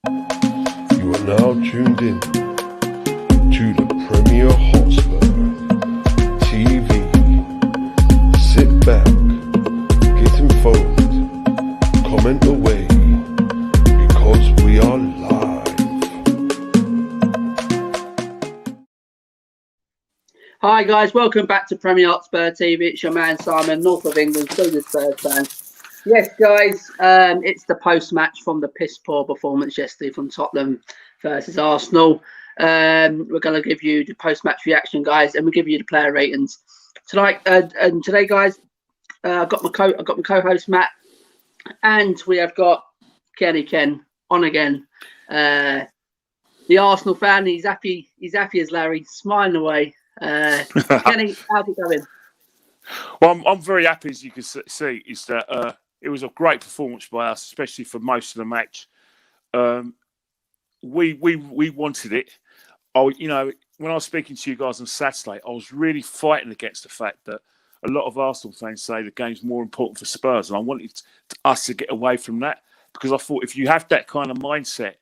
You are now tuned in to the Premier Hotspur TV. Sit back, get involved, comment away, because we are live. Hi guys, welcome back to Premier Hotspur TV. It's your man Simon, North of England, still the Spurs fan. Yes, guys, it's the post-match from the piss-poor performance yesterday from Tottenham versus Arsenal. We're going to give you the post-match reaction, guys, and we'll give you the player ratings tonight. And today, guys, I've got my co-host Matt, and we have got Ken on again. The Arsenal fan, he's happy as Larry, smiling away. Kenny, how's it going? Well, I'm very happy, as you can see, is that it was a great performance by us, especially for most of the match. We wanted it. When I was speaking to you guys on Saturday, I was really fighting against the fact that a lot of Arsenal fans say the game's more important for Spurs, and I wanted us to get away from that, because I thought if you have that kind of mindset,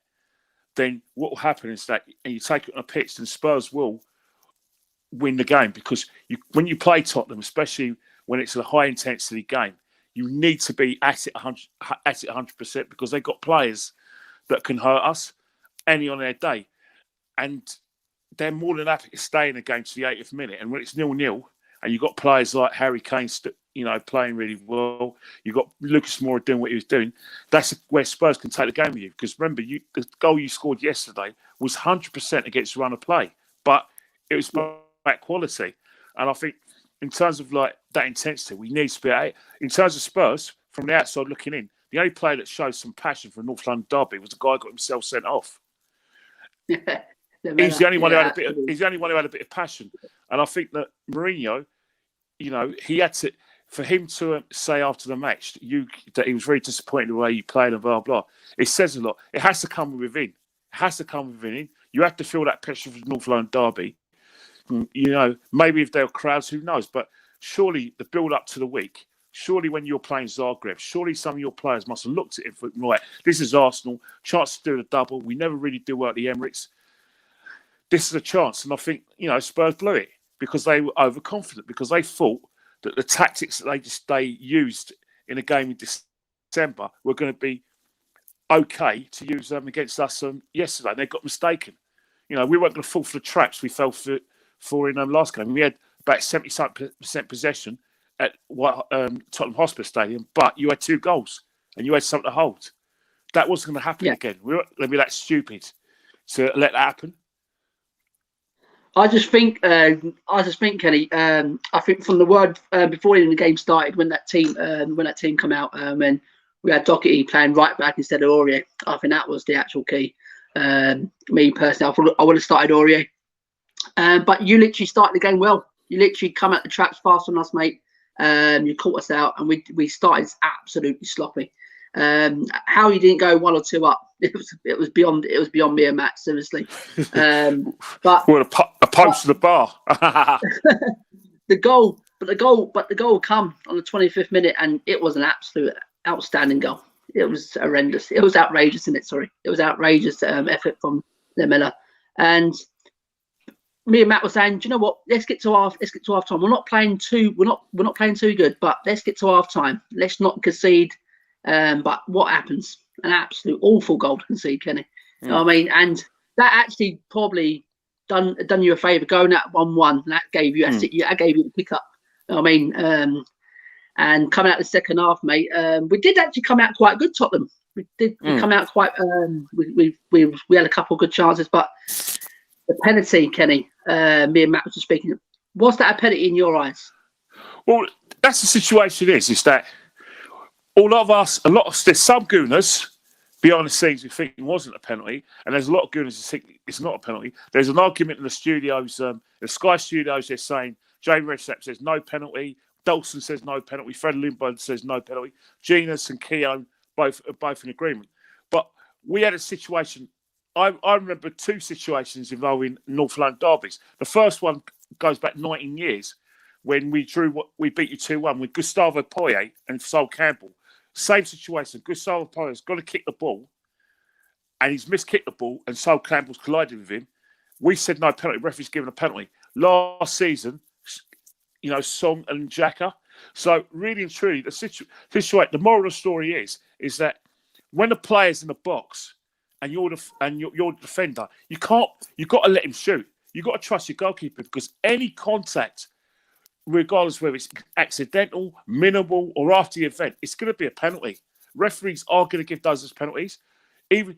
then what will happen is that, and you take it on a pitch, then Spurs will win the game, because when you play Tottenham, especially when it's a high intensity game, you need to be at it 100%, because they've got players that can hurt us any on their day, and they're more than happy to stay in the game to the 80th minute. And when it's 0-0, and you've got players like Harry Kane, playing really well, you've got Lucas Moura doing what he was doing. That's where Spurs can take the game with you, because remember, the goal you scored yesterday was 100% against run of play, but it was that quality. And I think in terms of like that intensity, we need to be at it. In terms of Spurs, from the outside looking in, the only player that showed some passion for a North London derby was the guy who got himself sent off. He's the only one who had a bit. He's the only one who had a bit of passion. And I think that MRIGO, he had to, for him to say after the match that he was very disappointed in the way you played and blah blah. It says a lot. It has to come within. It has to come within. You have to feel that pressure for the North London derby. Maybe if there are crowds, who knows? But surely the build up to the week, surely when you're playing Zagreb, surely some of your players must have looked at it for, right, this is Arsenal, chance to do the double. We never really do well at the Emirates. This is a chance. And I think, Spurs blew it because they were overconfident, because they thought that the tactics that they used in a game in December were going to be okay to use them against us yesterday. And they got mistaken. We weren't going to fall for the traps we fell for in last game. We had about 70% possession at Tottenham Hotspur Stadium, but you had 2 goals and you had something to hold. That wasn't going to happen again. We weren't going to be that stupid to let that happen. I just think, Kenny. I think from the word before even the game started, when that team come out, and we had Doherty playing right back instead of Aurier, I think that was the actual key. Me personally, I would have started Aurier. But you literally started the game well. You literally come at the traps fast on us, mate. You caught us out, and we started absolutely sloppy. How you didn't go 1 or 2 up, it was beyond me and Matt, seriously. But a post to the bar. the goal come on the 25th minute, and it was an absolute outstanding goal. It was horrendous. It was outrageous, it was outrageous effort from Miller. And me and Matt were saying, do you know what? Let's get to half time. We're not playing too good, but let's get to half time. Let's not concede. But what happens? An absolute awful goal to concede, Kenny. You know what I mean? And that actually probably done you a favour going at 1-1. That gave you the pick up. You know what I mean? And coming out the second half, mate, we did actually come out quite good, Tottenham. We come out quite. We had a couple of good chances, but the penalty, Kenny, me and Matt were just speaking. Was that a penalty in your eyes? Well, that's the situation. Is that there's some gooners behind the scenes who think it wasn't a penalty, and there's a lot of gooners who think it's not a penalty. There's an argument in the studios, the Sky studios. They're saying Jay Redknapp says no penalty. Dawson says no penalty. Fred Lindbergh says no penalty. Genus and Keown are both in agreement. But we had a situation. I remember 2 situations involving North London derbies. The first one goes back 19 years when we beat you 2-1 with Gustavo Poyet and Sol Campbell. Same situation. Gustavo Poyet's got to kick the ball, and he's miskicked the ball, and Sol Campbell's collided with him. We said no penalty. Referee's given a penalty. Last season, you know, Song and Xhaka. So really and truly, the moral of the story is that when the player's in the box and you're the defender, you've got to let him shoot. You've got to trust your goalkeeper, because any contact, regardless whether it's accidental, minimal, or after the event, it's going to be a penalty. Referees are going to give those as penalties. Even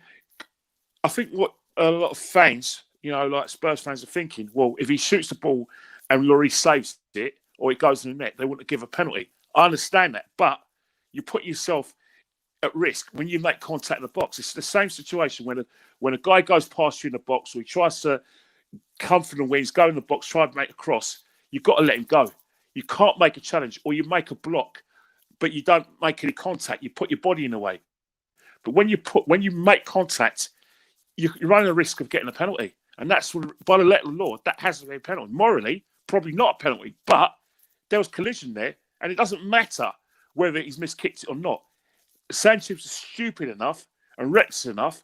I think what a lot of fans, you know, like Spurs fans, are thinking, well, if he shoots the ball and LLORIS saves it, or it goes in the net, they wouldn't give a penalty. I understand that, but you put yourself at risk when you make contact in the box. It's the same situation when a guy goes past you in the box, or he tries to come from the wings, go in the box, try to make a cross. You've got to let him go. You can't make a challenge, or you make a block, but you don't make any contact. You put your body in the way. But when you make contact, you're running the risk of getting a penalty, and that's by the letter of the law. That has to be a penalty. Morally, probably not a penalty, but there was collision there, and it doesn't matter whether he's miskicked it or not. Sanchez is stupid enough and reckless enough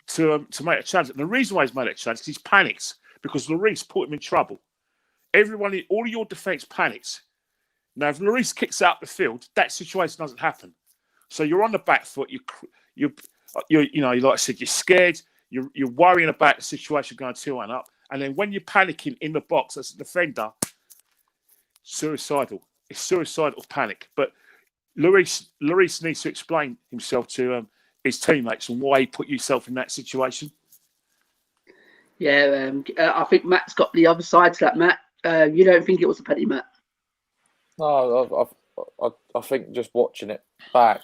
to make a challenge. And the reason why he's made a challenge is he's panics, because LLORIS put him in trouble. All of your defence panics. Now, if LLORIS kicks out the field, that situation doesn't happen. So you're on the back foot. You know, like I said, you're scared. You're worrying about the situation going 2-1 up, and then when you're panicking in the box as a defender, suicidal. It's suicidal panic. But LLORIS needs to explain himself to his teammates and why he put himself in that situation. Yeah, I think Matt's got the other side to that, Matt. You don't think it was a penalty, Matt? No, I think just watching it back,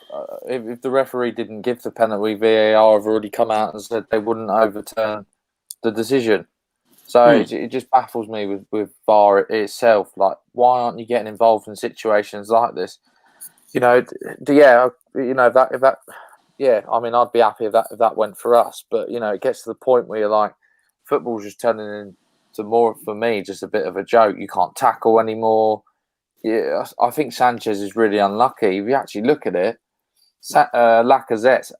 if the referee didn't give the penalty, VAR have already come out and said they wouldn't overturn the decision. So it just baffles me with VAR itself. Like, why aren't you getting involved in situations like this? You know, I mean, I'd be happy if that went for us. But, you know, it gets to the point where you're like, football's just turning into more, for me, just a bit of a joke. You can't tackle anymore. Yeah, I think Sanchez is really unlucky. If you actually look at it, Lacazette's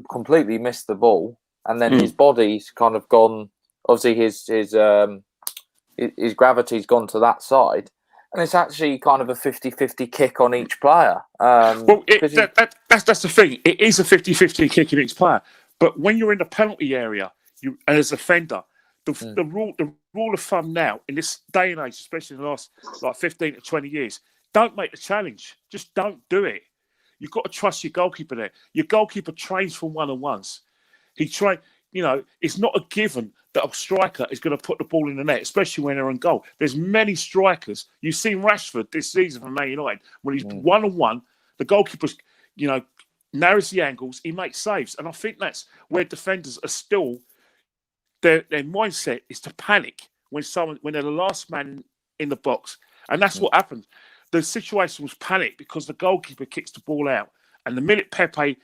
completely missed the ball, and then his body's kind of gone. Obviously, his gravity's gone to that side, and it's actually kind of a 50-50 kick on each player. That's the thing. It is a 50-50 kick on each player. But when you're in the penalty area, and as a defender, the rule of thumb now in this day and age, especially in the last 15 to 20 years, don't make the challenge. Just don't do it. You've got to trust your goalkeeper there. Your goalkeeper trains for one-on-ones. He train. You know, it's not a given that a striker is going to put the ball in the net, especially when they're on goal. There's many strikers. You've seen Rashford this season for Man United. When he's one-on-one, the goalkeeper, you know, narrows the angles, he makes saves. And I think that's where defenders are still, their mindset is to panic when they're the last man in the box. And that's what happened. The situation was panic because the goalkeeper kicks the ball out. And the minute Pepe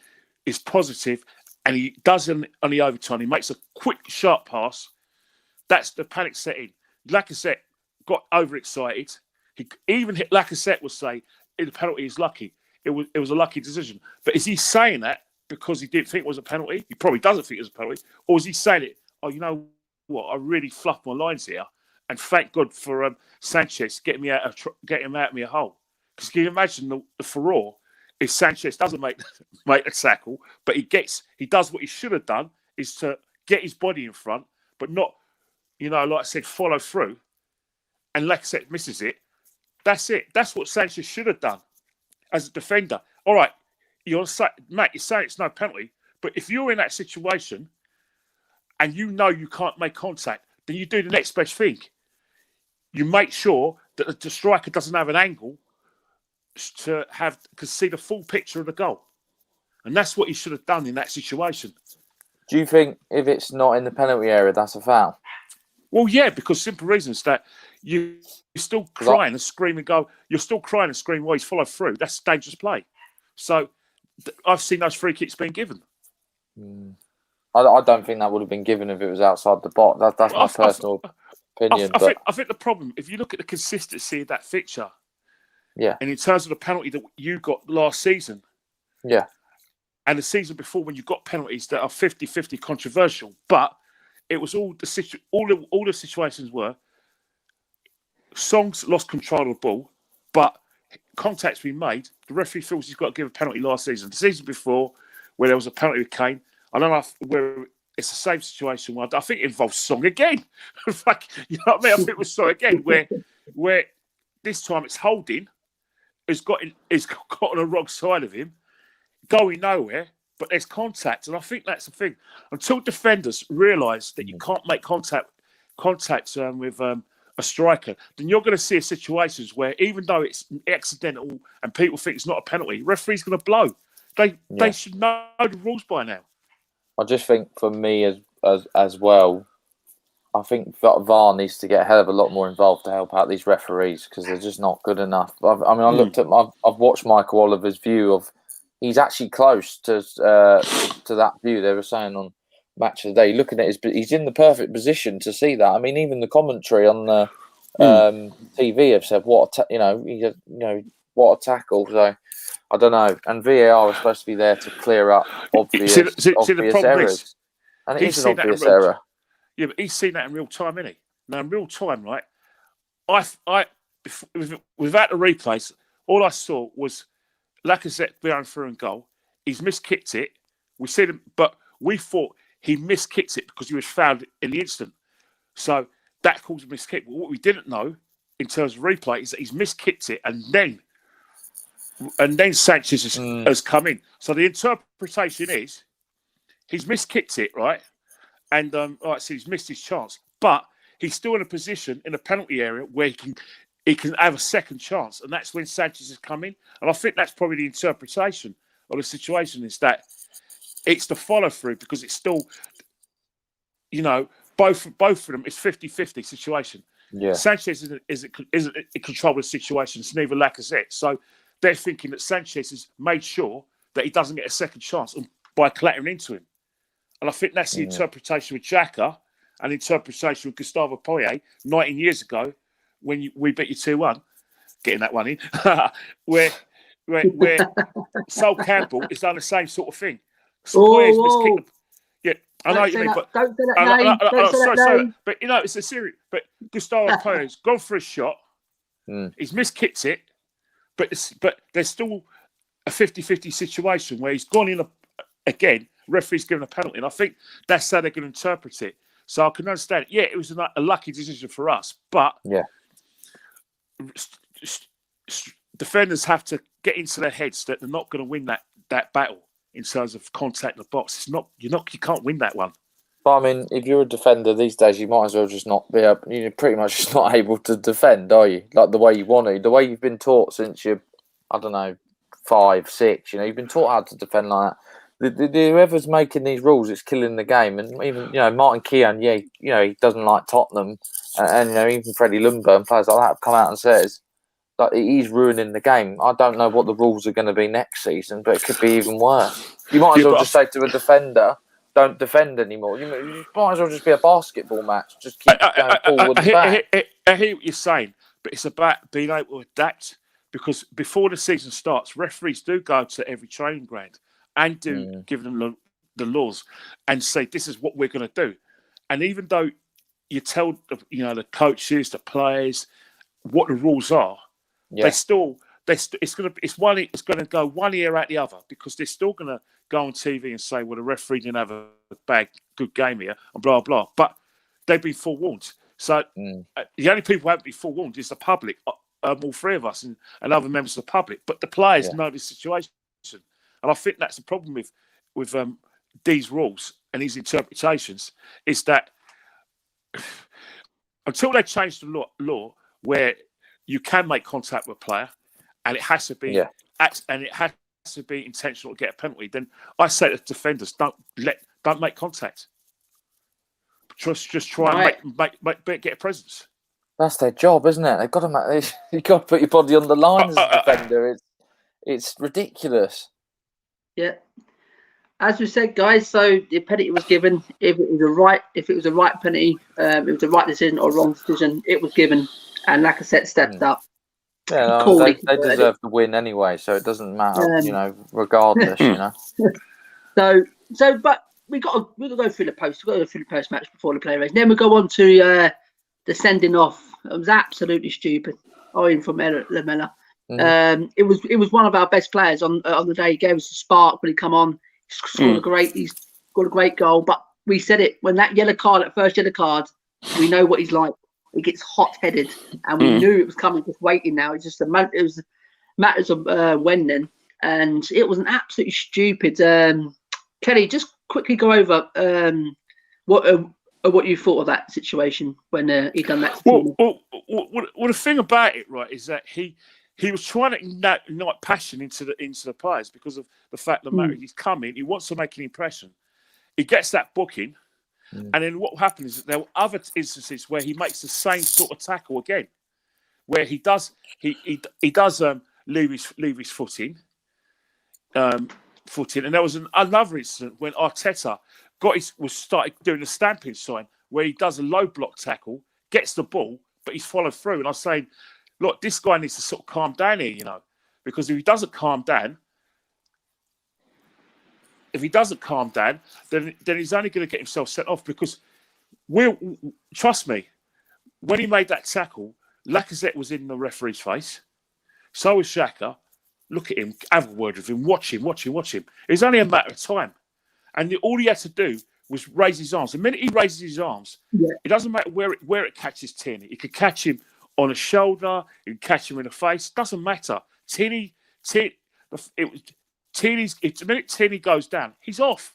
is positive, and he does on the overtime, he makes a quick, sharp pass, that's the panic setting. Lacazette got overexcited. Even Lacazette would say the penalty is lucky. It was a lucky decision. But is he saying that because he didn't think it was a penalty? He probably doesn't think it was a penalty. Or is he saying it, oh, you know what, I really fluffed my lines here, and thank God for Sanchez getting him out of my hole. Because can you imagine the furore if Sanchez doesn't make a tackle, but he does what he should have done, is to get his body in front, but not, you know, like I said, follow through, and Lacazette misses it. That's it. That's what Sanchez should have done as a defender. All right, Matt, you're saying it's no penalty, but if you're in that situation and you know you can't make contact, then you do the next best thing. You make sure that the striker doesn't have an angle to see the full picture of the goal. And that's what he should have done in that situation. Do you think if it's not in the penalty area, that's a foul? Well, yeah, because simple reasons that you're still crying and screaming, you're still crying and screaming while he's followed through. That's dangerous play. So I've seen those free kicks being given. I don't think that would have been given if it was outside the box. That's my personal opinion. I think the problem, if you look at the consistency of that fixture, yeah, and in terms of the penalty that you got last season, yeah, and the season before when you got penalties that are 50-50 controversial, but it was all the situations were Songs lost control of the ball, but contact's been made. The referee feels he's got to give a penalty last season. The season before, where there was a penalty with Kane, I don't know where it's the same situation. Where I think it involves Song again. Like, you know what I mean? I think it was Song again, where this time it's Holding has got on the wrong side of him, going nowhere, but there's contact. And I think that's the thing. Until defenders realise that you can't make contact with a striker, then you're going to see situations where even though it's accidental and people think it's not a penalty, referee's going to blow. They should know the rules by now. I just think for me as well, I think VAR needs to get a hell of a lot more involved to help out these referees because they're just not good enough. I've watched Michael Oliver's view of. He's actually close to that view. They were saying on Match of the Day, looking at he's in the perfect position to see that. I mean, even the commentary on the TV have said what a tackle. So I don't know. And VAR is supposed to be there to clear up obvious errors, and it is an obvious error. Yeah, but he's seen that in real time, isn't he? Now, in real time, right? Without the replays, all I saw was Lacazette going through and goal. He's miskicked it. We see him, but we thought he miskicked it because he was fouled in the instant. So that caused a miskick. But what we didn't know in terms of replay is that he's miskicked it, and then Sanchez has come in. So the interpretation is he's miskicked it, right? And so he's missed his chance, but he's still in a position in a penalty area where he can have a second chance, and that's when Sanchez has come in. And I think that's probably the interpretation of the situation is that it's the follow through because it's still, both of them. It's 50-50 situation. Yeah, Sanchez isn't in control of the situation. It's neither Lacazette, so they're thinking that Sanchez has made sure that he doesn't get a second chance by clattering into him. And I think that's the interpretation with Xhaka and the interpretation with Gustavo Poyet 19 years ago when we beat you 2-1, getting that one in, where Sol Campbell has done the same sort of thing. Yeah, I know what you mean, but don't say that name. But it's a serious. But Gustavo Poyet's gone for a shot. He's miskicked it, but there's still a 50-50 situation where he's gone in again. Referee's given a penalty, and I think that's how they're going to interpret it. So I can understand it. Yeah, it was a lucky decision for us, but defenders have to get into their heads that they're not going to win that battle in terms of contact in the box. It's not you can't win that one. But I mean, if you're a defender these days, you might as well just not be able. You're pretty much just not able to defend, are you? Like the way you want to, the way you've been taught since you're, 5, 6. You've been taught how to defend like that. Whoever's making these rules, it's killing the game. And even Martin Keown, he doesn't like Tottenham, and even Freddie Lumber and players like that have come out and says that he's ruining the game. I don't know what the rules are going to be next season, but it could be even worse. You might as well just say to a defender, "Don't defend anymore." You might as well just be a basketball match. Just keep going forward and back. I hear what you're saying, but it's about being able to adapt because before the season starts, referees do go to every training ground and do give them the laws and say, this is what we're going to do. And even though you tell the coaches, the players, what the rules are, it's going to go one ear out the other because they're still going to go on TV and say, well, the referee didn't have a good game here and blah, blah. But they've been forewarned. So the only people who haven't been forewarned is the public, all three of us and other members of the public. But the players know the situation. And I think that's the problem with these rules and these interpretations is that until they change the law where you can make contact with a player and it has to be intentional to get a penalty, then I say to defenders, don't make contact. Just try and get a presence. That's their job, isn't it? They've got to you've got to put your body on the line as a defender. It's ridiculous. Yeah, as we said, guys. So the penalty was given. If it was a right penalty, it was a right decision or wrong decision. It was given, and Lacazette stepped up. Yeah, they deserve to win anyway, so it doesn't matter. Regardless. But we got to go through the post. We got to go through the post match before the play race. Then we go on to the sending off. It was absolutely stupid. Owing from Lamela. It was one of our best players on the day. He gave us a spark when he come on. He scored a great goal. But we said it when that first yellow card, we know what he's like. He gets hot-headed, and we knew it was coming. Just waiting now. It was matters of when then, and it was an absolutely stupid. Kelly, just quickly go over what you thought of that situation when he done that. Well, the thing about it, right, is that he was trying to ignite passion into the players because of the fact that he's coming. He wants to make an impression. He gets that booking, and then what happens is that there were other instances where he makes the same sort of tackle again, where he does leave his footing, and there was another incident when Arteta started doing the stamping sign where he does a low block tackle, gets the ball, but he's followed through. And I was saying, look, this guy needs to sort of calm down here, because if he doesn't calm down, then he's only going to get himself sent off. Because trust me, when he made that tackle, Lacazette was in the referee's face. So was Xhaka. Look at him, have a word with him, watch him. It was only a matter of time. And all he had to do was raise his arms. The minute he raises his arms, it doesn't matter where it catches Tierney. It could catch him on a shoulder, it could catch him in the face. Doesn't matter. The minute Tierney goes down, he's off.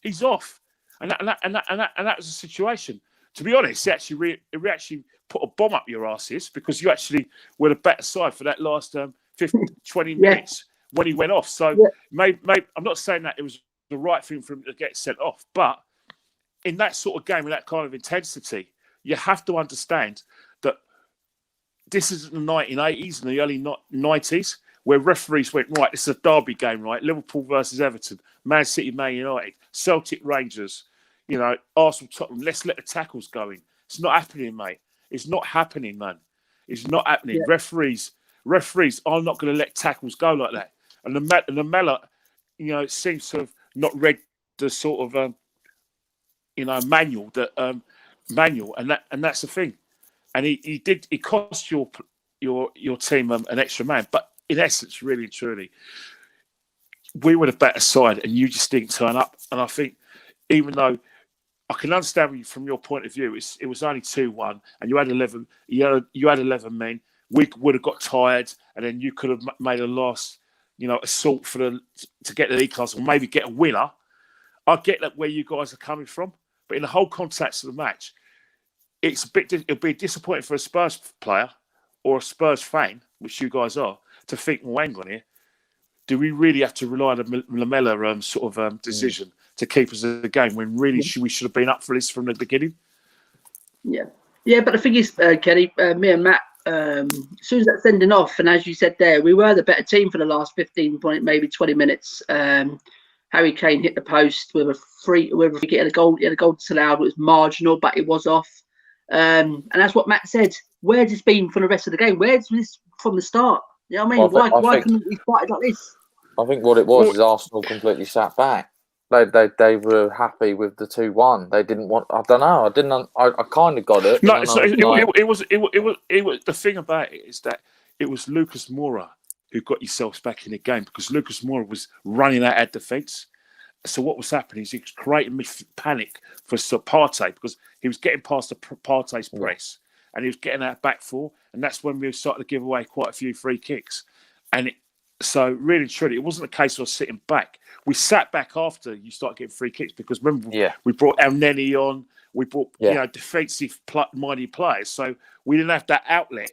And that was the situation. To be honest, it actually put a bomb up your asses because you actually were the better side for that last 20 minutes when he went off. So maybe I'm not saying that it was the right thing for him to get sent off, but in that sort of game with that kind of intensity, you have to understand that this is the 1980s and the early 90s where referees went, right, this is a derby game, right? Liverpool versus Everton, Man City, Man United, Celtic, Rangers, Arsenal, Tottenham. Let's let the tackles go in. It's not happening, mate. It's not happening, man. It's not happening. Referees are not going to let tackles go like that. And the Mella, seems to have not read the sort of manual and that's the thing. And he cost your team an extra man, but in essence, really and truly, we were the better side, and you just didn't turn up. And I think, even though I can understand from your point of view, it was only 2-1, and you had 11. You had 11 men. We would have got tired, and then you could have made a last, assault to get the league class or maybe get a winner. I get that where you guys are coming from, but in the whole context of the match, it'll be disappointing for a Spurs player or a Spurs fan, which you guys are, to think, well, hang on here, do we really have to rely on the Lamela decision to keep us in the game when really we should have been up for this from the beginning? Yeah, but the thing is, Kenny, me and Matt, as soon as that sending off, and as you said there, we were the better team for the last 15, maybe 20 minutes. Harry Kane hit the post with a free get a goal. He had a goal disallowed. It was marginal, but it was off. And that's what Matt said. Where's this been from the rest of the game? Where's this from the start? You know what I mean? Why couldn't we fight like this? I think what it was is Arsenal completely sat back. They were happy with the 2-1. They didn't want. I don't know. I kind of got it. No, so it was the thing about it is that it was Lucas Moura who got yourselves back in the game, because Lucas Moura was running out at defence. So what was happening is he was creating panic for Partey, because he was getting past the Partey's press and he was getting out back four, and that's when we started to give away quite a few free kicks. And so really and truly, it wasn't a case of us sitting back. We sat back after you started getting free kicks, because remember, we brought El Neni on, we brought defensive mighty players, so we didn't have that outlet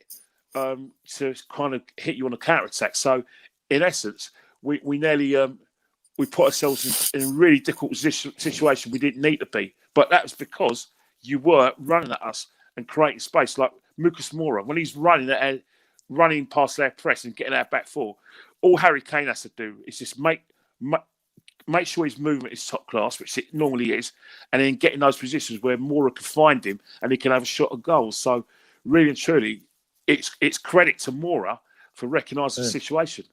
to kind of hit you on a counter attack. So in essence, we nearly we put ourselves in a really difficult situation we didn't need to be, but that was because you were running at us and creating space. Like Lucas Moura, when he's running past their press and getting our back four, all Harry Kane has to do is just make sure his movement is top class, which it normally is, and then get in those positions where Moura can find him and he can have a shot at goal. So really and truly, it's credit to Moura for recognising the situation.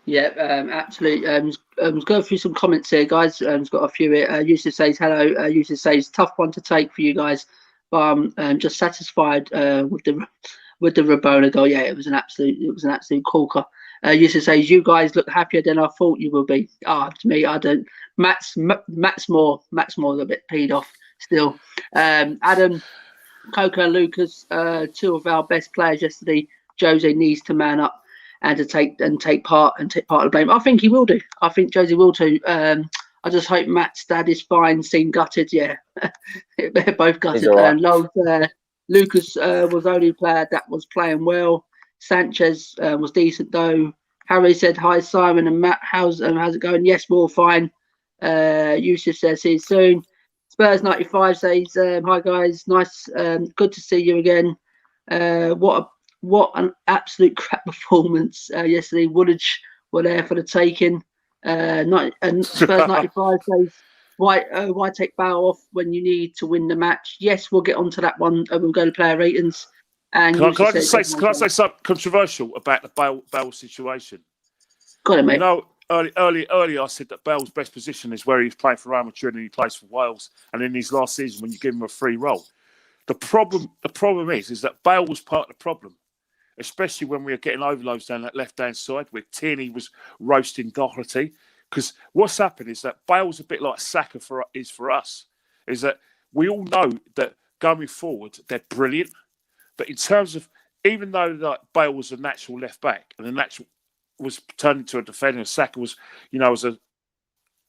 Yeah, absolutely. Go through some comments here, guys. Got a few here. Yusuf says hello. Yusuf says tough one to take for you guys, but I'm just satisfied with the Rabona goal. Yeah, it was an absolute corker. Yusuf says you guys look happier than I thought you will be. To me, I don't. Matt's more a bit peed off still. Adam, Coco, and Lucas, two of our best players yesterday. Jose needs to man up and to take part of the blame. I think he will do. I think Jose will too. I just hope Matt's dad is fine. Seemed gutted. Yeah, they're both gutted. And Lucas was the only player that was playing well. Sanchez was decent though. Harry said hi, Simon and Matt. How's it going? Yes, we're all fine. Yusuf says see you soon. Spurs 95 says hi guys. Nice, good to see you again. What an absolute crap performance yesterday. Woolwich were there for the taking. And Spurs 95 says, why take Bale off when you need to win the match? Yes, we'll get onto that one. We'll go to player ratings. And can I say something controversial about the Bale situation? Got it, mate. You know, earlier I said that Bale's best position is where he's playing for Real Madrid and he plays for Wales. And in his last season, when you give him a free role, the problem is that Bale was part of the problem. Especially when we were getting overloads down that left-hand side where Tierney was roasting Doherty. Because what's happened is that Bale's a bit like Saka for us. Is that we all know that going forward, they're brilliant. But in terms of, even though like Bale was a natural left-back and the natural was turned into a defender, and Saka was, was a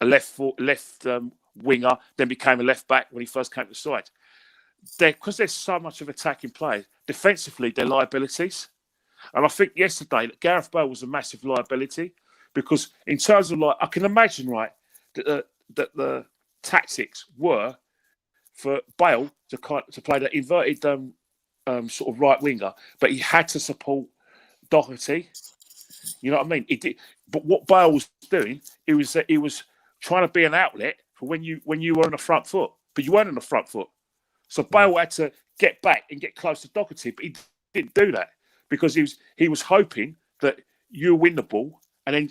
left winger, then became a left-back when he first came to the side. Because there's so much of attacking play, defensively, they're liabilities. And I think yesterday that Gareth Bale was a massive liability because in terms of I can imagine that the tactics were for Bale to play the inverted sort of right winger, but he had to support Doherty. You know what I mean? He did, but what Bale was doing, he was trying to be an outlet for when you were on the front foot, but you weren't on the front foot. So Bale had to get back and get close to Doherty, but he didn't do that. Because he was hoping that you win the ball and then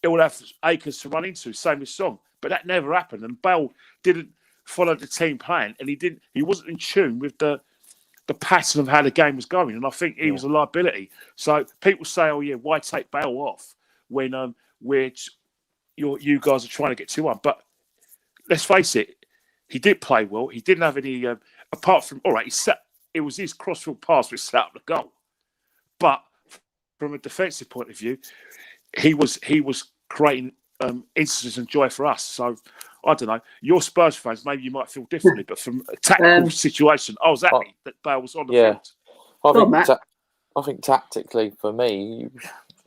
it would have acres to run into, same as Song. But that never happened. And Bale didn't follow the team plan and he wasn't in tune with the pattern of how the game was going. And I think he was a liability. So people say, oh yeah, why take Bale off when you guys are trying to get 2-1? But let's face it, he did play well. He didn't have any apart from it was his crossfield pass which set up the goal. But from a defensive point of view, he was creating instances and joy for us. So I don't know. You're Spurs fans, maybe you might feel differently, but from a tactical situation, I was happy that Bale was on the field. I think tactically for me,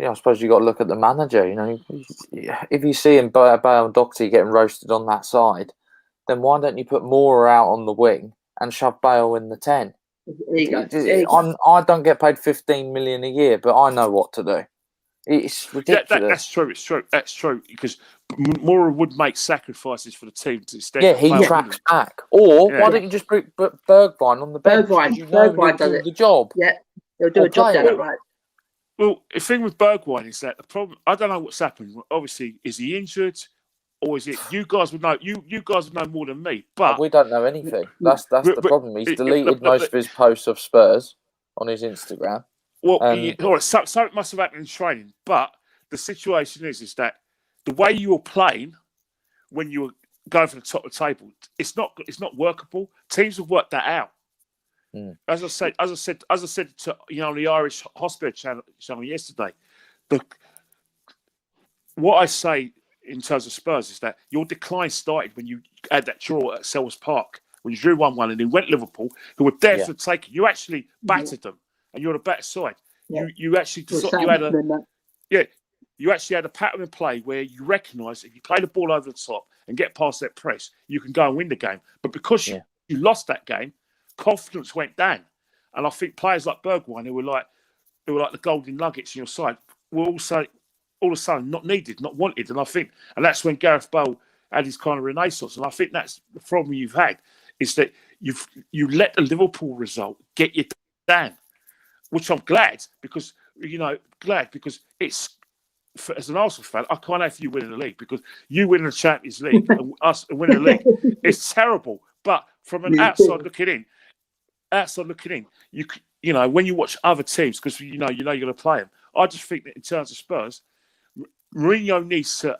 I suppose you got to look at the manager. You know, if you see him Bale and Doherty getting roasted on that side, then why don't you put Moura out on the wing and shove Bale in the 10? I don't get paid 15 million a year, but I know what to do. It's ridiculous. That's true because Moura would make sacrifices for the team to extend. Yeah, he tracks back. Or why don't you just put Bergwijn on the bench? Bergwijn does the job. Yeah, he'll do a job down right. Well, the thing with Bergwijn is that the problem. I don't know what's happened. Obviously, is he injured? Or is it you guys would know? You guys would know more than me. But we don't know anything. That's the problem. He's deleted most of his posts of Spurs on his Instagram. Well, something must have happened in training. But the situation is that the way you were playing when you were going for the top of the table, it's not workable. Teams have worked that out. As I said to the Irish Hotspur channel yesterday, what I say in terms of Spurs is that your decline started when you had that draw at Selhurst Park, when you drew 1-1 and then went Liverpool, who were there for the taking. You actually battered them and you're the better side. Yeah. You actually you actually had a pattern of play where you recognise if you play the ball over the top and get past that press, you can go and win the game. But because you lost that game, confidence went down. And I think players like Bergwijn, who were like the golden nuggets in your side, were also all of a sudden not needed, not wanted. And that's when Gareth Bale had his kind of renaissance. And I think that's the problem you've had, is that you let the Liverpool result get you down, which I'm glad because it's as an Arsenal fan, I can't have you winning the league, because you winning the Champions League and us winning the league is terrible. But from an outside looking in, you know, when you watch other teams, because you know you're going to play them. I just think that in terms of Spurs, Mourinho needs to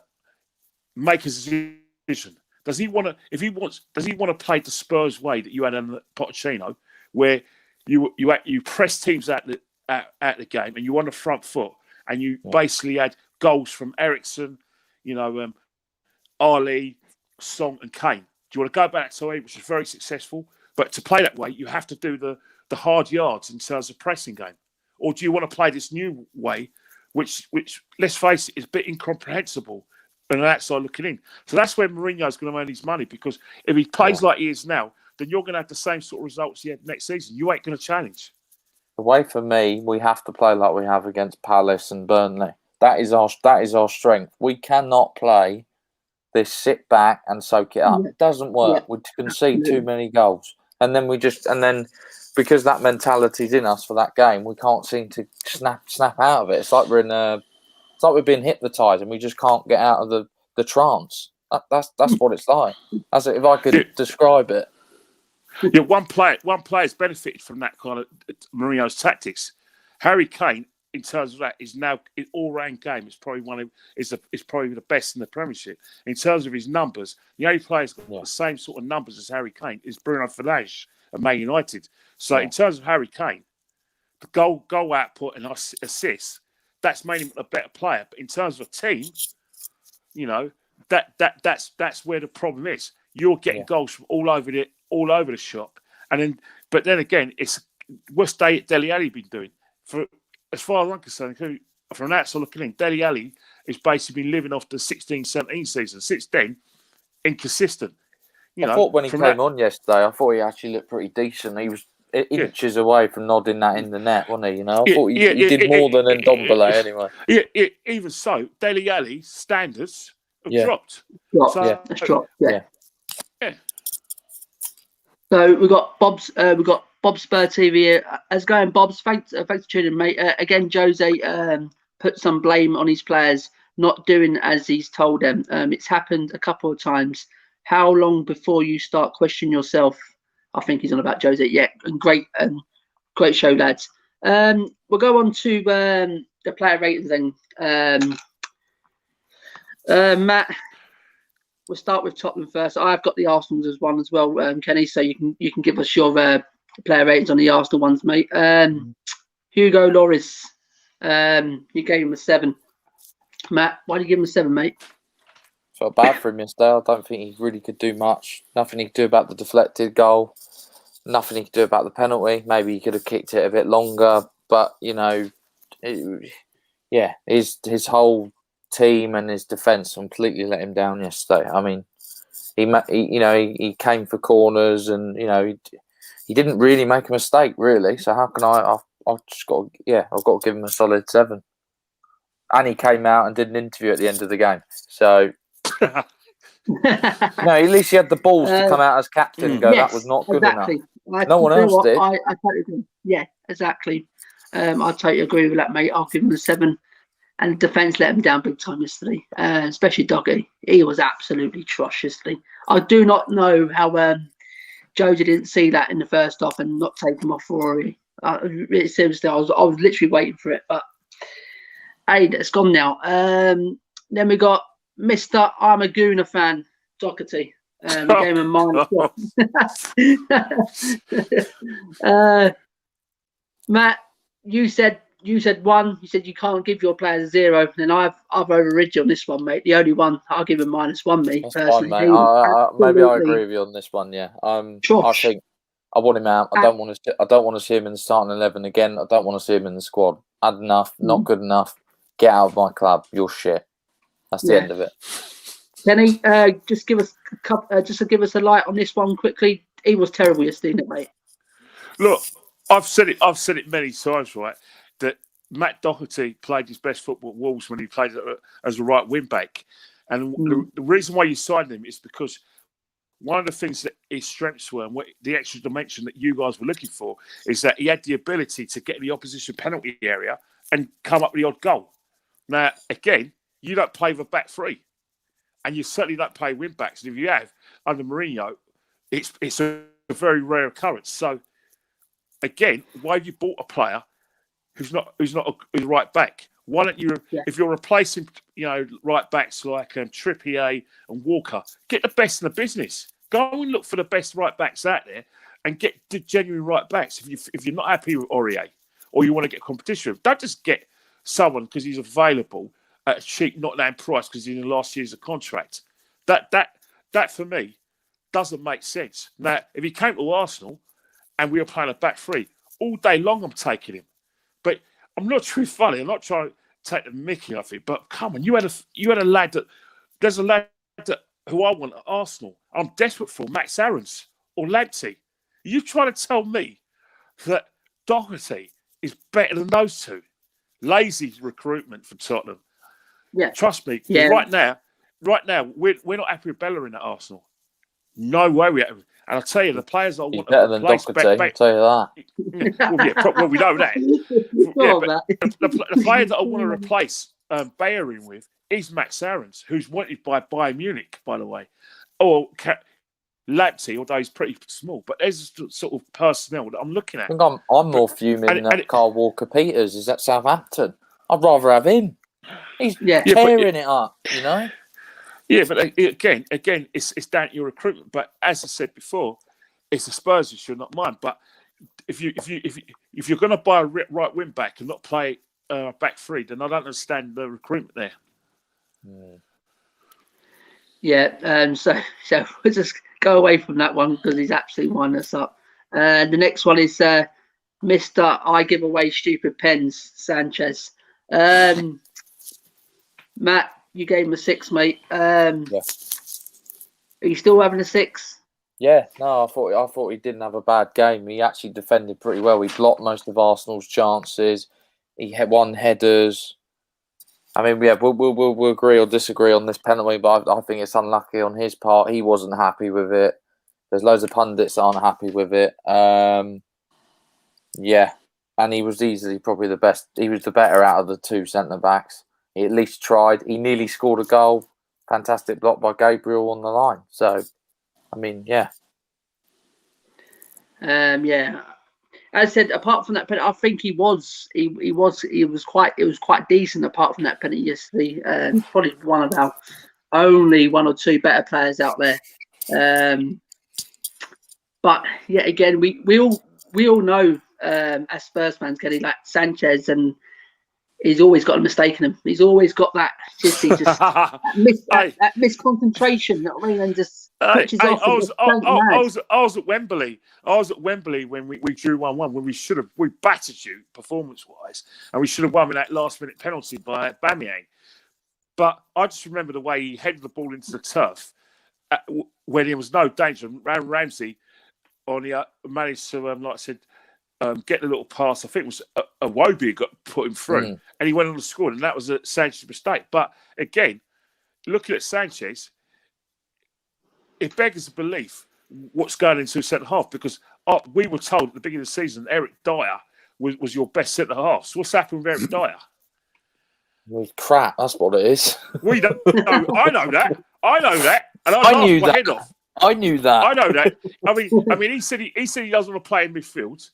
make a decision. Does he want to play the Spurs way that you had under Pochettino, where you press teams at the game and you on the front foot, and you basically had goals from Eriksen, Ali, Song, and Kane? Do you want to go back to it, which is very successful? But to play that way, you have to do the hard yards in terms of pressing game. Or do you want to play this new way, which let's face it, is a bit incomprehensible and an outside looking in? So that's where Mourinho's going to earn his money, because if he plays like he is now, then you're going to have the same sort of results he had next season. You ain't going to challenge. The way for me, we have to play like we have against Palace and Burnley. That is our strength. We cannot play this sit back and soak it up. It doesn't work. We concede too many goals. And then because that mentality's in us for that game, we can't seem to snap out of it. It's like we're being hypnotised and we just can't get out of the trance. That's what it's like. If I could describe it. Yeah, one player's benefited from that kind of Mourinho's tactics. Harry Kane, in terms of that, is now in all-round game. It's probably probably the best in the Premiership in terms of his numbers. The only player who's got the same sort of numbers as Harry Kane is Bruno Fernandes at Man United. So in terms of Harry Kane, the goal output and assists, that's made him a better player. But in terms of a team, that's where the problem is. You're getting goals from all over the shop, but then again, what's Dele Alli been doing? For as far as I'm concerned, from an outside looking in, Dele Alli has basically been living off the 16-17 season. Since then, inconsistent. I thought when he came on yesterday, I thought he actually looked pretty decent. He was inches away from nodding that in the net, wasn't he? I thought he did more than NDOMBELE anyway. Yeah, even so, Dele Alli's standards have dropped. It's dropped. Yeah. So we've got Bob's Spur TV here. As going, Bob's, thanks for tuning in, mate. Again, Jose put some blame on his players not doing as he's told them. It's happened a couple of times. How long before you start questioning yourself? I think he's on about Jose. Yeah, and great show, lads. We'll go on to the player ratings then. Matt, we'll start with Tottenham first. I've got the Arsenal as one as well, Kenny. So you can give us your player ratings on the Arsenal ones, mate. Hugo Lloris, you gave him a 7. Matt, why did you give him a 7, mate? Felt bad for him yesterday. I don't think he really could do much. Nothing he could do about the deflected goal. Nothing he could do about the penalty. Maybe he could have kicked it a bit longer. But, his whole team and his defence completely let him down yesterday. I mean, he came for corners and, he didn't really make a mistake, really. So how can I've got to give him a solid 7. And he came out and did an interview at the end of the game. So... No, at least he had the balls to come out as captain and go, that was not good enough. No one else did. I totally agree. Yeah, exactly. I totally agree with that, mate. I'll give him a 7. And the defence let him down big time yesterday, especially Doggy. He was absolutely trash yesterday. I do not know how Jose didn't see that in the first half and not take him off Rory. Seriously, I was literally waiting for it. But, hey, it's gone now. Then we got Mr. I'm a Gooner fan, Doherty. We gave him a -1. Matt, you said 1. You said you can't give your players a 0, and I've overridden you on this one, mate. The only one I'll give him -1, me personally. Fine, mate. Maybe I agree with you on this one. Yeah, I think I want him out. I don't want to see him in the starting 11 again. I don't want to see him in the squad. Had enough. Not good enough. Get out of my club. You're shit. That's the end of it. Kenny, just give us a light on this one quickly. He was terrible yesterday, mate. Look, I've said it many times, right? That Matt Doherty played his best football at Wolves when he played as a right wing back, and the reason why you signed him is because one of the things that his strengths were, and the extra dimension that you guys were looking for, is that he had the ability to get in the opposition penalty area and come up with the odd goal. Now, again, you don't play the back three, and you certainly don't play wing backs. And if you have under Mourinho, it's a very rare occurrence. So, again, why have you bought a player who's not a right back? Why don't you, if you're replacing, right backs like Trippier and Walker, get the best in the business. Go and look for the best right backs out there and get the genuine right backs. If you're not happy with Aurier or you want to get competition with, don't just get someone because he's available at a cheap, not name price because he's in the last year's of contract. That for me doesn't make sense. Now, if he came to Arsenal and we were playing a back three all day long, I'm taking him. But I'm not too funny. I'm not trying to take the mickey off it. But come on, you had a lad that there's a lad that who I want at Arsenal. I'm desperate for Max Aarons or Lamptey. You trying to tell me that Doherty is better than those two? Lazy recruitment for Tottenham. Yeah, trust me. Yeah. Right now, we're not happy with Bellerin at Arsenal. No way we have. And I'll tell you, the players I want better than Doherty. I'll tell you that. Well, we know that. The player that I want to replace Bellerin with is Max Aarons, who's wanted by Bayern Munich, by the way, or Lamptey, although he's pretty small. But there's sort of personnel that I'm looking at. I think I'm more fuming than Carl Walker-Peters is at Southampton. I'd rather have him. He's tearing it up, Yeah, but again, it's down to your recruitment. But as I said before, it's a Spurs issue, not mine. But if you're going to buy a right wing back and not play back three, then I don't understand the recruitment there. Yeah. So we'll just go away from that one because he's absolutely winding us up. The next one is Mr. I give away stupid pens, Sanchez. Matt, you gave him a 6, mate. Are you still having a 6? Yeah, no, I thought he didn't have a bad game. He actually defended pretty well. He blocked most of Arsenal's chances. He had won headers. I mean, we'll agree or disagree on this penalty, but I think it's unlucky on his part. He wasn't happy with it. There's loads of pundits that aren't happy with it. Yeah, and he was easily probably the best. He was the better out of the two centre backs. He at least tried. He nearly scored a goal. Fantastic block by Gabriel on the line. So, I mean, yeah. Yeah. As I said, apart from that penalty, I think it was quite decent. Apart from that penalty yesterday, probably one of our only one or two better players out there. But yeah, again, we all know as Spurs fans, Kenny, like Sanchez, and he's always got a mistake in him. He's always got that that misconcentration. You know what I mean? And just switches off. I was at Wembley. I was at Wembley when we drew 1-1. When we battered you performance-wise, and we should have won with that last-minute penalty by Aubameyang. But I just remember the way he headed the ball into the turf when there was no danger. Ramsey managed to, like I said, get the little pass. I think it was a Wobie got put him through, and he went on to score, and that was a Sanchez mistake. But again, looking at Sanchez, it beggars belief what's going into centre half, because we were told at the beginning of the season Eric Dyer was your best centre half. So what's happened with Eric Dyer? Well, crap, that's what it is. We don't know. I know that, and I knew that. Head off. I knew that. I know that. I mean, he said he doesn't want to play in midfield.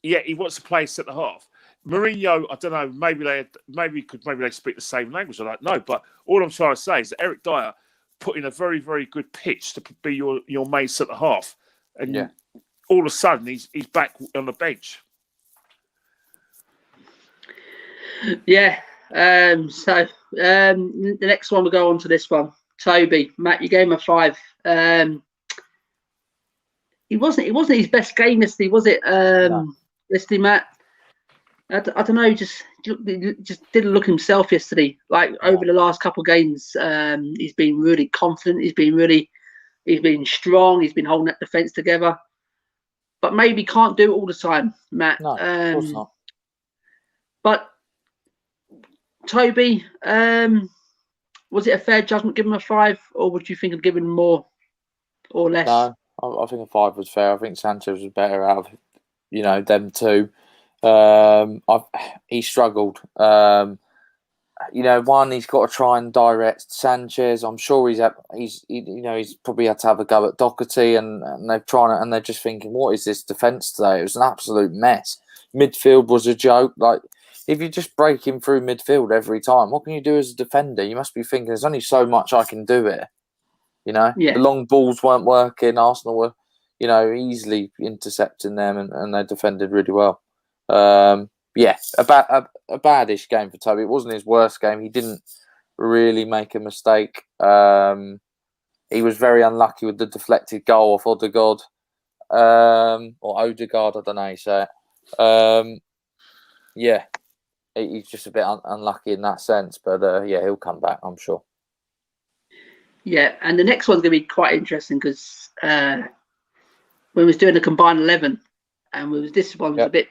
Yeah, he wants to play centre half. Mourinho, I don't know. Maybe they speak the same language. I don't know. But all I'm trying to say is that Eric Dyer put in a very, very good pitch to be your main centre half, and all of a sudden he's back on the bench. Yeah. So the next one, we'll go on to this one. Toby, Matt, you gave him a 5. It wasn't his best game yesterday, was it? Yesterday, Matt. I don't know. Just didn't look himself yesterday. Like over the last couple of games, he's been really confident. He's been strong. He's been holding that defence together. But maybe can't do it all the time, Matt. No, of course not. But Toby, was it a fair judgment giving him a 5, or would you think of giving him more or less? No, I think a 5 was fair. I think Sanchez was better out of them two. He struggled. one, he's got to try and direct Sanchez. I'm sure he's probably had to have a go at Doherty, and they're just thinking, what is this defence today? It was an absolute mess. Midfield was a joke. Like, if you just break him through midfield every time, what can you do as a defender? You must be thinking, there's only so much I can do here. Yeah. The long balls weren't working. Arsenal were, easily intercepting them, and they defended really well. A badish game for Toby. It wasn't his worst game. He didn't really make a mistake. He was very unlucky with the deflected goal off Odegaard, or Odegaard, I don't know how you say it. He's just a bit unlucky in that sense, but he'll come back, I'm sure. Yeah, and the next one's going to be quite interesting because when we was doing the combined 11, and this one was a bit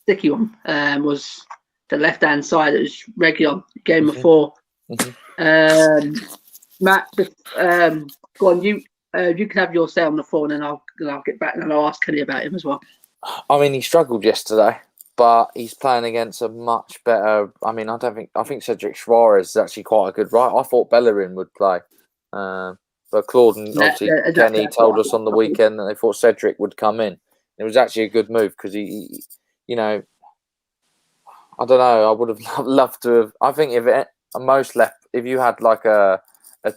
sticky one, was the left-hand side. It was Region, game before. Matt, go on, you can have your say on the phone, and I'll get back and I'll ask Kenny about him as well. I mean, he struggled yesterday, but he's playing against a much better. I mean, I think Cedric Suarez is actually quite a good right. I thought Bellerin would play, but Claude and obviously Kenny told us on the weekend that they thought Cedric would come in. It was actually a good move because he I don't know. I would have loved to have. I think if you had like a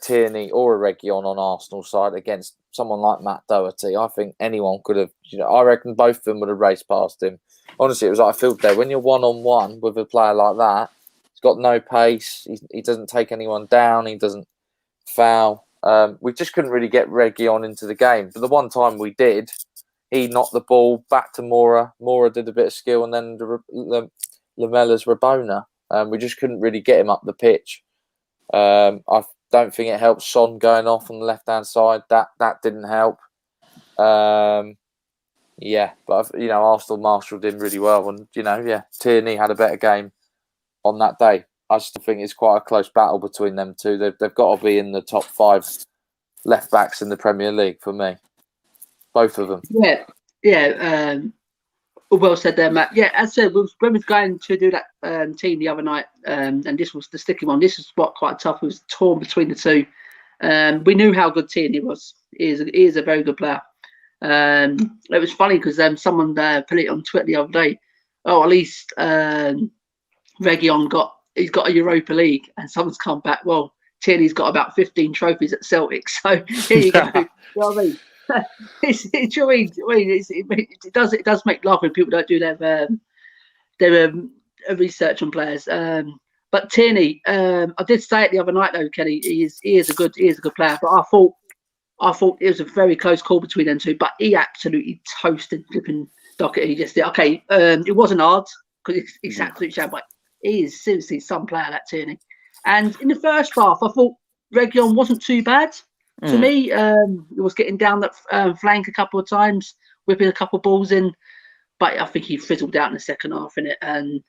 Tierney or a Region on Arsenal side against someone like Matt Doherty, I think anyone could have. I reckon both of them would have raced past him. Honestly, it was like a field day. When you're 1-on-1 with a player like that, he's got no pace. He doesn't take anyone down. He doesn't foul. We just couldn't really get Region into the game. But the one time we did, he knocked the ball back to Mora. Mora did a bit of skill, and then Lamela's Rabona. We just couldn't really get him up the pitch. I don't think it helped Son going off on the left-hand side. That didn't help. But Arsenal marshalled him really well, and Tierney had a better game on that day. I still think it's quite a close battle between them two. They've got to be in the top 5 left backs in the Premier League for me. Both of them. Yeah. Well said there, Matt. Yeah, as I said, when we was going to do that team the other night, and this was the sticky one. This is quite tough. It was torn between the two. We knew how good Tierney was. He is a very good player. It was funny because someone put it on Twitter the other day. Oh, at least Region he's got a Europa League, and someone's come back. Well, Tierney's got about 15 trophies at Celtic. So here you go. You know what I mean? It does make laugh when people don't do their research on players. But Tierney, I did say it the other night though, Kenny. He is a good player. But I thought it was a very close call between them two. But he absolutely toasted flipping Doherty. He just did. Okay, it wasn't hard because he's absolutely shambles. But he is seriously some player, that Tierney. And in the first half, I thought Region wasn't too bad. To me, he was getting down that flank a couple of times, whipping a couple of balls in, but I think he fizzled out in the second half in it. And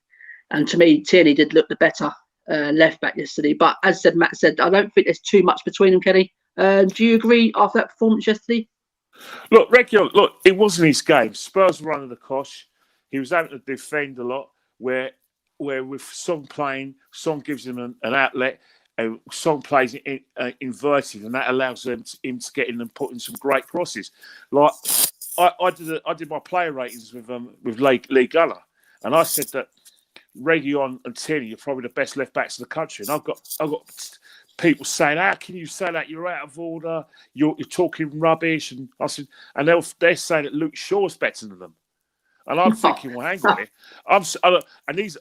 to me, Tierney did look the better left back yesterday. But as Matt said, I don't think there's too much between them, Kenny. Do you agree after that performance yesterday? Look, Region, it wasn't his game. Spurs were running the cosh. He was able to defend a lot. Where with Son playing, Son gives him an outlet. Son plays inverted, and that allows him to get in and put in some great crosses. Like I did my player ratings with Lee Guller, and I said that Region and Tierney are probably the best left backs in the country. And I've got people saying, "How can you say that? You're out of order. You're talking rubbish." And I said, and they're saying that Luke Shaw's better than them. And I'm thinking, well, hang on here. And he's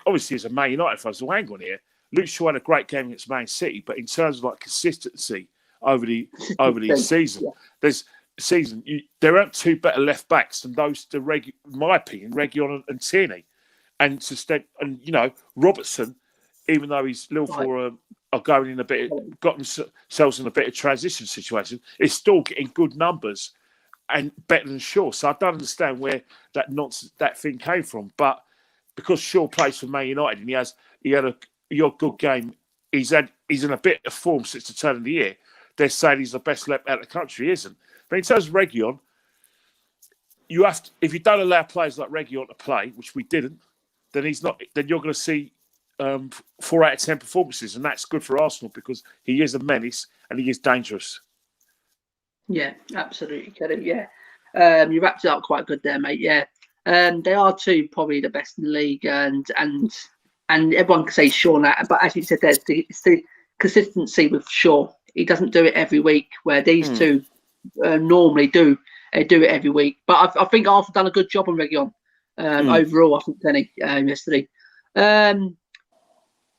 obviously is a Man United fan, so hang on here. Luke Shaw had a great game against Man City, but in terms of like consistency over the season, there aren't two better left backs than those. In my opinion, Region and Tierney, and Robertson, even though he's Liverpool are going in got themselves in a bit of transition situation, is still getting good numbers and better than Shaw. So I don't understand where that thing came from, but because Shaw plays for Man United and he had a good game. He's in a bit of form since the turn of the year. They're saying he's the best left out of the country. He isn't. But in terms of Region, you have to, if you don't allow players like Region to play, which we didn't, then he's not. Then you're going to see 4 out of 10 performances, and that's good for Arsenal because he is a menace and he is dangerous. Yeah, absolutely, Kelly. Yeah, you wrapped it up quite good there, mate. Yeah, they are two probably the best in the league, and everyone can say Shaw now, but as you said, it's the consistency with Shaw. He doesn't do it every week, where these two normally do. They do it every week, but I think Arsenal done a good job on Reguilon overall. I think Penny yesterday. And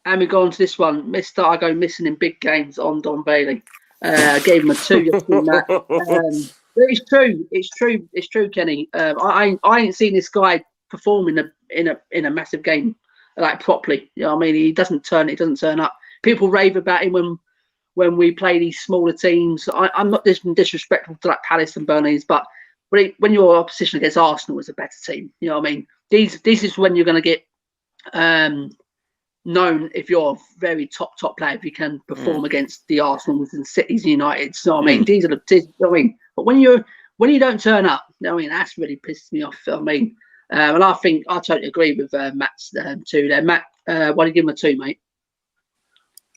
we go on to this one. Mr. I go missing in big games on Ndombele. I gave him a 2 yesterday, Matt. It's true. It's true. It's true, Kenny. I ain't seen this guy perform in a massive game like properly. You know what I mean? He doesn't turn up. People rave about him when we play these smaller teams. I'm not disrespectful to like Palace and Burnley, but when your opposition against Arsenal is a better team, you know what I mean? This is when you're going to get known if you're a very top player, if you can perform against the Arsenals and Cities and United. So I mean, these are the, you know what I mean? But when you don't turn up, you know what I mean, that's really pissed me off. You know what I mean, and I think I totally agree with Matt's 2 there. Matt, why do you give him a 2, mate?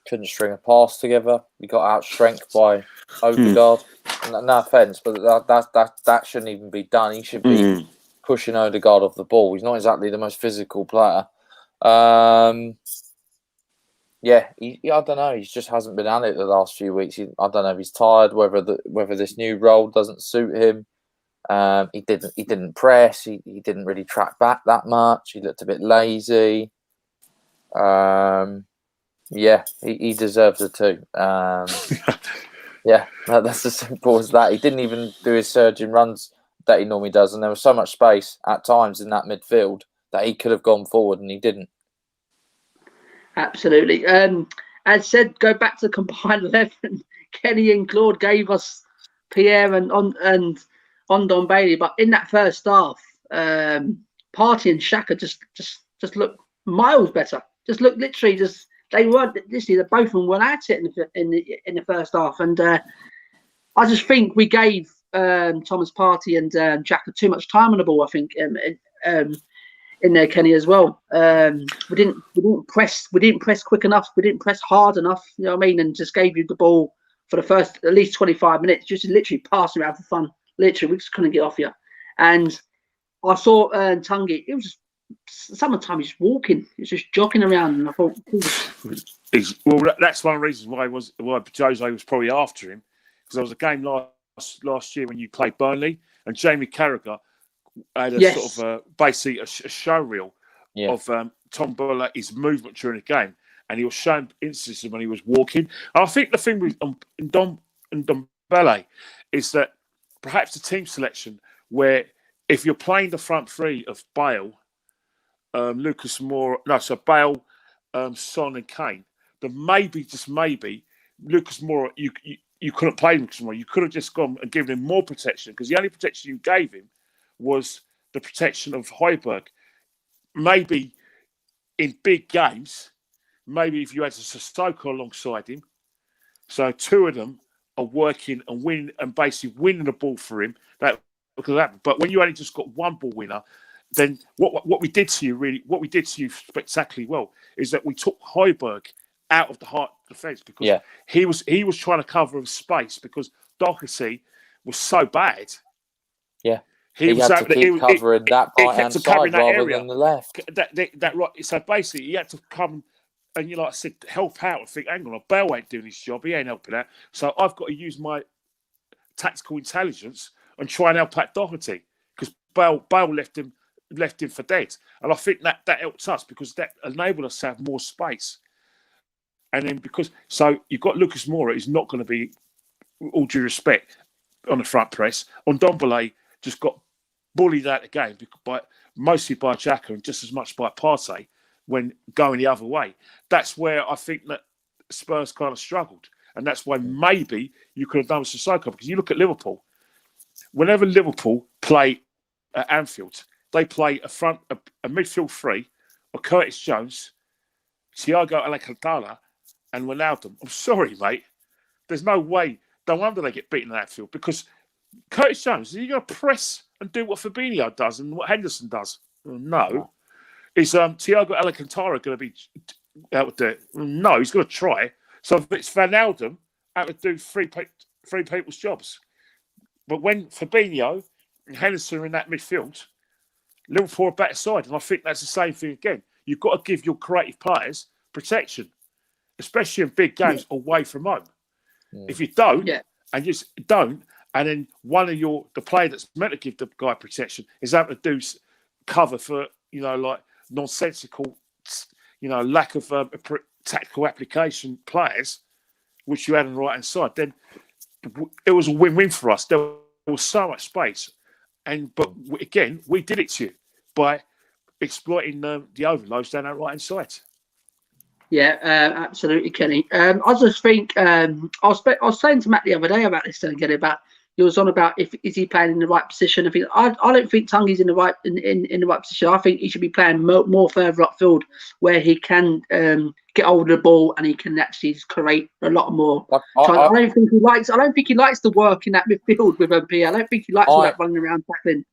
Couldn't string a pass together. You got outstrength by Odegaard. No offense, but that shouldn't even be done. He should be pushing Odegaard off the ball. He's not exactly the most physical player. Yeah, I don't know. He just hasn't been at it the last few weeks. I don't know if he's tired, whether this new role doesn't suit him. He didn't press. He didn't really track back that much. He looked a bit lazy. Yeah, he deserves a 2. Yeah, that's as simple as that. He didn't even do his surging runs that he normally does, and there was so much space at times in that midfield that he could have gone forward, and he didn't. Absolutely. As said, go back to combined 11. Kenny and Claude gave us Pierre and Ndombele, but in that first half, Partey and Xhaka just looked miles better. Just looked literally just. They weren't. Both of them weren't at it in the first half, and I just think we gave Thomas Partey and Xhaka too much time on the ball. I think in there, Kenny, as well. We didn't press quick enough. We didn't press hard enough. You know what I mean? And just gave you the ball for the first at least 25 minutes, just literally passing around for fun. Literally, we just couldn't get off you. And I saw Tungi. It was just. Sometimes he's walking, he's just jogging around, and I thought, that's one of the reasons why Jose was probably after him, because there was a game last year when you played Burnley, and Jamie Carragher had a sort of basically a show reel of Ndombele, his movement during the game, and he was showing instances when he was walking. And I think the thing with Ndombele is that perhaps the team selection, where if you're playing the front three of Bale, Lucas Moura, Bale, Son and Kane, then maybe, just maybe, Lucas Moura, you couldn't play Lucas Moura. You could have just gone and given him more protection, because the only protection you gave him was the protection of Højbjerg. Maybe in big games, maybe if you had a Sissoko alongside him, so 2 of them are working and winning and basically winning the ball for him, that could happen. But when you only just got one ball winner, then what we did to you spectacularly well is that we took Højbjerg out of the heart defence, because he was trying to cover a space because Doherty was so bad. Yeah, he had to keep covering that right-hand side rather than the left. That right. So basically, he had to come and, you know, like I said, help out and think, hang on, Bale ain't doing his job. He ain't helping out. So I've got to use my tactical intelligence and try and help out Doherty, because Bale left him for dead. And I think that helped us, because that enabled us to have more space. And then so you've got Lucas Moura, who's not going to be, all due respect, on the front press. Ndombele just got bullied out of the game mostly by Xhaka and just as much by Partey when going the other way. That's where I think that Spurs kind of struggled. And that's why maybe you could have done with Sissoko, because you look at Liverpool. Whenever Liverpool play at Anfield, they play a midfield 3 of Curtis Jones, Thiago Alcantara, and Ronaldo. I'm sorry, mate. There's no way. No wonder they get beaten at Anfield, because Curtis Jones, is he going to press and do what Fabinho does and what Henderson does? No. Is Thiago Alcantara going to be That would do it. No, he's going to try. So if it's Van Alden, that would do three people's jobs. But when Fabinho and Henderson are in that midfield, Liverpool are better side. And I think that's the same thing again. You've got to give your creative players protection, especially in big games away from home. If you don't, and you just don't, and then one of the player that's meant to give the guy protection is having to do cover for, like nonsensical, lack of tactical application players, which you had on the right hand side, then it was a win-win for us. There was so much space, but again, we did it to you by exploiting the overloads down that right hand side. Yeah, absolutely, Kenny. I just think I was saying to Matt the other day about this again, about he was on about is he playing in the right position. I don't think Tungi's in the right in the right position. I think he should be playing more further upfield where he can get hold of the ball and he can actually create a lot more. I don't think he likes the work in that midfield with MP. I don't think he likes all that running around tackling.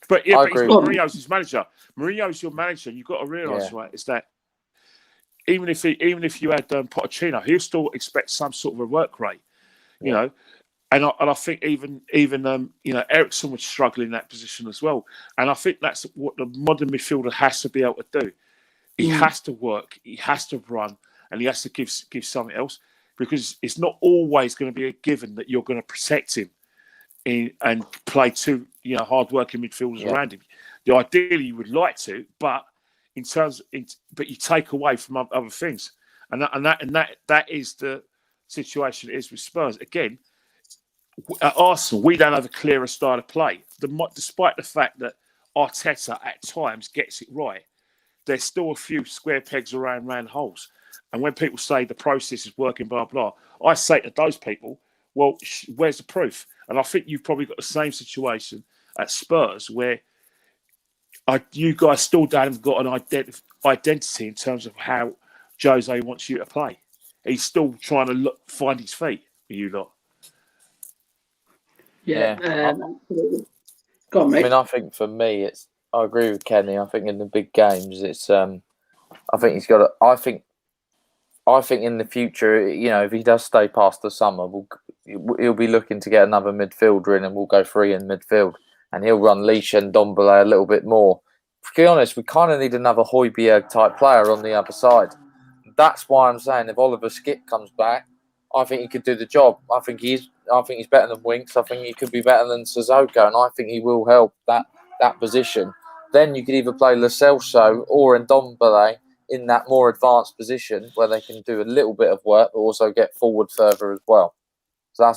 But Mourinho's his manager. Mourinho's your manager. You've got to realise, right, is that even if you had Pochettino, he'll still expect some sort of a work rate, you know. And I think even Eriksen would struggle in that position as well. And I think that's what the modern midfielder has to be able to do. He has to work, he has to run, and he has to give something else, because it's not always going to be a given that you're going to protect him and play two hard-working midfielders around him. Ideally, you would like to, but but you take away from other things, and that is the situation it is with Spurs. Again, at Arsenal, we don't have a clearer style of play. Despite the fact that Arteta at times gets it right, there's still a few square pegs around round holes. And when people say the process is working, blah, blah, I say to those people, well, where's the proof? And I think you've probably got the same situation at Spurs, where you guys still haven't got an identity in terms of how Jose wants you to play. He's still trying to find his feet for you lot. Absolutely. Go on, mate. I mean, I think for me, I agree with Kenny. I think in the big games, I think he's got to. I think in the future, if he does stay past the summer, he'll be looking to get another midfielder in, and we'll go free in midfield, and he'll unleash Ndombele a little bit more. To be honest, we kind of need another Højbjerg type player on the other side. That's why I'm saying if Oliver Skip comes back, I think he could do the job. I think he's better than Winks. I think he could be better than Sissoko, and I think he will help that position. Then you could either play Lo Celso or Ndombele in that more advanced position where they can do a little bit of work, but also get forward further as well. So I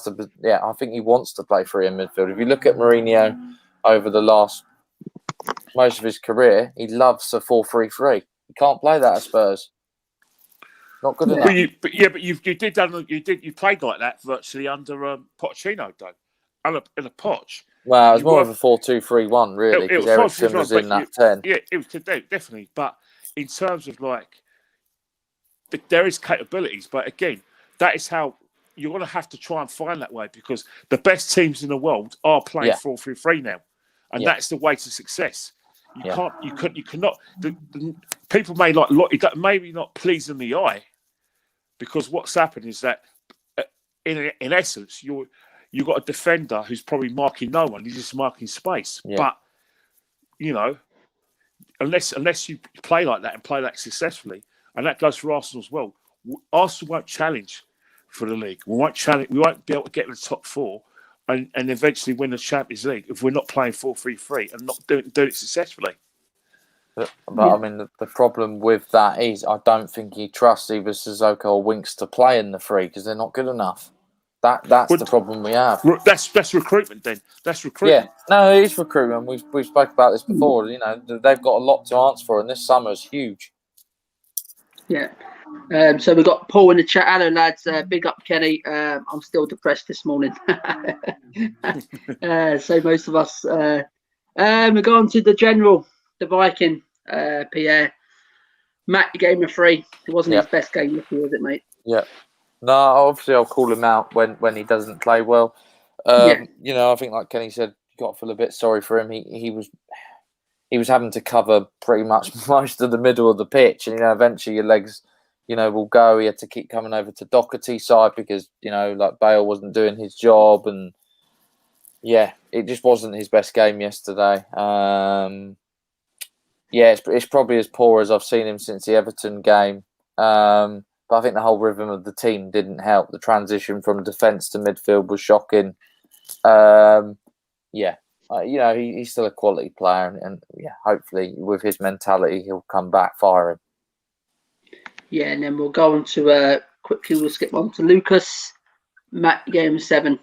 think he wants to play free in midfield. If you look at Mourinho over the most of his career, he loves a 4-3-3. He can't play that at Spurs. Not good enough. You played like that virtually under Pochettino, though. In a Poch. Well, it was more of a 4-2-3-1, really, because Eriksen was in that 10. Yeah, it was definitely. But in terms of there is capabilities. But again, that is how you're going to have to try and find that way, because the best teams in the world are playing 4-3-3 now, and that's the way to success. You cannot. People may maybe not please in the eye, because what's happened is that in essence you've got a defender who's probably marking no one; he's just marking space. Yeah. But unless you play like that and play that successfully, and that goes for Arsenal as well. Arsenal won't challenge for the league. We won't be able to get in the top four and eventually win the Champions League if we're not playing 4-3-3 and not doing it successfully. But I mean, the problem with that is I don't think he trusts either Sissoko or Winks to play in the three, because they're not good enough. That's the problem we have. That's recruitment then. That's recruitment. Yeah, no, it is recruitment. We've spoke about this before. They've got a lot to answer for, and this summer is huge. Yeah. So we've got Paul in the chat. Hello, lads. Big up, Kenny. I'm still depressed this morning. So most of us. We go on to the general, the Viking, Pierre. Matt, you gave him a 3. It wasn't his best game this year, was it, mate? Yeah. No, obviously I'll call him out when he doesn't play well. I think like Kenny said, you got to feel a bit sorry for him. He was he was having to cover pretty much most of the middle of the pitch, and eventually your legs, will go. He had to keep coming over to Doherty's side because like Bale wasn't doing his job, and yeah, it just wasn't his best game yesterday. Yeah, it's probably as poor as I've seen him since the Everton game. But I think the whole rhythm of the team didn't help. The transition from defence to midfield was shocking. Yeah. He's still a quality player, and yeah, hopefully with his mentality, he'll come back firing. Yeah, and then we'll go on to quickly. We'll skip on to Lucas. Matt, game 7.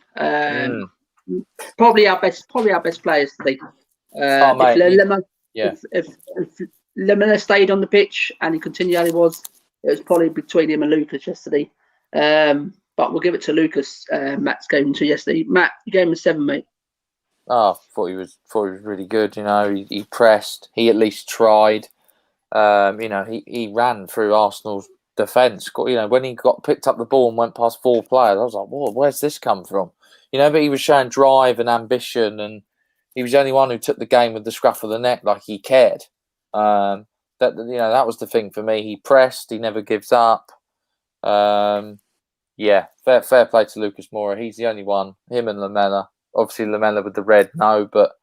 Probably our best players today. If Lemon stayed on the pitch and he continued as he was, it was probably between him and Lucas yesterday. But we'll give it to Lucas. Matt's game 2 yesterday. Matt, game 7, mate. Oh, I thought he was really good. He pressed. He at least tried. He ran through Arsenal's defence. When he got picked up the ball and went past 4 players, I was like, "Whoa, where's this come from?" But he was showing drive and ambition, and he was the only one who took the game with the scruff of the neck, like he cared. That was the thing for me. He pressed. He never gives up. Yeah, fair play to Lucas Moura. He's the only one. Him and Lamela. Obviously, Lamela with the red, no, but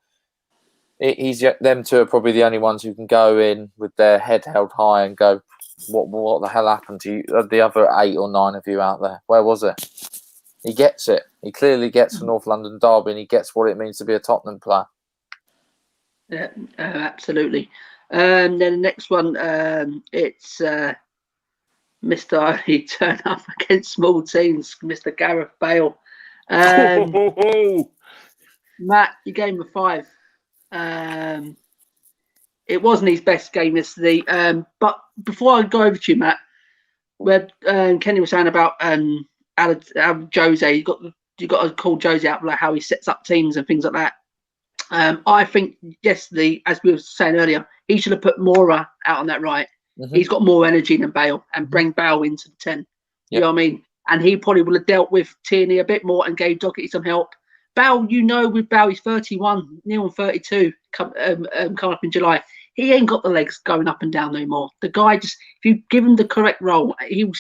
them two are probably the only ones who can go in with their head held high and go, what the hell happened to you? The other 8 or 9 of you out there, where was it? He gets it. He clearly gets the North London derby, and he gets what it means to be a Tottenham player. Yeah, absolutely. Then the next one, it's Mr. He turned up against small teams, Mr. Gareth Bale. Matt, you gave him a 5. It wasn't his best game yesterday. But before I go over to you, Matt, where Kenny was saying about Jose, you got to call Jose out, like how he sets up teams and things like that. I think yesterday, as we were saying earlier, he should have put Moura out on that right. Mm-hmm. He's got more energy than Bale, and bring Bale into the 10. Yep. You know what I mean? And he probably would have dealt with Tierney a bit more and gave Doherty some help. Bale, with Bale, he's 31, near on 32, coming up in July. He ain't got the legs going up and down no more. The guy if you give him the correct role, he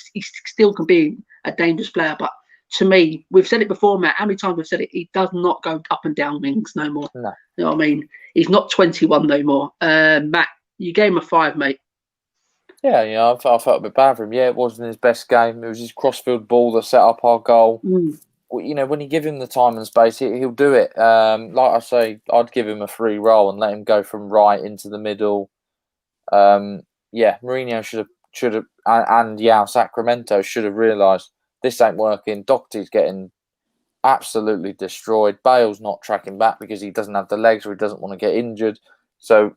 still can be a dangerous player. But to me, we've said it before, Matt. How many times we've said it? He does not go up and down wings no more. No. You know what I mean? He's not 21 no more. Matt, you gave him a 5, mate. Yeah, I felt a bit bad for him. Yeah, it wasn't his best game. It was his crossfield ball that set up our goal. When you give him the time and space, he'll do it. Like I say, I'd give him a free roll and let him go from right into the middle. Mourinho should have, and Sacramento should have realised this ain't working. Doherty's getting absolutely destroyed. Bale's not tracking back because he doesn't have the legs or he doesn't want to get injured. So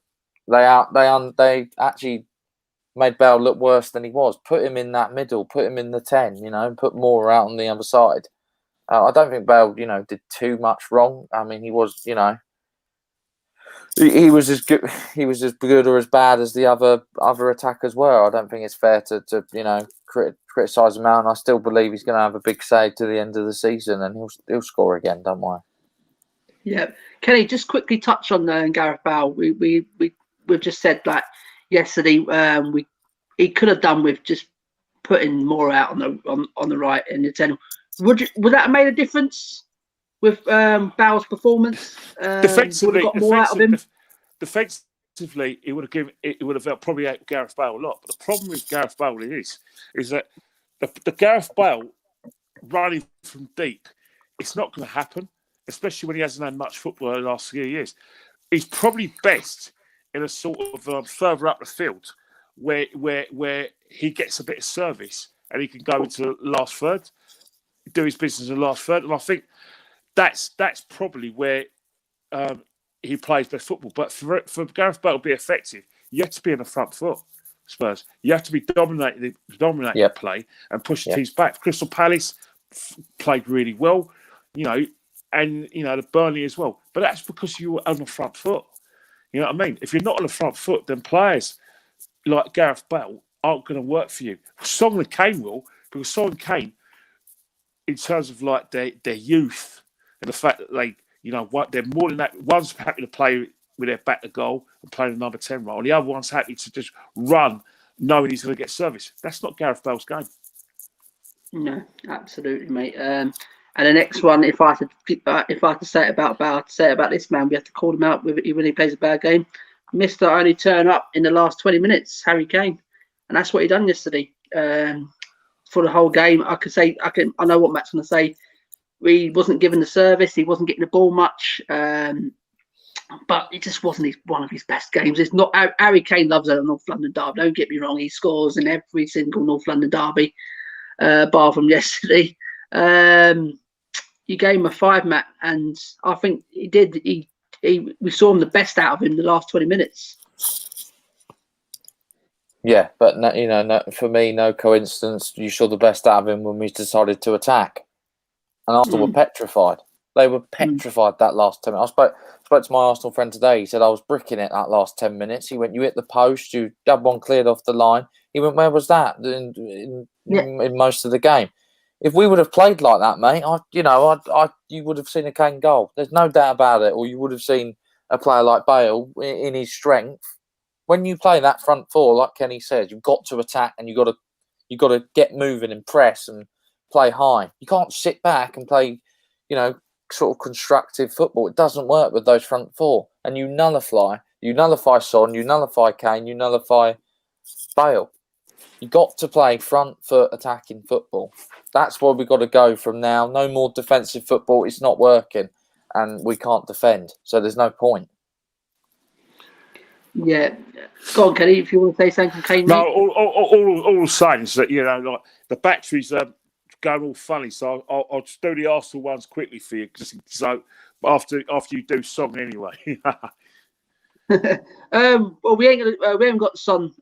they actually made Bale look worse than he was. Put him in that middle. Put him in the 10. Put Moura out on the other side. I don't think Bale, did too much wrong. I mean, he was, he was as good. He was as good or as bad as the other attackers were. I don't think it's fair to criticise him out. And I still believe he's going to have a big say to the end of the season, and he'll score again. Don't worry. Yeah, Kenny, just quickly touch on Gareth Bale. We've just said that yesterday. He could have done with just putting more out on the right in the 10. Would that have made a difference with Bale's performance? Defensively, got more out of him. Defensively, it would have probably out Gareth Bale a lot. But the problem with Gareth Bale is that the Gareth Bale running from deep, it's not going to happen, especially when he hasn't had much football in the last few years. He's probably best in a sort of further up the field where he gets a bit of service and he can go into the last third, do his business in the last third. And I think that's probably where he plays best football. But for Gareth Bale to be effective, you have to be in the front foot, Spurs. You have to be dominating the play and push the teams back. Crystal Palace played really well, and the Burnley as well. But that's because you were on the front foot. You know what I mean? If you're not on the front foot, then players like Gareth Bale aren't going to work for you. Son and Kane will, because Son and Kane, in terms of like their youth and the fact that they're more than that. One's happy to play with their back to goal and playing the number 10 role. The other one's happy to just run, knowing he's going to get service. That's not Gareth Bale's game. No, absolutely, mate. And the next one, if I had to say it about Bale, I'd say it about this man. We have to call him out when he plays a bad game. Mister only turn up in the last 20 minutes, Harry Kane, and that's what he done yesterday. For the whole game, I know what Matt's going to say. He wasn't given the service. He wasn't getting the ball much. But it just wasn't one of his best games. It's not. Harry Kane loves a North London derby. Don't get me wrong. He scores in every single North London derby, bar from yesterday. You gave him a 5, Matt, and I think he did. We saw him the best out of him the last 20 minutes. Yeah, but for me, no coincidence. You saw the best out of him when we decided to attack, and Arsenal were petrified. They were petrified that last 10 minutes. I spoke to my Arsenal friend today. He said I was bricking it that last 10 minutes. He went, "You hit the post. You had one cleared off the line." He went, "Where was that in most of the game?" If we would have played like that, mate, you would have seen a Kane goal. There's no doubt about it. Or you would have seen a player like Bale in his strength. When you play that front four, like Kenny says, you've got to attack and you've got to get moving and press and play high. You can't sit back and play, sort of constructive football. It doesn't work with those front four. And you nullify Son, you nullify Kane, you nullify Bale. You got to play front foot attacking football. That's where we've got to go from now. No more defensive football. It's not working, and we can't defend. So there's no point. Yeah, go on, Kenny. If you want to say something, Kane. No, all I'm saying is that like the batteries are going all funny. So I'll just do the Arsenal ones quickly for you. So after you do something anyway. Well, we haven't got the Son.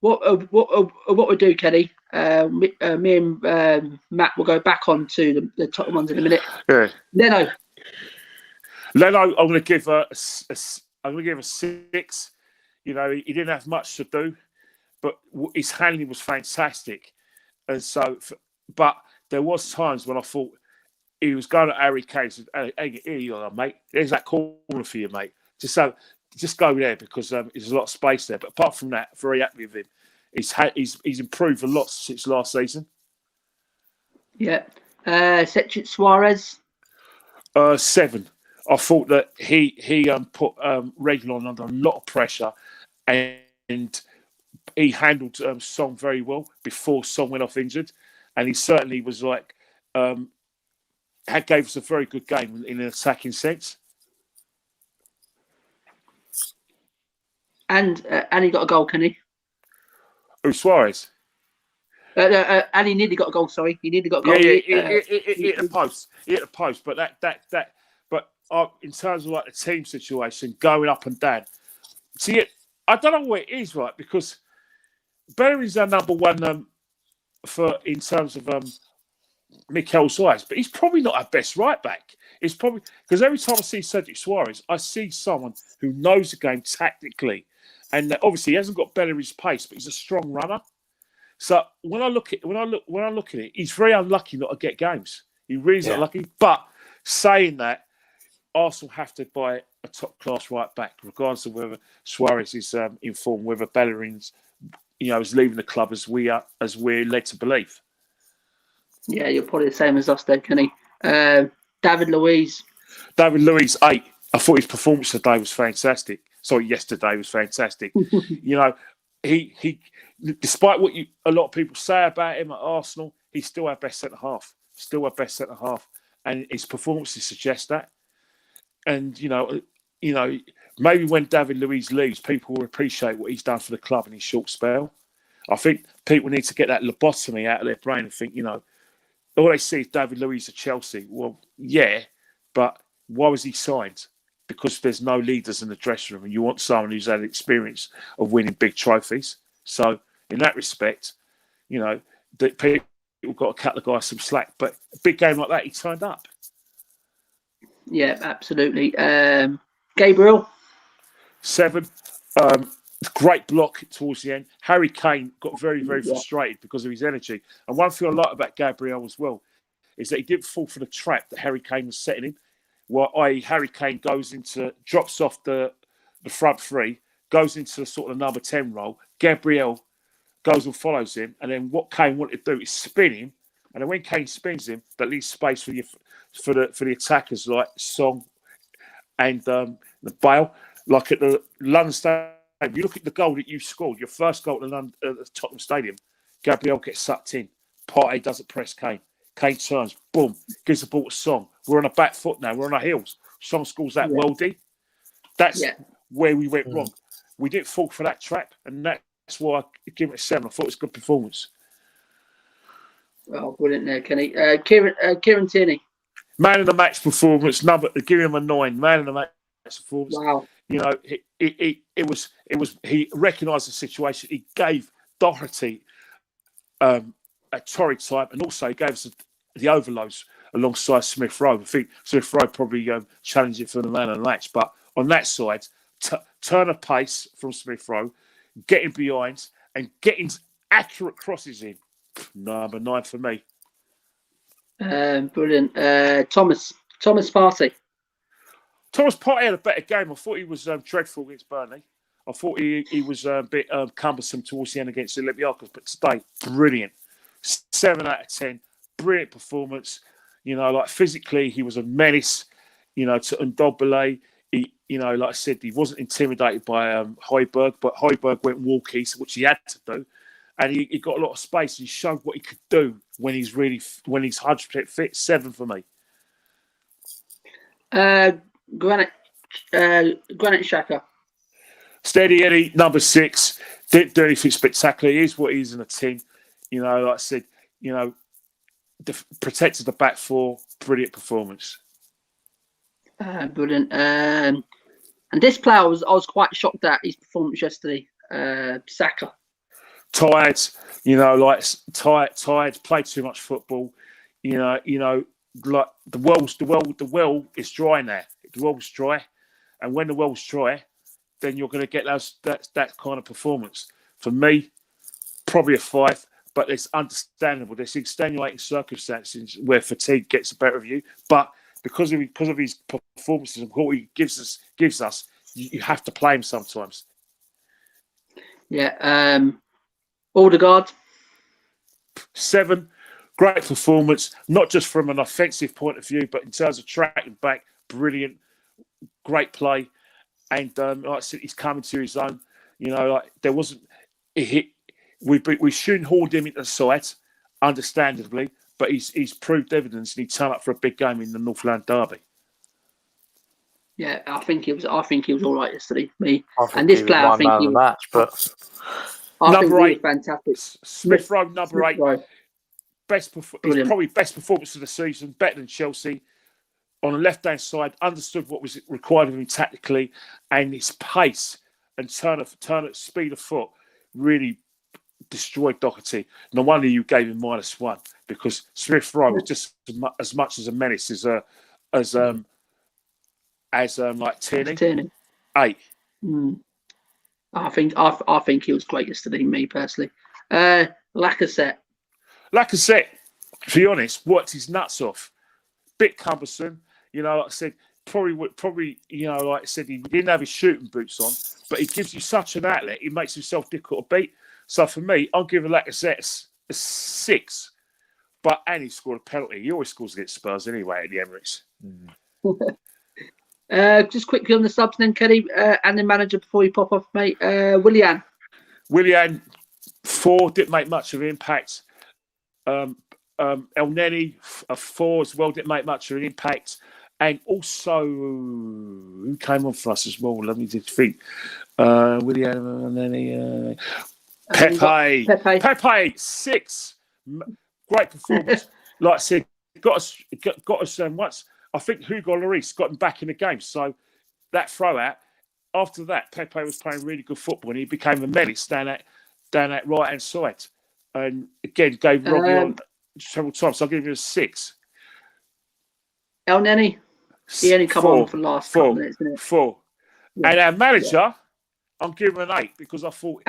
What we do, Kenny? Me and Matt will go back on to the top ones in a minute. Yeah. Leno, I'm going to give a 6. He didn't have much to do, but his handling was fantastic. And so, but there was times when I thought he was going to Harry Kane. Said, "Hey, here you are, mate. There's that corner for you, mate. Just go there because there's a lot of space there." But apart from that, very happy with him. He's improved a lot since last season. Yeah. Cedric Suarez. 7. I thought that he put Reguilon under a lot of pressure, and he handled Son very well before Son went off injured, and he certainly was gave us a very good game in an attacking sense. And he got a goal, Kenny. Suarez. And he nearly got a goal. Sorry, he nearly got a goal. Yeah, he hit the post. He hit the post, but But in terms of like the team situation, going up and down, see, I don't know what it is, right? Because Bellering's our number one in terms of Mikel Suarez, but he's probably not our best right back. It's probably because every time I see Cedric Suarez, I see someone who knows the game tactically, and obviously he hasn't got Bellering's pace, but he's a strong runner. So when I look at it, he's very unlucky not to get games. He really is unlucky. But saying that, Arsenal have to buy a top-class right back, regardless of whether Suarez is in form, whether Bellering's, is leaving the club as we're led to believe. Yeah, you're probably the same as us, then, Kenny. David Luiz. 8. I thought his performance today was fantastic. Sorry, yesterday was fantastic. He despite what a lot of people say about him at Arsenal, he's still our best centre half. And his performances suggest that. And maybe when David Luiz leaves, people will appreciate what he's done for the club in his short spell. I think people need to get that lobotomy out of their brain and think, all they see is David Luiz at Chelsea. Well, yeah, but why was he signed? Because there's no leaders in the dressing room, and you want someone who's had experience of winning big trophies. So, in that respect, that people got to cut the guy some slack. But a big game like that, he turned up. Yeah, absolutely. Gabriel? 7. Great block towards the end. Harry Kane got very, very frustrated because of his energy. And one thing I like about Gabriel as well is that he didn't fall for the trap that Harry Kane was setting him. i.e. Harry Kane drops off the front three, goes into the sort of number 10 role. Gabriel goes and follows him, and then what Kane wanted to do is spin him, and then when Kane spins him, that leaves space for the attackers like Song and the BALE. Like at the London Stadium, you look at the goal that you scored, your first goal at the Tottenham Stadium. Gabriel gets sucked in. Partey doesn't press Kane. Kane turns, boom, gives the ball to Song. We're on a back foot now. We're on our heels. Song scores that worldie. That's where we went wrong. We didn't fall for that trap, and that's why I give it a 7. I thought it was a good performance. Oh, brilliant there, Kenny. Kieran Tierney. Man of the match performance. Give him a 9. Man of the match performance. Wow. You know, he recognised the situation. He gave Doherty a torrid time, and also he gave us the overloads alongside Smith Rowe. I think Smith Rowe probably challenged it for the man of the match. But on that side, turn of pace from Smith Rowe, getting behind and getting accurate crosses in. Number 9 for me. Brilliant. Thomas Partey. Thomas Partey had a better game. I thought he was dreadful against Burnley. I thought he was a bit cumbersome towards the end against the Olympiacos, but today, brilliant. 7 out of 10. Brilliant performance. You know, like physically, he was a menace, you know, to Ndombele. He, you know, like I said, he wasn't intimidated by Højbjerg, but Højbjerg went walkies, which he had to do. And he got a lot of space. He showed what he could do when he's 100% fit. 7 for me. Granit Xhaka. Steady Eddie, number 6. Didn't do anything spectacular. He is what he is in a team. You know, like I said, you know, protected the back 4. Brilliant performance. Brilliant. And this player, I was quite shocked at his performance yesterday. Saka. Tired, you know, like tired. Played too much football. You know, like the well is dry now. The well's dry, and when the well's dry, then you're going to get that kind of performance. For me, probably a 5, but it's understandable. There's extenuating circumstances where fatigue gets the better of you, but because of his performances and what he gives us, you have to play him sometimes. Yeah. Odegaard. 7. Great performance, not just from an offensive point of view, but in terms of tracking back, brilliant, great play. And like I said, he's coming to his own. You know, like there wasn't a hit. We shouldn't hold him into the side, understandably, but he's proved evidence and he turned up for a big game in the Northland Derby. Yeah, I think he was all right yesterday. And this player, I think he was match, but number 8, fantastic. Smith Rowe, number 8, probably best performance of the season, better than Chelsea. On the left-hand side, understood what was required of him tactically, and his pace and turn of speed of foot really destroyed Doherty. No wonder you gave him -1 because Smith Rowe was just as much as a menace as like Tierney. 8. I think he was great yesterday. Me personally, Lacazette, to be honest, worked his nuts off. Bit cumbersome, you know. Like I said, probably, you know, like I said, he didn't have his shooting boots on, but he gives you such an outlet. He makes himself difficult to beat. So for me, I'll give Lacazette a 6. And he scored a penalty. He always scores against Spurs anyway at the Emirates. Just quickly on the subs then, Kenny, and the manager before you pop off, mate. Willian, 4, didn't make much of an impact. El Neni, a 4 as well, didn't make much of an impact. And also, who came on for us as well? Let me just think. Willian, El Neni, Pepe, 6. Great performance. Like I said, got us once. I think Hugo Lloris got him back in the game. So that throw out, after that, Pepe was playing really good football and he became a menace down that right-hand side. And again, gave Robbie on several times. So I'll give him a 6. El Neni, he only come on for the last 4 minutes, isn't it? 4. Yeah. And our manager, I'm giving him an 8 because I thought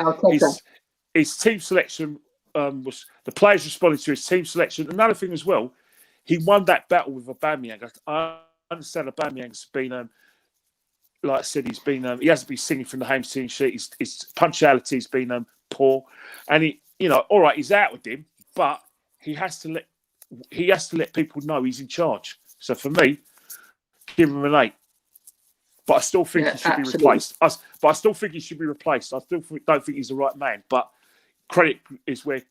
his team selection was the players responding to his team selection. Another thing as well, he won that battle with Aubameyang. I understand Aubameyang's been, like I said, he hasn't been singing from the home team sheet. His punctuality's been poor, and all right, he's out with him, but he has to let people know he's in charge. So for me, give him an 8. But I still think he should be replaced. But I still think he should be replaced. I still don't think he's the right man. But credit is where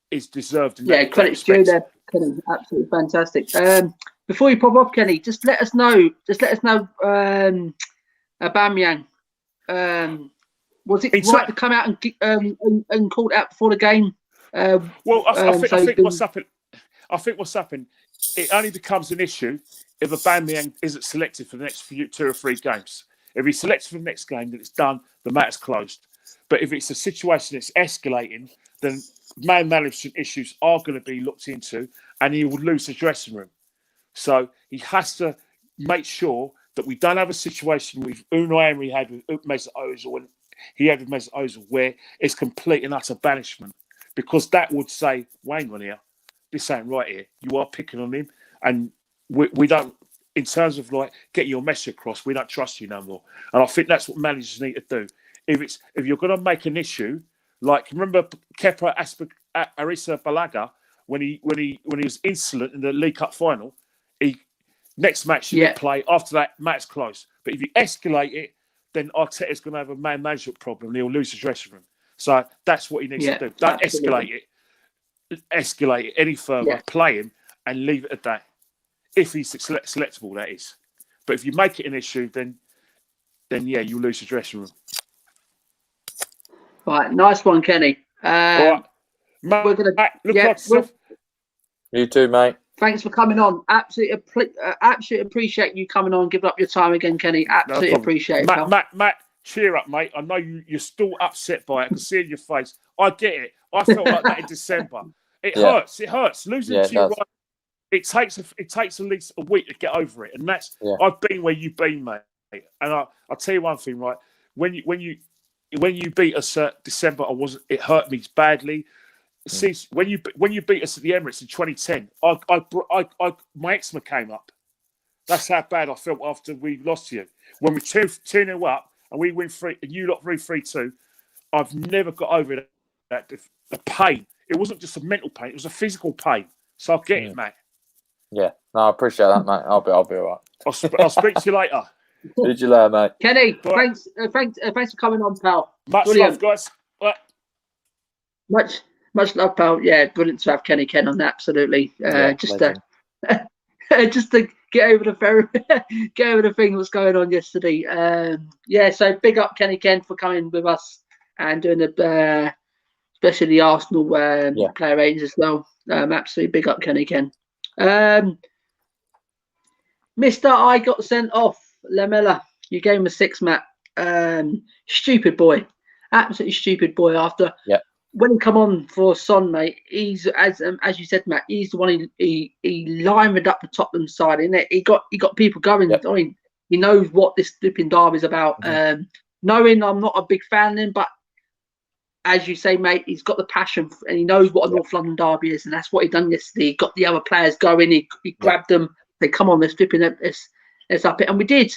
is deserved. Credit's due there, Kenny. Absolutely fantastic. Before you pop off, Kenny, just let us know. Aubameyang. Was it right to come out and call it out before the game? I think what's happened. It only becomes an issue if Aubameyang isn't selected for the next 2 or 3 games. If he's selected for the next game, then it's done. The matter's closed. But if it's a situation that's escalating, then man management issues are going to be looked into, and he will lose the dressing room. So he has to make sure that we don't have a situation with Unai Emery had with Mesut Ozil, and he had with Mesut Ozil, where it's complete and utter banishment, because that would say, Wayne on here, this ain't right here. You are picking on him, and we don't, in terms of like getting your message across, we don't trust you no more. And I think that's what managers need to do. If you're going to make an issue, like remember Kepa Arrizabalaga when he was insolent in the League Cup final, next match he didn't play. After that, match closed. But if you escalate it, then Arteta's going to have a man management problem, and he'll lose the dressing room. So that's what he needs to do. Don't escalate it any further. Play him and leave it at that. If he's selectable, that is. But if you make it an issue, then you lose the dressing room. Right, nice one, Kenny. Right. We're gonna look after yourself. You too, mate. Thanks for coming on. Absolutely appreciate you coming on, giving up your time again, Kenny. Absolutely appreciate it. Matt, cheer up, mate. I know you're still upset by it. I can see it in your face. I get it. I felt like that in December. It hurts. It hurts. Losing to your right. It takes at least a week to get over it, and that's I've been where you've been, mate. And I'll tell you one thing, right? When you beat us December, it hurt me badly. Since when you beat us at the Emirates in 2010, my eczema came up. That's how bad I felt after we lost to you. When we 2-0 up and we win 3, and you lot 3-2, I've never got over that the pain. It wasn't just a mental pain; it was a physical pain. So I get it, mate. Yeah, no, I appreciate that, mate. I'll be all right. I'll speak to you later. See you later, mate. Kenny, thanks for coming on, pal. Much love, guys. Much love, pal. Yeah, brilliant to have Kenny Ken on. Absolutely. Just to get over the thing that was going on yesterday. So big up Kenny Ken for coming with us and doing the especially the Arsenal player ratings as well. Absolutely big up Kenny Ken. Mr. I got sent off. Lamela, you gave him a 6, Matt. Stupid boy, absolutely stupid boy. After when he come on for Son, mate, he's as you said, Matt. He's the one he lined up the Tottenham side, innit? He got people going. I mean, he knows what this flipping derby is about. Knowing I'm not a big fan of him, but as you say, mate, he's got the passion and he knows what a North London derby is, and that's what he done yesterday. He got the other players going. He grabbed them. They come on, let's flipping let's up it, and we did.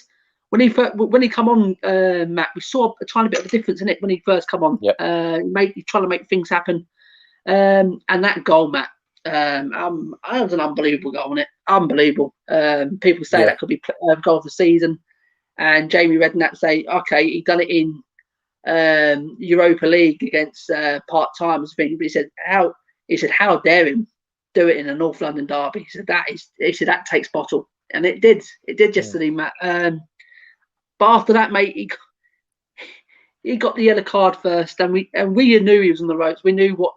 When he come on, Matt, we saw a tiny bit of a difference in it when he first come on. He's trying to make things happen, and that goal, Matt, that was an unbelievable goal, wasn't it? Unbelievable. People say that could be goal of the season, and Jamie Redknapp say, okay, he done it in Europa League against part-timers thing, but he said how dare him do it in a North London derby. He said that takes bottle, and it did yesterday, Matt. But after that, mate, he got the yellow card first, and we knew he was on the ropes. We knew what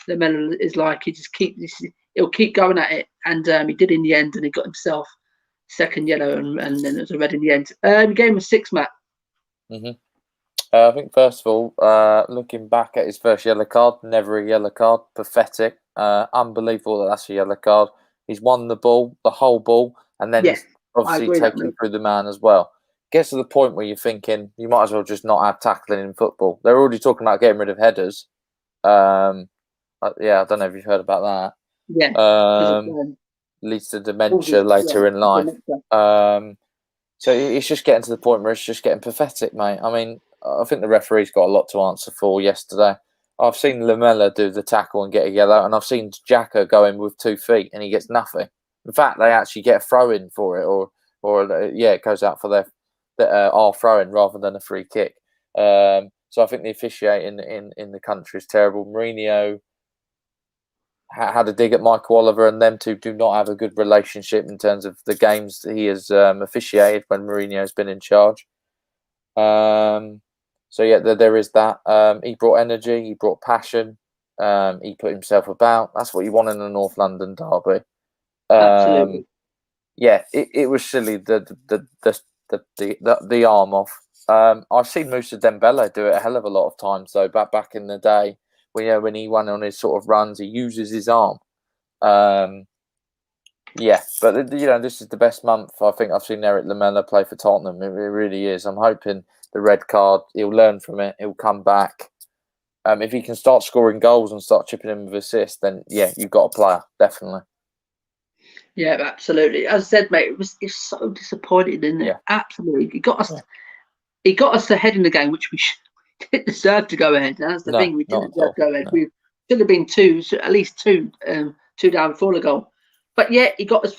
Lamela is like. He'll keep going at it, and he did in the end, and he got himself second yellow, and then it was a red in the end. He gave him a 6, Matt. I think first of all, looking back at his first yellow card, never a yellow card, pathetic, unbelievable that's a yellow card. He's won the whole ball, and then he's obviously taken through the man as well. Gets to the point where you're thinking you might as well just not have tackling in football. They're already talking about getting rid of headers. I don't know if you've heard about that. leads to dementia later in life. So it's just getting to the point where it's just getting pathetic, mate. I mean, I think the referee's got a lot to answer for yesterday. I've seen Lamela do the tackle and get a yellow, and I've seen Xhaka go in with 2 feet and he gets nothing. In fact, they actually get a throw in for it, or it goes out for our throw in rather than a free kick. So I think the officiating in the country is terrible. Mourinho had a dig at Michael Oliver, and them two do not have a good relationship in terms of the games that he has officiated when Mourinho's been in charge. So yeah, there is that. He brought energy, he brought passion, he put himself about. That's what you want in a North London derby. Absolutely. Yeah, it was silly the arm off. I've seen Moussa Dembele do it a hell of a lot of times though. Back in the day, when he went on his sort of runs, he uses his arm. Yeah, but this is the best month I think I've seen Eric Lamela play for Tottenham. It really is. I'm hoping the red card, he'll learn from it. He'll come back. If he can start scoring goals and start chipping in with assists, then yeah, you've got a player, definitely. Yeah, absolutely. As I said, mate, it's so disappointing, isn't it? Yeah. Absolutely. He got us ahead in the game, which we didn't deserve to go ahead. That's the thing. We didn't deserve to go ahead. No. We should have been at least two down before the goal. But yeah, he got us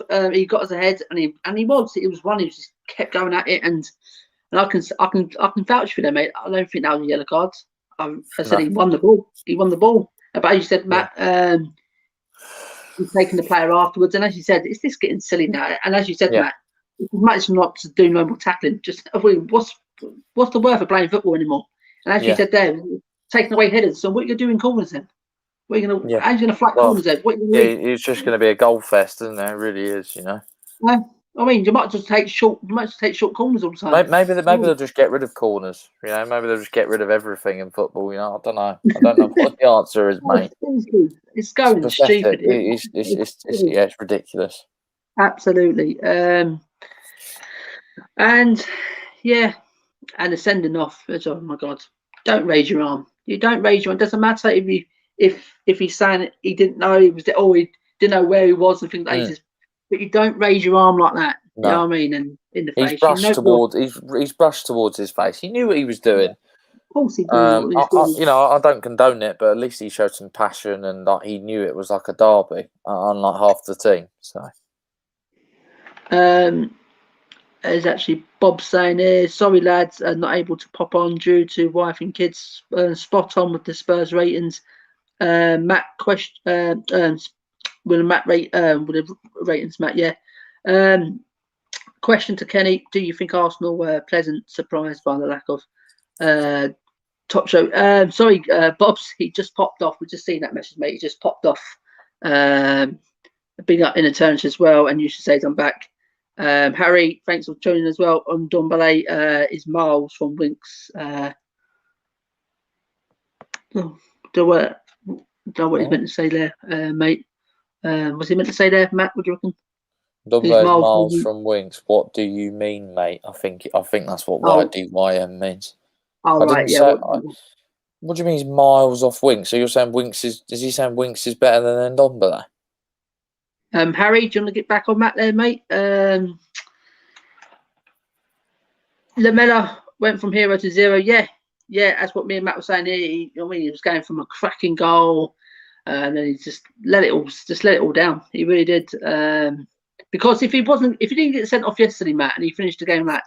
ahead, and he was one who just kept going at it, and I can vouch for them, mate. I don't think that was a yellow card. I said he won the ball. He won the ball. But as you said, Matt, he's taking the player afterwards, and as you said, it's just getting silly now. And as you said, Matt, it's much not to do no more tackling. Just what's the worth of playing football anymore? And as you said there, taking away headers. So what are you going to do in corners then? What are you going to? How are you going to flat corners then? What are you going to do? It's just going to be a goal fest, isn't it? It really is, I mean, you might just take short corners all the time. Maybe they'll just get rid of corners. Maybe they'll just get rid of everything in football. I don't know. I don't know what the answer is, mate. It's going stupid. It's ridiculous. Absolutely. And the sending off. Oh my God! Don't raise your arm. You don't raise your arm. It doesn't matter if he's saying it, he didn't know he didn't know where he was and things like that. But you don't raise your arm like that. No. You know what I mean? And in the face. He's brushed towards his face. He knew what he was doing. Of course he did. I don't condone it, but at least he showed some passion and he knew it was like a derby, unlike half the team. So. There's actually Bob saying here, sorry lads, not able to pop on due to wife and kids. Spot on with the Spurs ratings. Matt question. Will Matt rate with the ratings, Matt? Yeah. Question to Kenny: do you think Arsenal were pleasant surprised by the lack of top show? Sorry, Bob's. He just popped off. We've just seen that message, mate. He just popped off. Big up in eternity as well, and you should say I'm back. Harry, thanks for joining as well. Untitled is Miles from Winks. Don't know what he's meant to say there, mate. Was he meant to say there, Matt? What do you reckon? Miles from Winks. What do you mean, mate? I think that's what YDYM means. Oh, right, yeah. What do you mean he's miles off Winks? So you're saying is he saying Winks is better than Ndombele? Harry, do you want to get back on Matt there, mate? Lamela went from 0 to 0. Yeah, that's what me and Matt were saying here. He was going from a cracking goal. And then he just let it all down. He really did. Because if he didn't get sent off yesterday, Matt, and he finished the game like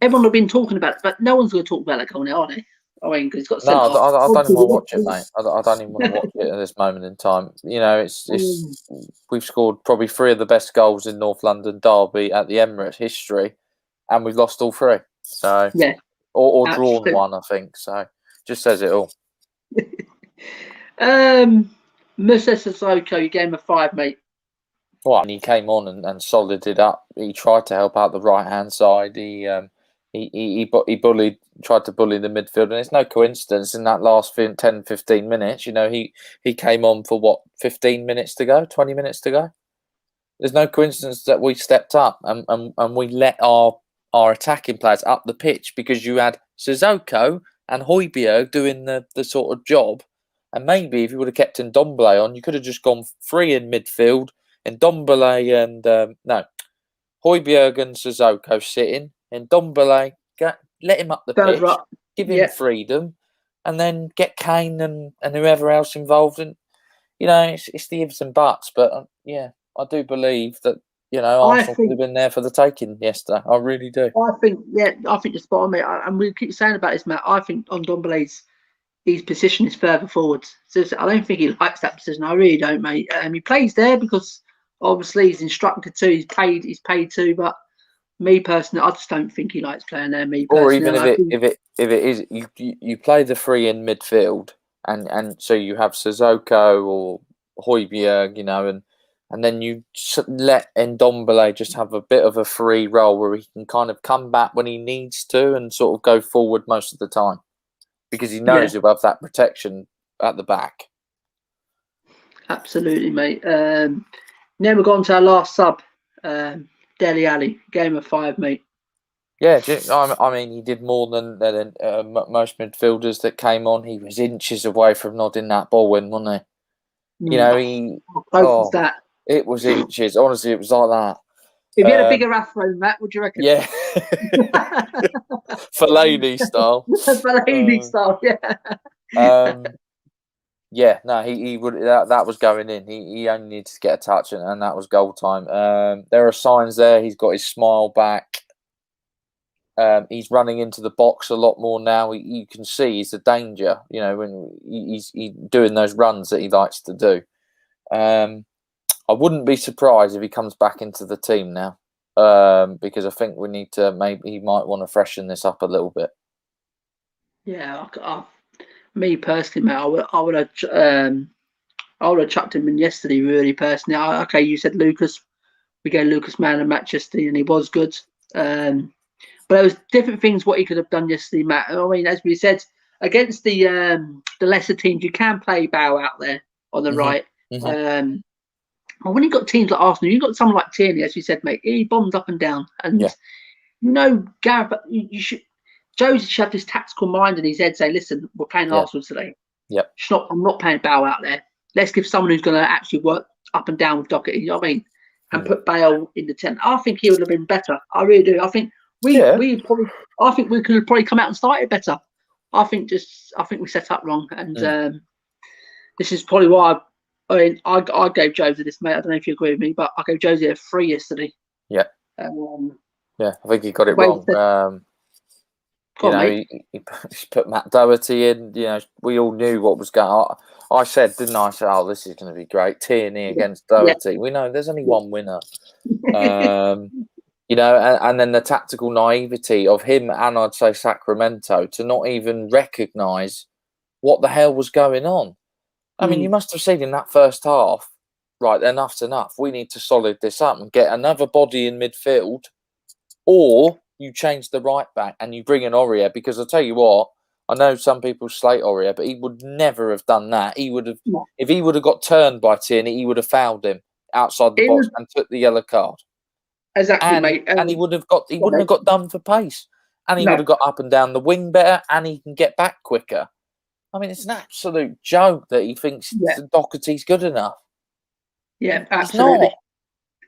everyone would have been talking about it, but no one's going to talk about that goal now, are they? I mean, because he's got sent off. I don't even want to watch it, mate. I don't even want to watch it at this moment in time. We've scored probably 3 of the best goals in North London derby at the Emirates history, and we've lost all 3. So or drawn 1, I think. So just says it all. Musa Sissoko, you gave him a 5, mate. Well, and he came on and solided it up. He tried to help out the right hand side. He tried to bully the midfield, and it's no coincidence in that last 10-15 minutes. He came on for 15 minutes to go, 20 minutes to go. There's no coincidence that we stepped up and we let our attacking players up the pitch, because you had Sissoko and Højbjerg doing the sort of job. And maybe if you would have kept Ndombele on, you could have just gone free in midfield Ndombele and Højbjerg and Sissoko sitting, and Ndombele, let him up the Further pitch, up. give him freedom, and then get Kane and whoever else involved. And it's the ifs and buts, but I do believe that Arsenal could have been there for the taking yesterday. I really do. I think you're spot on, mate. And we keep saying about this, Matt. I think Ndombele's his position is further forwards. So I don't think he likes that position. I really don't, mate. He plays there because obviously he's instructed to. He's paid to. But me personally, I just don't think he likes playing there. Me personally, or even if it is, you play the three in midfield, and so you have Sissoko or Højbjerg, and then you let Ndombele just have a bit of a free role where he can kind of come back when he needs to and sort of go forward most of the time, because he knows he'll have that protection at the back. Absolutely, mate. Then we've gone to our last sub, Dele Alli, game of 5, mate. Yeah, I mean, he did more than most midfielders that came on. He was inches away from nodding that ball in, wasn't he? How close was that? It was inches. Honestly, it was like that. If you had a bigger afro, Matt, would you reckon? Yeah. Fellaini style. Fellaini style, yeah. No, he would. That was going in. He only needed to get a touch, and that was goal time. There are signs there. He's got his smile back. He's running into the box a lot more now. You can see he's a danger. When he's doing those runs that he likes to do. I wouldn't be surprised if he comes back into the team now, because I think we need to. Maybe he might want to freshen this up a little bit. Yeah, me personally, mate, I would have chucked him in yesterday. Really, personally, okay, you said Lucas. We gave Lucas man of match yesterday, and he was good. But there was different things what he could have done yesterday, Matt. I mean, as we said, against the lesser teams, you can play Bow out there on the right. And when you got teams like Arsenal, you got someone like Tierney, as you said, mate. He bombs up and down, and Gareth, you should. Josie should have this tactical mind in his head, say, "Listen, we're playing Arsenal today. Yep. I'm not playing Bale out there. Let's give someone who's going to actually work up and down with Doherty. You know what I mean? And put Bale in the 10. I think he would have been better. I really do. I think we could have probably come out and started better. I think we set up wrong, and this is probably why. I gave Josie this, mate. I don't know if you agree with me, but I gave Josie a 3 yesterday. Yeah. I think he got it wrong. He put Matt Doherty in. We all knew what was going on. I said, didn't I? Say, this is going to be great. Tierney against Doherty. We know there's only one winner. And then the tactical naivety of him and I'd say Sacramento to not even recognise what the hell was going on. I mean, you must have seen in that first half, right, enough's enough. We need to solid this up and get another body in midfield, or you change the right back and you bring in Aurier, because I'll tell you what, I know some people slate Aurier, but he would never have done that. He would have, if he would have got turned by Tierney, he would have fouled him outside the box and took the yellow card. Exactly, mate. And he wouldn't have got done for pace. And he would have got up and down the wing better, and he can get back quicker. I mean, it's an absolute joke that he thinks Doherty's good enough. Yeah, absolutely.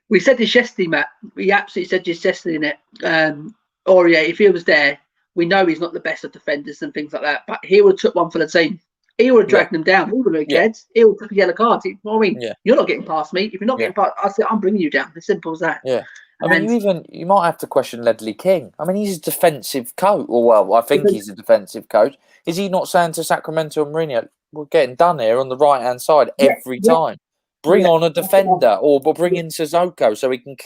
We said this yesterday, Matt. We absolutely said this yesterday, innit? Aurier, if he was there, we know he's not the best of defenders and things like that, but he would have took one for the team. He would have dragged them down. He would have cared. He would have took a yellow card. You're not getting past me. If you're not getting past, I said, I'm bringing you down. As simple as that. Yeah. I mean, you might have to question Ledley King. I mean, he's a defensive coach. Well, I think he's a defensive coach. Is he not saying to Sacramento and Mourinho, we're getting done here on the right-hand side every time? Bring on a defender or bring in Sissoko so he can...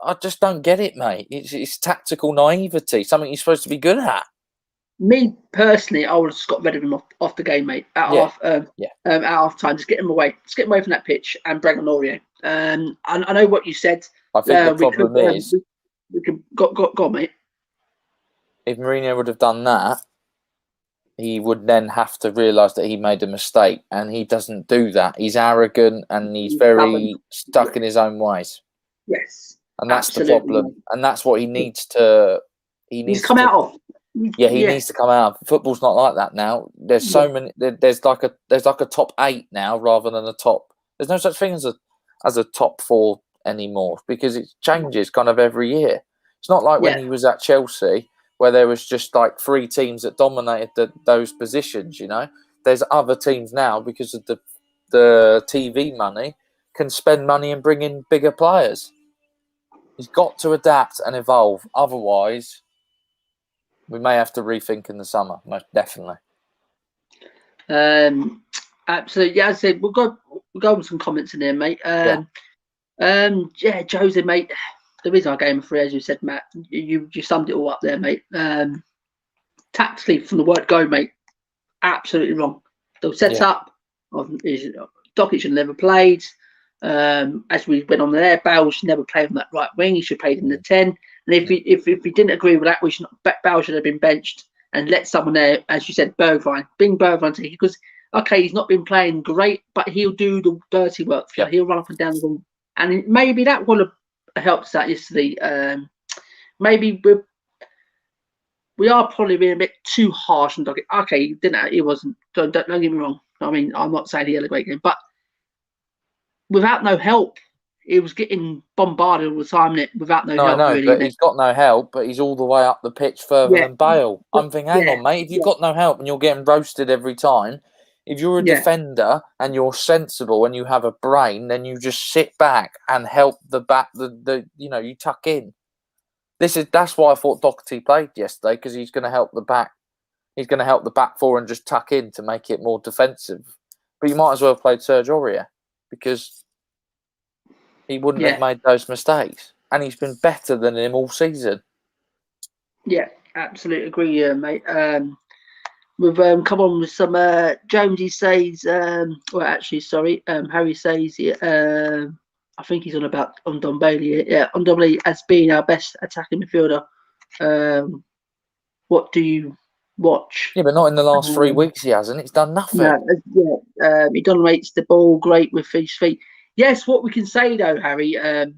I just don't get it, mate. It's tactical naivety, something he's supposed to be good at. Me, personally, I would have just got rid of him off the game, mate. At half time. Just get him away. Just get him away from that pitch and bring on Aurier. I know what you said. I think the problem is... We could go on, mate. If Mourinho would have done that, he would then have to realise that he made a mistake, and he doesn't do that. He's arrogant and he's very stuck in his own ways. Yes. And that's the problem. And that's what he needs to... He needs to come out of. Yeah, he needs to come out. Football's not like that now. There's so many... There's like a top 8 now rather than a top... There's no such thing as as a top 4 anymore, because it changes kind of every year. It's not like when he was at Chelsea, where there was just like 3 teams that dominated those positions. There's other teams now, because of the TV money, can spend money and bring in bigger players. He's got to adapt and evolve. Otherwise, we may have to rethink in the summer. Most definitely. Absolutely. Yeah, I said we'll go with some comments in there, mate. Jose, mate. The reason I gave him 3, as you said, Matt, you summed it all up there, mate. Tactically, from the word go, mate, absolutely wrong. The setup of Dokic should never played. As we went on there, BALE should never play on that right wing. He should have played in the 10. And if we didn't agree with that, BALE should have been benched and let someone there, as you said, Bergwijn, bring Bergwijn to, because he's not been playing great, but he'll do the dirty work for you. He'll run up and down the ball, and maybe that would have helped us out yesterday. Maybe we are probably being a bit too harsh on Doggett. Okay, he wasn't. Don't get me wrong. I mean, I'm not saying he had a great game, but without no help, he was getting bombarded all the time without no help. No, really, but he's got no help, but he's all the way up the pitch further than BALE. I'm thinking, hang on, mate, if you've got no help and you're getting roasted every time, if you're a defender and you're sensible and you have a brain, then you just sit back and help the back. You tuck in. That's why I thought Doherty played yesterday, because he's going to help the back. He's going to help the back 4 and just tuck in to make it more defensive. But you might as well have played Serge Aurier, because he wouldn't have made those mistakes, and he's been better than him all season. Yeah, absolutely agree, mate. We've come on with some Jonesy says, Harry says, I think he's on about Untitled. Yeah, Untitled as being our best attacking midfielder. What do you watch? Yeah, but not in the last 3 weeks. He hasn't. He's done nothing. He dominates the ball great with his feet. Yes, what we can say though, Harry, as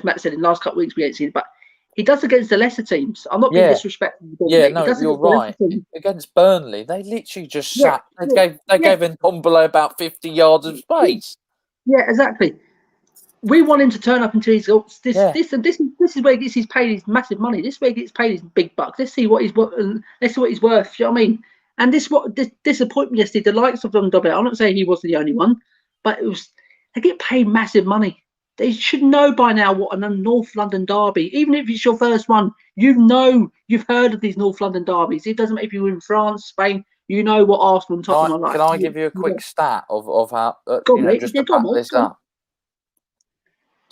Matt said, in the last couple of weeks we ain't seen it, but he does against the lesser teams. I'm not being disrespectful. Yeah, no, you're right. Against Burnley, they literally just sat. They gave NDOMBELE about 50 yards of space. Yeah, exactly. We want him to turn up into his this is where he gets paid his massive money. This is where he gets paid his big bucks. Let's see what he's worth. Let's see what he's worth. You know what I mean? And this disappointed me yesterday. The likes of Untitled. I'm not saying he wasn't the only one, but they get paid massive money. They should know by now what a North London derby, even if it's your first one, you've heard of these North London derbies. It doesn't matter if you're in France, Spain, you know what Arsenal and Tottenham are like. Can I give you a quick stat of how, just to back this up?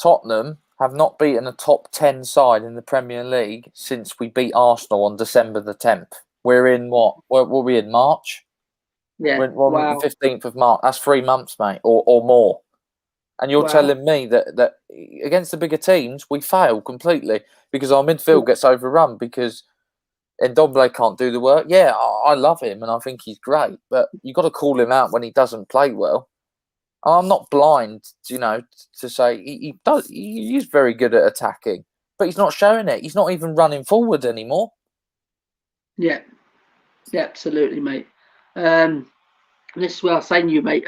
Tottenham have not beaten a top 10 side in the Premier League since we beat Arsenal on December the 10th. We're in what? Were we in March? Yeah. We're the 15th of March. That's 3 months, mate, or more. And you're telling me that against the bigger teams, we fail completely because our midfield gets overrun because NDOMBELE can't do the work. Yeah, I love him and I think he's great, but you've got to call him out when he doesn't play well. I'm not blind, to say he does. He is very good at attacking, but he's not showing it. He's not even running forward anymore. Yeah, absolutely, mate. This is what I was saying to you, mate.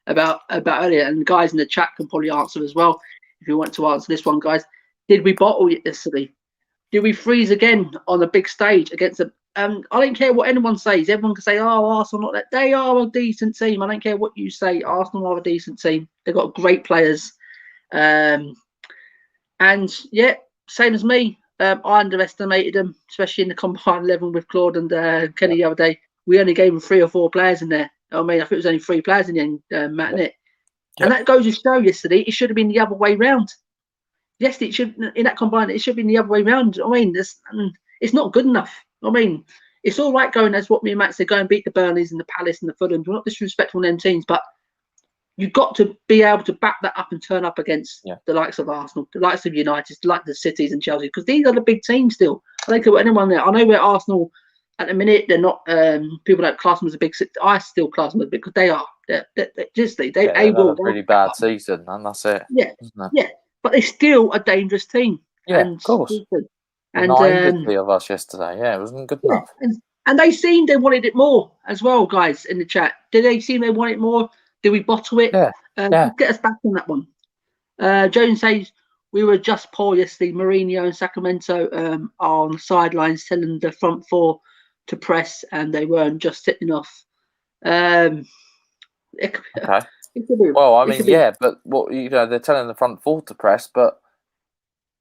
About earlier, and the guys in the chat can probably answer as well if you want to answer this one, guys. Did we bottle it yesterday? Did we freeze again on a big stage against them? I don't care what anyone says. Everyone can say, "Oh, Arsenal not that." They are a decent team. I don't care what you say. Arsenal are a decent team. They've got great players, and same as me. I underestimated them, especially in the combined 11 with Claude and Kenny the other day. We only gave them 3 or 4 players in there. I mean, I think it was only 3 players in the end, Matt, innit? And that goes to show yesterday, it should have been the other way round. Yes, it should, in that combined, it should have been the other way round. I mean, it's not good enough. I mean, it's all right going, as what me and Matt said, go and beat the Burnleys and the Palace and the Fulhams. We're not disrespectful on them teams, but you've got to be able to back that up and turn up against the likes of Arsenal, the likes of United, like the Cities and Chelsea, because these are the big teams still. I don't care what anyone there. I know where Arsenal, at the minute, they're not. People don't class them as a big. I still class them as big because they are. They're a pretty bad season, and that's it. Yeah, but they're still a dangerous team. Yeah, of course. And 950 of us yesterday. Yeah, it wasn't good enough. And they seemed they wanted it more as well, guys in the chat. Did they seem they wanted more? Do we bottle it? Yeah. Get us back on that one. Jones says we were just poor yesterday. Mourinho and Sacramento are on the sidelines telling the front four to press, and they weren't just sitting off. Okay. Well, I mean, yeah, but what they're telling the front four to press, but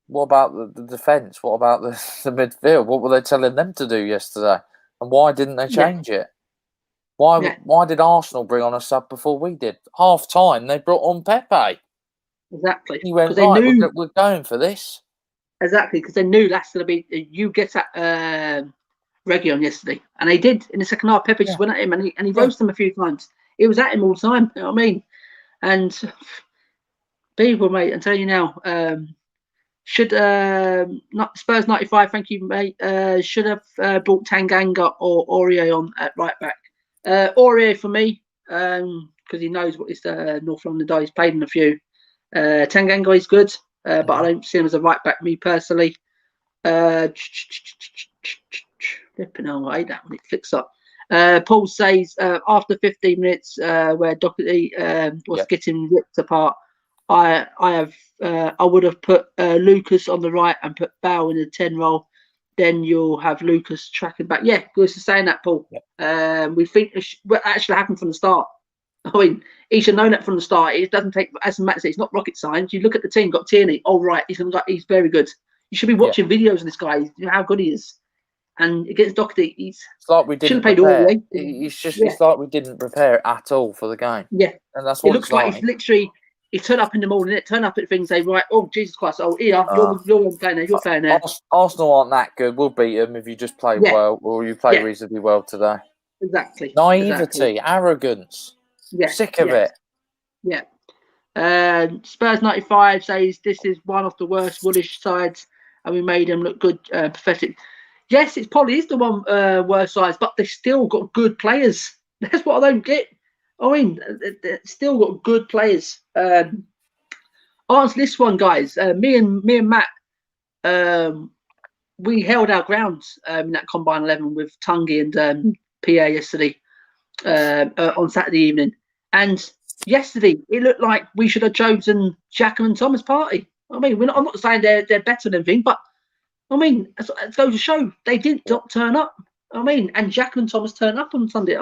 what about the defence? What about the midfield? What were they telling them to do yesterday? And why didn't they change it? Why did Arsenal bring on a sub before we did? Half time, they brought on Pepe. Exactly. He went, right, we're going for this. Exactly, because they knew that's going to be, you get at Reggie on yesterday. And they did in the second half. Pepe just went at him and he roasted him a few times. He was at him all the time, you know what I mean? And people, mate, I'm telling you now, should not Spurs 95, thank you, mate, should have brought Tanganga or Aurier on at right back. Aurier for me, because he knows what his North London guy. He's played in a few. Tanganga is good, but I don't see him as a right back, me personally. Flipping hell, I hate that when it flicks up. Paul says after 15 minutes where Doherty was getting ripped apart, I would have put Lucas on the right and put Bale in the 10 role. Then you'll have Lucas tracking back. Yeah, Lewis is saying that, Paul. We think what actually happened from the start. I mean, he should have known that from the start. It doesn't take, as Matt said, it's not rocket science. You look at the team, got Tierney. Oh, right, he's very good. You should be watching videos of this guy. You know how good he is. And against Doherty, it's like we didn't prepare. It's like we didn't prepare at all for the game. Yeah, and that's what it looks like. He's literally. He turned up in the morning, turn up at things, say, right, oh, Jesus Christ, oh, here, you're playing there, you're playing there. Arsenal aren't that good. We'll beat them if you just play well, or you play reasonably well today. Exactly. Naivety, arrogance. Yeah. Sick of it. Yeah. Spurs 95 says this is one of the worst Woolwich sides, and we made them look good, pathetic. Yes, it probably is the one worst sides, but they've still got good players. That's what I don't get. I mean, they've still got good players. Answer this one, guys. Me and Matt, we held our ground in that Combine 11 with Tungy and PA yesterday on Saturday evening. And yesterday, it looked like we should have chosen Jackman and Thomas Partey. I mean, I'm not saying they're better than anything, but I mean, it goes to show they did not turn up. I mean, and Jackman and Thomas turned up on Sunday.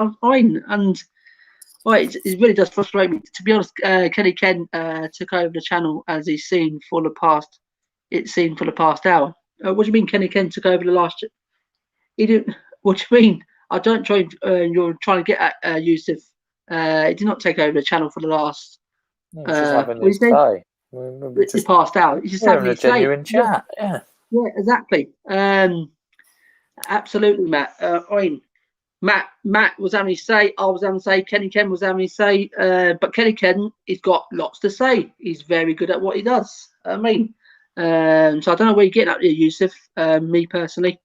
It really does frustrate me. To be honest, Kenny Ken took over the channel as he's seen for the past. It's seen for the past hour. What do you mean, Kenny Ken took over the last? He didn't. What do you mean? I don't try. You're trying to get at Yusuf. He did not take over the channel for the last. Just having his say. It's past hour. He's just having a genuine chat. Yeah. Yeah, exactly. Absolutely, Matt. I mean. Matt was having to say, I was having to say, Kenny Ken was having to say, but Kenny Ken, he's got lots to say. He's very good at what he does. I mean, so I don't know where you're getting at here, Yusuf, me personally.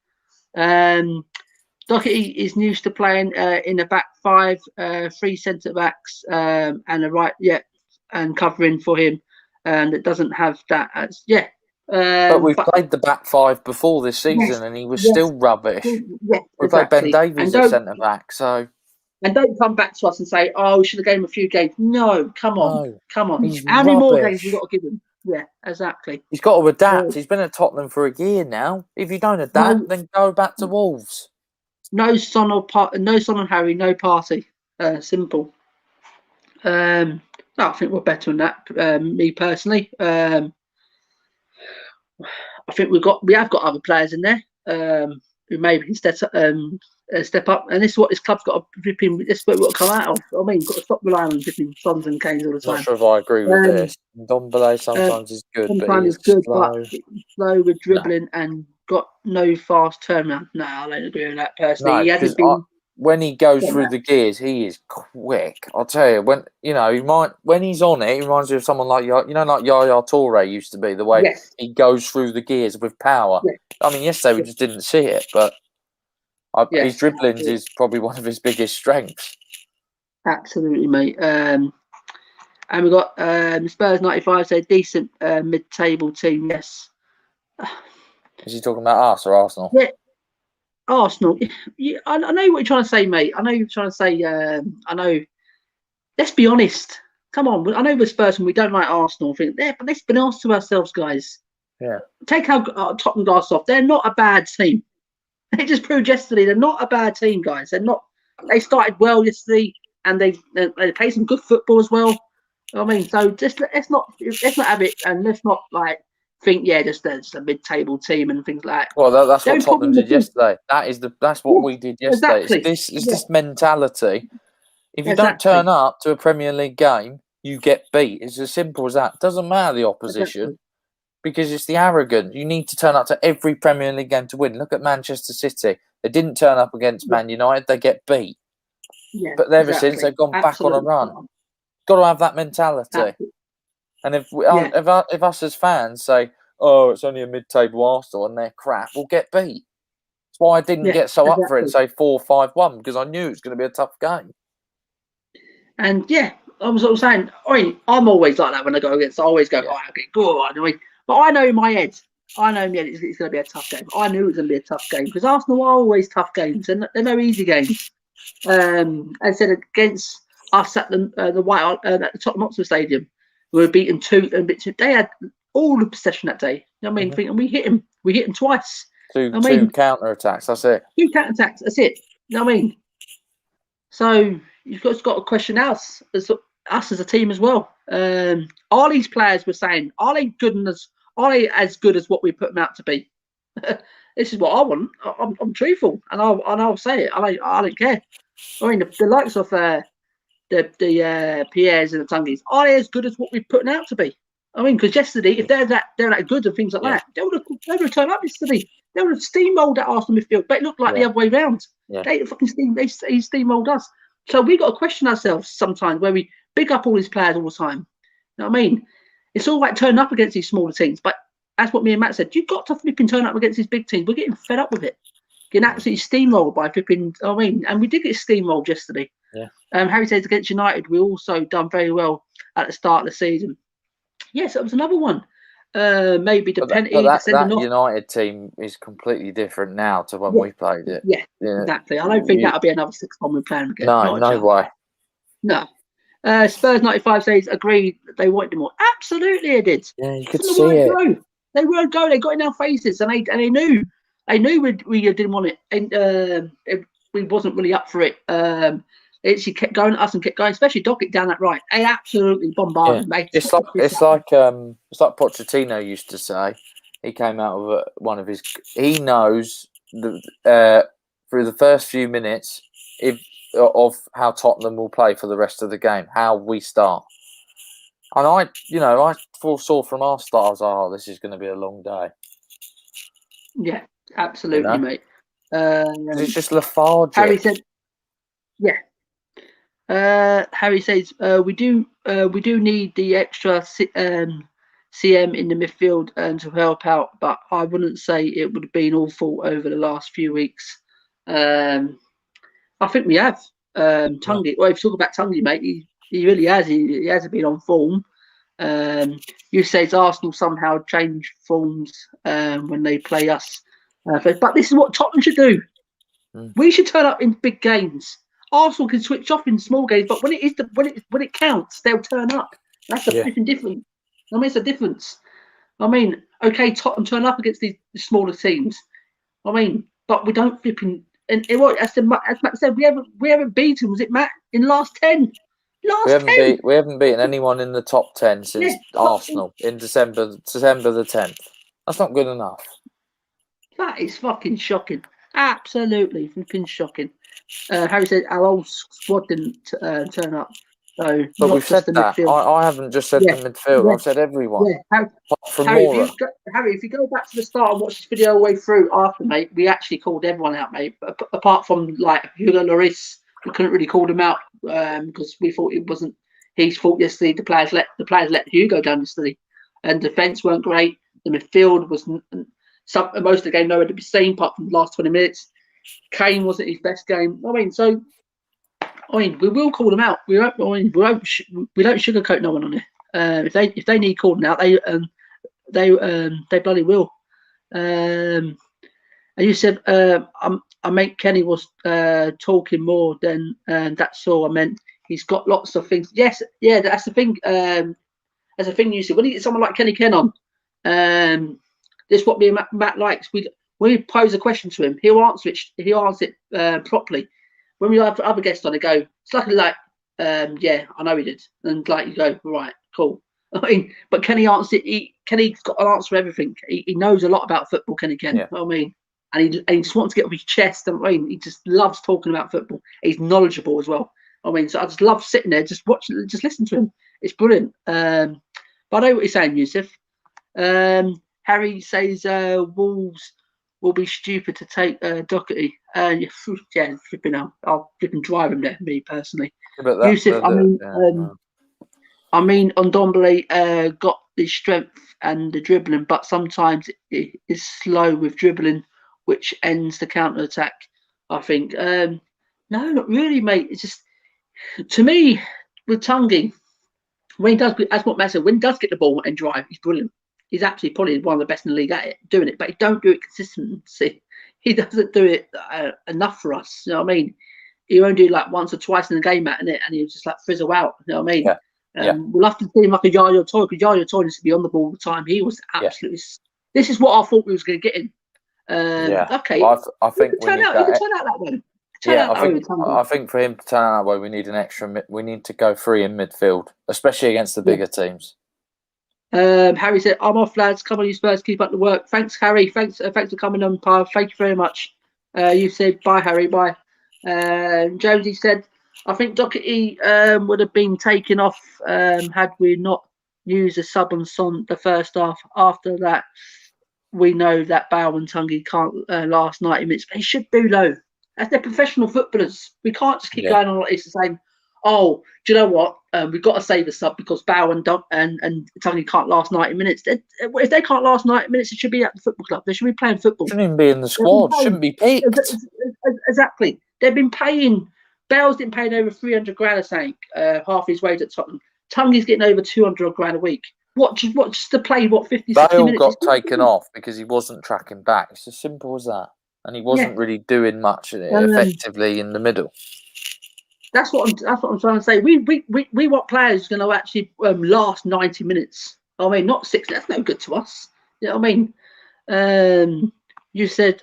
Doherty is used to playing in the back five, 3 centre backs, and a right, and covering for him. And it doesn't have that as, but we've played the back five before this season, and he was still rubbish. We played Ben Davies at centre back, so. And don't come back to us and say, "Oh, we should have gave him a few games." No, come on. He's How many more games we got to give him? Yeah, exactly. He's got to adapt. He's been at Tottenham for a year now. If you don't adapt, then go back to Wolves. No Son and Harry, no party. Simple. No, I think we're better than that. Me personally. I think we have got other players in there who maybe step up, and this is what this club's got to dripping. This is what we've got to come out of. I mean, got to stop relying on dripping Sons and Canes all the time. Not sure if I agree with this. Ndombele sometimes is good, but he's slow with dribbling and got no fast turnaround. No, I don't agree with that personally. No, he hasn't been. When he goes through the gears, he is quick. I'll tell you, when he's on it, he reminds me of someone like like Yaya Toure used to be. The way he goes through the gears with power. Yeah. I mean, yesterday we just didn't see it, but his dribblings is probably one of his biggest strengths. Absolutely, mate. And we got Spurs 95. So decent mid-table team. Yes. Is he talking about us or Arsenal? Yeah. Arsenal, I know what you're trying to say, mate. I know you're trying to say. I know let's be honest. Come on, I know we're Spurs and we don't like Arsenal. But let's be honest to ourselves, guys. Yeah. Take our Tottenham glass off. They're not a bad team. They just proved yesterday they're not a bad team, guys. They're not. They started well yesterday, and they played some good football as well. I mean, so just let's not have it, and let's not like think just a mid-table team and things like that. Well, that's what Tottenham did yesterday. That's what we did yesterday. Exactly. It's this mentality. If you don't turn up to a Premier League game, you get beat. It's as simple as that. Doesn't matter the opposition. Because it's the arrogant. You need to turn up to every Premier League game to win. Look at Manchester City. They didn't turn up against Man United. They get beat. Yeah, but ever since, they've gone back on a run. Got to have that mentality. And if us as fans say, oh, it's only a mid-table Arsenal and they're crap, we'll get beat. That's why I didn't get so up for it and say 4-5-1, because I knew it was going to be a tough game. And I was saying, I'm always like that when I go against. I always go, okay, go on. But I know in my head, it's going to be a tough game. I knew it was going to be a tough game because Arsenal are always tough games, and they're no easy games. I said against us at the Tottenham Hotspur Stadium, we were beaten 2-2. They had all the possession that day. You know what I mean? And we hit them. We hit them twice. Two counter attacks. That's it. 2 counter attacks. That's it. You know what I mean? So you've got to question us as a team as well. Are these players we're saying, are they as good as what we put them out to be? This is what I want. I'm truthful, and I'll say it. I don't care. I mean, the likes of the Pierres and the Tungis, are they as good as what we're putting out to be? I mean, because yesterday, if they're that good and things like that, they would have turned up yesterday. They would have steamrolled that Arsenal midfield, but it looked like the other way around. Yeah. They steamrolled us. So we got to question ourselves sometimes, where we big up all these players all the time. You know what I mean? It's all right turning up against these smaller teams, but that's what me and Matt said. You've got to flipping turn up against these big teams. We're getting fed up with it. Getting absolutely steamrolled by flipping. I mean, and we did get steamrolled yesterday. Yeah. Harry says against United, we also done very well at the start of the season. Yes, that was another one. Maybe the penalty. That United team is completely different now to when we played it. Yeah, exactly. I don't think that'll be another 6-1 we're playing again. No way. No. Spurs 95 says agreed they wanted more. Absolutely, they did. Yeah, you could see it. They weren't go. They got in our faces, and they knew we didn't want it, and we wasn't really up for it. She kept going at us and kept going, especially Dockett down that right. They absolutely bombarded, mate. It's like Pochettino used to say. He came out of one of his. He knows through the first few minutes of how Tottenham will play for the rest of the game, how we start. And I foresaw from our start, I was like, this is going to be a long day. Yeah, absolutely, mate. It's just lethargic. Harry said, Harry says we do need the extra CM in the midfield to help out, but I wouldn't say it would have been awful over the last few weeks. I think we have. Tungy. Well, if you talk about Tungy, mate, he really has. He hasn't been on form. You say Arsenal somehow change forms when they play us. But this is what Tottenham should do. We should turn up in big games. Arsenal can switch off in small games, but when it counts, they'll turn up. That's a flipping difference. I mean, it's a difference. I mean, okay, Tottenham turn up against these smaller teams. I mean, but we don't flipping. And as Matt said, we haven't beaten. Was it Matt in the last 10? We haven't beaten anyone in the top 10 since Arsenal in December the 10th. That's not good enough. That is fucking shocking. Absolutely fucking shocking. Harry said our old squad didn't turn up. So, but we've said that. I haven't just said the midfield. I've said everyone. Yeah. Harry, if you go back to the start and watch this video all the way through after, mate, we actually called everyone out, mate. Apart from like Hugo Lloris, we couldn't really call him out because we thought it wasn't his fault yesterday. The players let Hugo down yesterday, and defence weren't great. The midfield was most of the game nowhere to be seen apart from the last 20 minutes. Kane wasn't his best game. We will call them out. We don't sugarcoat no one on it. If they need calling out, they bloody will. And you said I meant Kenny was talking more than that's all I meant. He's got lots of things. Yes, yeah, that's the thing. That's the thing you see when you get someone like Kenny Ken on. This is what me and Matt likes. When we pose a question to him, he'll answer it. He'll answer it properly. When we have other guests on, they go, it's like, yeah, I know he did, and like you go, right, cool. I mean, but Kenny answered. Kenny's got an answer for everything. He knows a lot about football. Kenny Ken. Yeah. You know what I mean, and he just wants to get off his chest. I mean, he just loves talking about football. He's knowledgeable as well. I mean, so I just love sitting there, just watching, just listening to him. It's brilliant. But I know what you're saying, Yusuf. Harry says Wolves will be stupid to take Doherty. Yeah, flipping out. I'll flipping drive him there, me personally. Yusuf, I mean, Ndombele got the strength and the dribbling, but sometimes it is slow with dribbling, which ends the counter attack. I think. No, not really, mate. It's just, to me, with Tungy, when he does, as what Matt said, when he does get the ball and drive, he's brilliant. He's absolutely probably one of the best in the league at it, doing it, but he don't do it consistently. He doesn't do it enough for us. You know what I mean? He only do like once or twice in the game, Matt, and he'll just like frizzle out. You know what I mean? Yeah. We'll have to see him like a Yaya Toure, because Yaya Toure used to be on the ball all the time. He was absolutely. This is what I thought we was going to get in. Okay. Well, I think he can turn out that way. I think for him to turn out that way, we need an extra. We need to go free in midfield, especially against the bigger teams. Harry said, "I'm off, lads. Come on, you Spurs, keep up the work." Thanks, Harry. Thanks for coming on, pal. Thank you very much. You said bye, Harry. Bye. Jonesy said, "I think Doherty would have been taken off had we not used a sub on Son the first half. After that, we know that Bale and Tungy can't last 90 minutes. They should do though. As they're professional footballers, we can't just keep going on like this and saying, oh, do you know what? We've got to save a sub because Bale and Tungy can't last 90 minutes. If they can't last 90 minutes, it should be at the football club. They should be playing football. Shouldn't even be in the squad. Shouldn't be picked. Exactly. They've been paying. Bale's been paying over 300 grand a tank, half his wage at Tottenham. Tungy's getting over 200 grand a week. What just to play 50, 60 Bale minutes? got taken off because he wasn't tracking back. It's as simple as that. And he wasn't really doing much effectively in the middle. That's what I'm trying to say. We want players who's going to actually last 90 minutes. I mean, not 60. That's no good to us. You know what I mean? You said,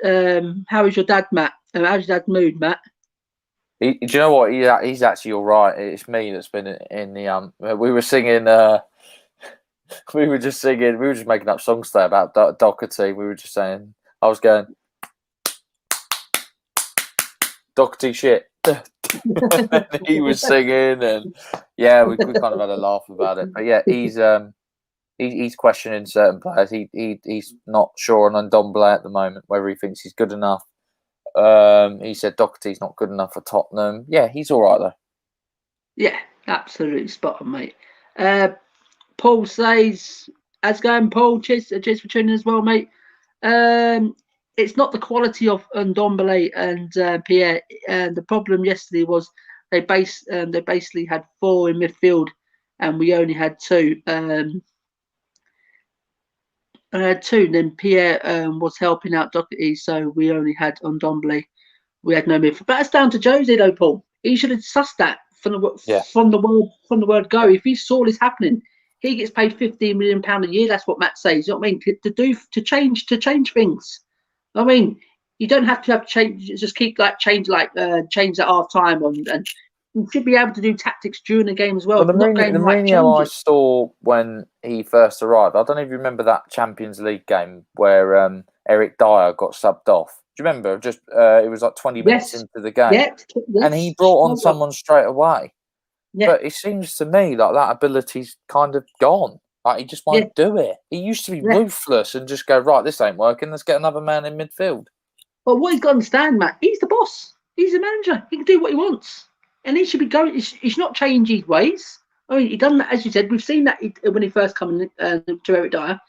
how is your dad, Matt? How's your dad's mood, Matt? Do you know what? He's actually all right. It's me that's been in the we were singing. We were just singing. We were just making up songs there about Doherty. We were just saying. I was going, Doherty shit. He was singing, and we kind of had a laugh about it. But yeah, he's questioning certain players. He's not sure on Ndombele at the moment whether he thinks he's good enough. He said Doherty's not good enough for Tottenham. Yeah, he's all right though. Yeah, absolutely spot on, mate. Paul says, "How's it going, Paul? Cheers for tuning in as well, mate." It's not the quality of Ndombele and Pierre. And the problem yesterday was they basically had 4 in midfield, and we only had 2. And then Pierre was helping out Doherty, so we only had Ndombele. We had no midfield. But that's down to Jose, though, Paul. He should have sussed that from the word go. If he saw this happening, he gets paid £15 million a year. That's what Matt says. You know what I mean? To change things. I mean, you don't have to have change. Just keep change at half time, and you should be able to do tactics during the game as well. The Mourinho I saw when he first arrived, I don't know if you remember that Champions League game where Eric Dyer got subbed off. Do you remember? Just it was like 20 minutes into the game, and he brought on someone straight away. Yeah. But it seems to me like that ability's kind of gone. Like he just won't do it. He used to be ruthless and just go, right, this ain't working. Let's get another man in midfield. But what he's got to understand, Matt, he's the boss. He's the manager. He can do what he wants. And he should be going. He should not change his ways. I mean, he done that, as you said. We've seen that when he first came to Eric Dyer.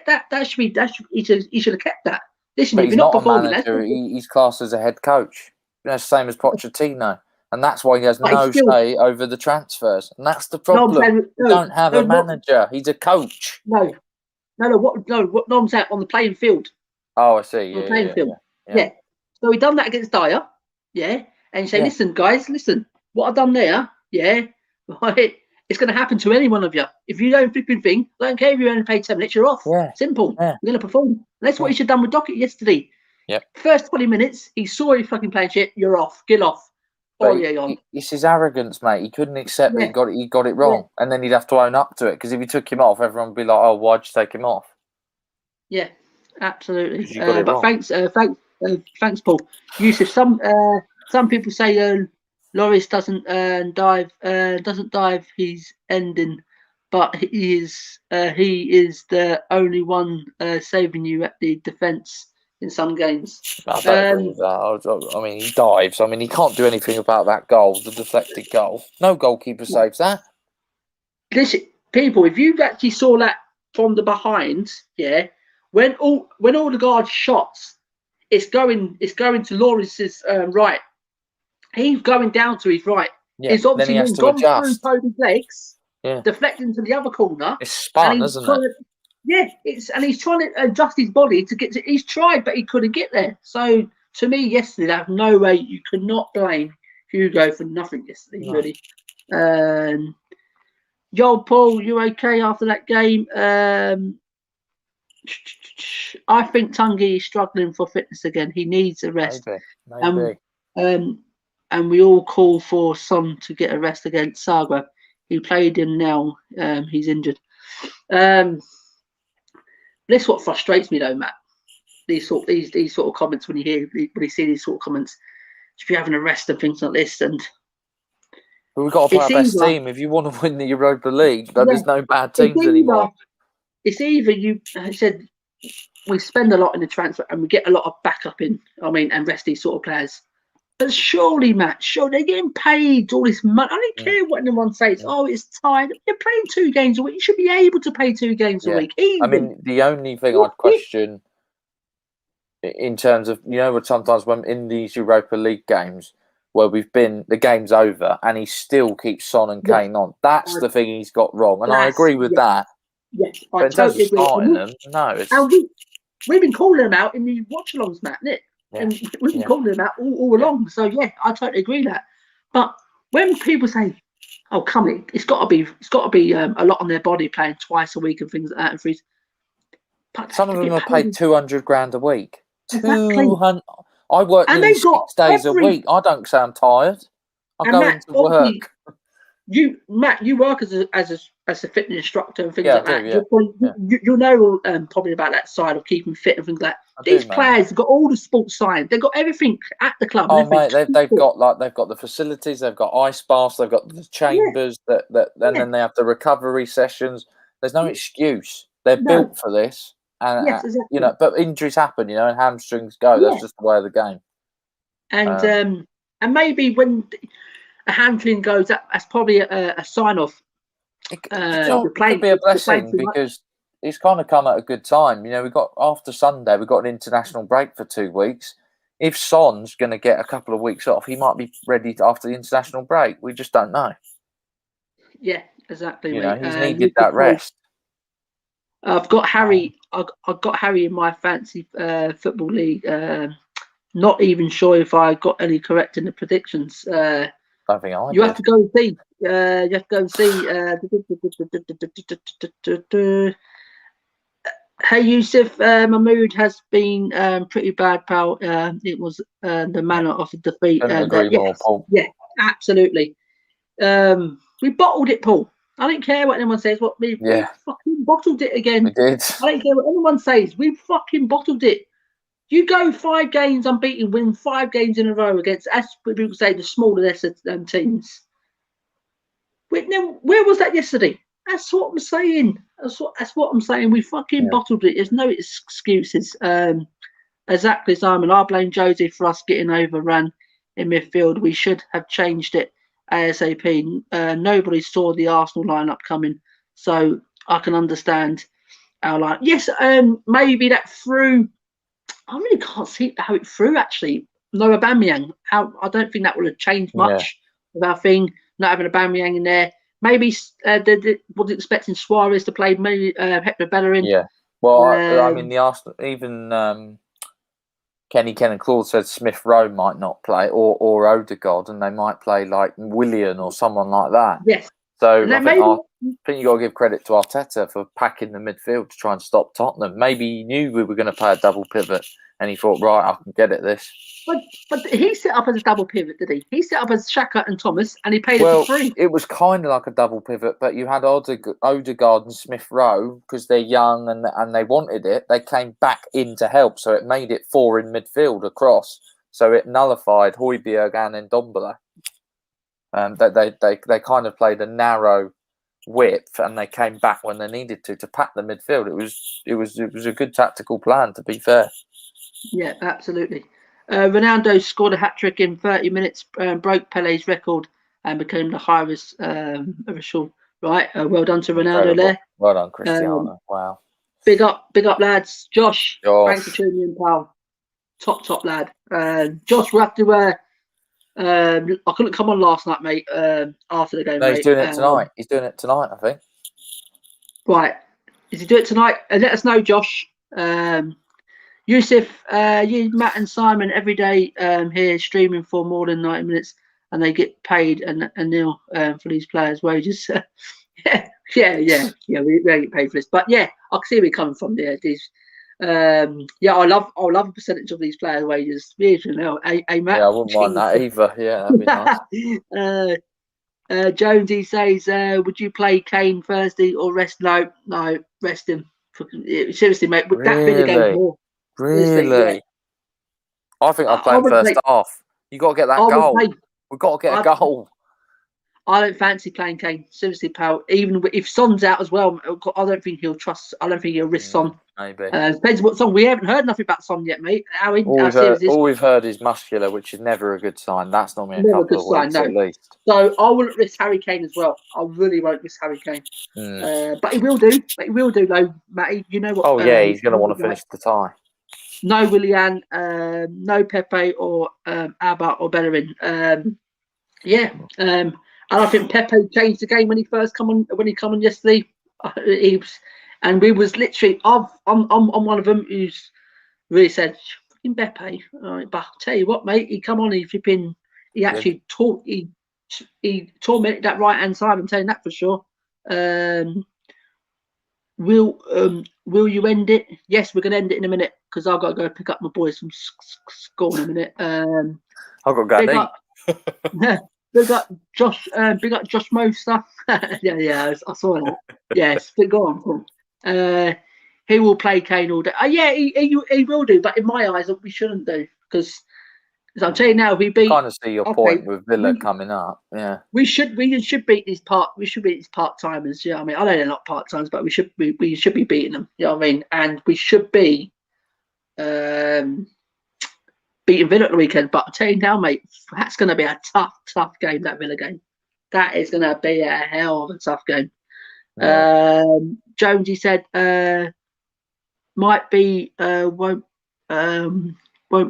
That should be. He should have kept that. Listen, but he's not a manager. He's classed as a head coach. You know, same as Pochettino. And that's why he has no say over the transfers. And that's the problem. You don't have a manager. He's a coach. No. What Nom's out on the playing field. Oh, I see. On the playing field. Yeah. So he done that against Dyer. Yeah. And you say, listen, guys, what I've done there, yeah, right, it's going to happen to any one of you. If you don't flipping think, I don't care if you only pay 10 minutes, you're off. Yeah. Simple. Yeah. You're going to perform. And that's what he should have done with Dockett yesterday. Yep. First 20 minutes, he saw you fucking playing shit, you're off. Get off. But on. It's his arrogance, mate. He couldn't accept that he got it wrong. Yeah. And then he'd have to own up to it. Because if he took him off, everyone would be like, oh, why'd you take him off? Yeah, absolutely. You got it but wrong. Thanks, Paul. Yusuf, some people say Loris doesn't dive his ending, but he is the only one saving you at the defence in some games. I don't agree with that. I mean, he dives. I mean, he can't do anything about that goal, the deflected goal. No goalkeeper saves that. Listen, people, if you actually saw that from the behind, yeah, when all the guards shots, it's going to Loris's right. He's going down to his right. Yeah, he's obviously then he has to gone adjust. through Toby's legs, Yeah, deflecting to the other corner. it's spun, isn't it? He's trying to adjust his body to get to. He's tried, but he couldn't get there. So to me, yesterday, there's no way you could not blame Hugo for nothing yesterday. No. Really. Yo, Paul, you okay after that game? I think Tungi is struggling for fitness again. He needs a rest. Maybe. And we all call for Son to get a rest against Zagreb. He played him now. He's injured. This what frustrates me though, Matt. These sort of comments when you see these sort of comments, if you're having a rest and things like this, and but we've got to play our best team. If you want to win the Europa League, there's no bad teams anymore. It's either I said we spend a lot in the transfer and we get a lot of backup in. I mean, and rest these sort of players. But surely, Matt, they're getting paid all this money. I don't care what anyone says. Oh, it's tired. You're playing 2 games a week. You should be able to play 2 games a week. Even. I mean, the only thing I'd question in terms of, sometimes when in these Europa League games where the game's over and he still keeps Son and Kane on. That's the thing he's got wrong. And I agree with that. Yes, but in terms of starting them, no. And we've been calling them out in the watch-alongs, Matt, isn't it? Yeah. And we've been calling them out all along. So yeah, I totally agree with that. But when people say, "Oh, come on, it's got to be a lot on their body playing twice a week and things like that," and but some of them are paid 200 grand a week. Exactly. 200. I work 6 days a week. I don't say I'm tired. I go into work. Matt, you work as a fitness instructor and things like that. You know probably about that side of keeping fit and things like that. These players have got all the sports science. They've got everything at the club. Oh mate, they've got the facilities. They've got ice baths. They've got the chambers. And then they have the recovery sessions. There's no excuse. They're built for this. And exactly. But injuries happen. And hamstrings go. That's just the way of the game. And maybe when a hamstring goes, that's probably a sign of. It could be a blessing because it's kind of come at a good time. We got after Sunday, we got an international break for 2 weeks. If Son's going to get a couple of weeks off, he might be ready after the international break. We just don't know. Yeah, exactly. He's needed that rest. I've got Harry. I've got Harry in my fancy football league. Not even sure if I got any correct in the predictions. I don't think I You have to go and see. You have to go and see. Hey Yusuf, my mood has been pretty bad, pal. It was the manner of the defeat. Paul. Yeah, absolutely. We bottled it, Paul. I don't care what anyone says. We fucking bottled it again. We did. I don't care what anyone says. We fucking bottled it. You go 5 games unbeaten, win 5 games in a row against, as people say, the smaller, lesser teams. Where was that yesterday? That's what I'm saying. That's what I'm saying. We fucking bottled it. There's no excuses. Exactly, Simon. I blame Josie for us getting overrun in midfield. We should have changed it ASAP. Nobody saw the Arsenal lineup coming, so I can understand our line. Yes, maybe that threw. I really can't see how it threw, actually. No Aubameyang. I don't think that would have changed much with our thing, not having Aubameyang in there. Maybe was expecting Suarez to play, maybe Hector Bellerin. Yeah. Well, I mean, the Arsenal, even Kenny, Ken and Claude said Smith Rowe might not play, or Odegaard, and they might play like Willian or someone like that. Yes. So And I then think you got to give credit to Arteta for packing the midfield to try and stop Tottenham. Maybe he knew we were going to play a double pivot, and he thought, right, I can get at this. But he set up as a double pivot, did he? He set up as Xhaka and Thomas, and he played it for free. It was kind of like a double pivot, but you had Odegaard and Smith Rowe because they're young and they wanted it. They came back in to help, so it made it 4 in midfield across. So it nullified Højbjerg and Ndombele. They kind of played a narrow width, and they came back when they needed to pack the midfield. It was a good tactical plan, to be fair. Yeah, absolutely. Ronaldo scored a hat-trick in 30 minutes, broke Pele's record and became the highest official. Right, well done to Ronaldo. Incredible. There. Well done, Cristiano. Wow. Big up, lads. Josh, thanks for tuning in, pal. Top lad. Josh, we'll have to. I couldn't come on last night, mate. After the game, no, he's doing it tonight. He's doing it tonight, I think. Right. Is he doing it tonight? Let us know, Josh. Yusuf, you, Matt and Simon every day here streaming for more than 90 minutes, and they get paid and nil for these players' wages. yeah, we get paid for this. But yeah, I can see where you're coming from there. I love a percentage of these players' wages. Matt? Yeah, I wouldn't mind that either. Yeah, that'd be nice. Jonesy says, would you play Kane Thursday or rest? No, rest him. Seriously, mate, would that be the game more? Really? Yeah. I think I'll play him first half. You got to get that goal. We've got to get a goal. I don't fancy playing Kane. Seriously, pal. Even if Son's out as well, I don't think he'll trust. I don't think he'll risk Son. Maybe. Depends what Son. We haven't heard nothing about Son yet, mate. All we've heard is muscular, which is never a good sign. That's normally a couple of weeks at least. So I wouldn't risk Harry Kane as well. I really won't risk Harry Kane. But he will do. Though, Matty. You know what? Oh yeah, he's going to want to finish the tie. No Willian, no Pepe or Abba or Bellerin. And I think Pepe changed the game when he come on yesterday. And we was literally I'm one of them who's really said fucking Pepe. But I'll tell you what, mate, he come on, he actually he tormented that right hand side. I'm telling that for sure. Will you end it? Yes, we're gonna end it in a minute because I've got to go pick up my boys from school in a minute. I've got to go eat. Big up Josh. Big up Josh Moster. yeah, I saw that. Yes, but go on. He will play Kane all day. He will do. But in my eyes, we shouldn't do because I'm telling you now, we beat. Kind of see your point with Villa coming up. Yeah, we should beat these part timers. Yeah, I mean, I know they're not part timers, but we should be beating them. You know what I mean? And we should be beating Villa at the weekend. But I tell you now, mate, that's going to be a tough game. That Villa game, that is going to be a hell of a tough game. Yeah. Jonesy said, might be won't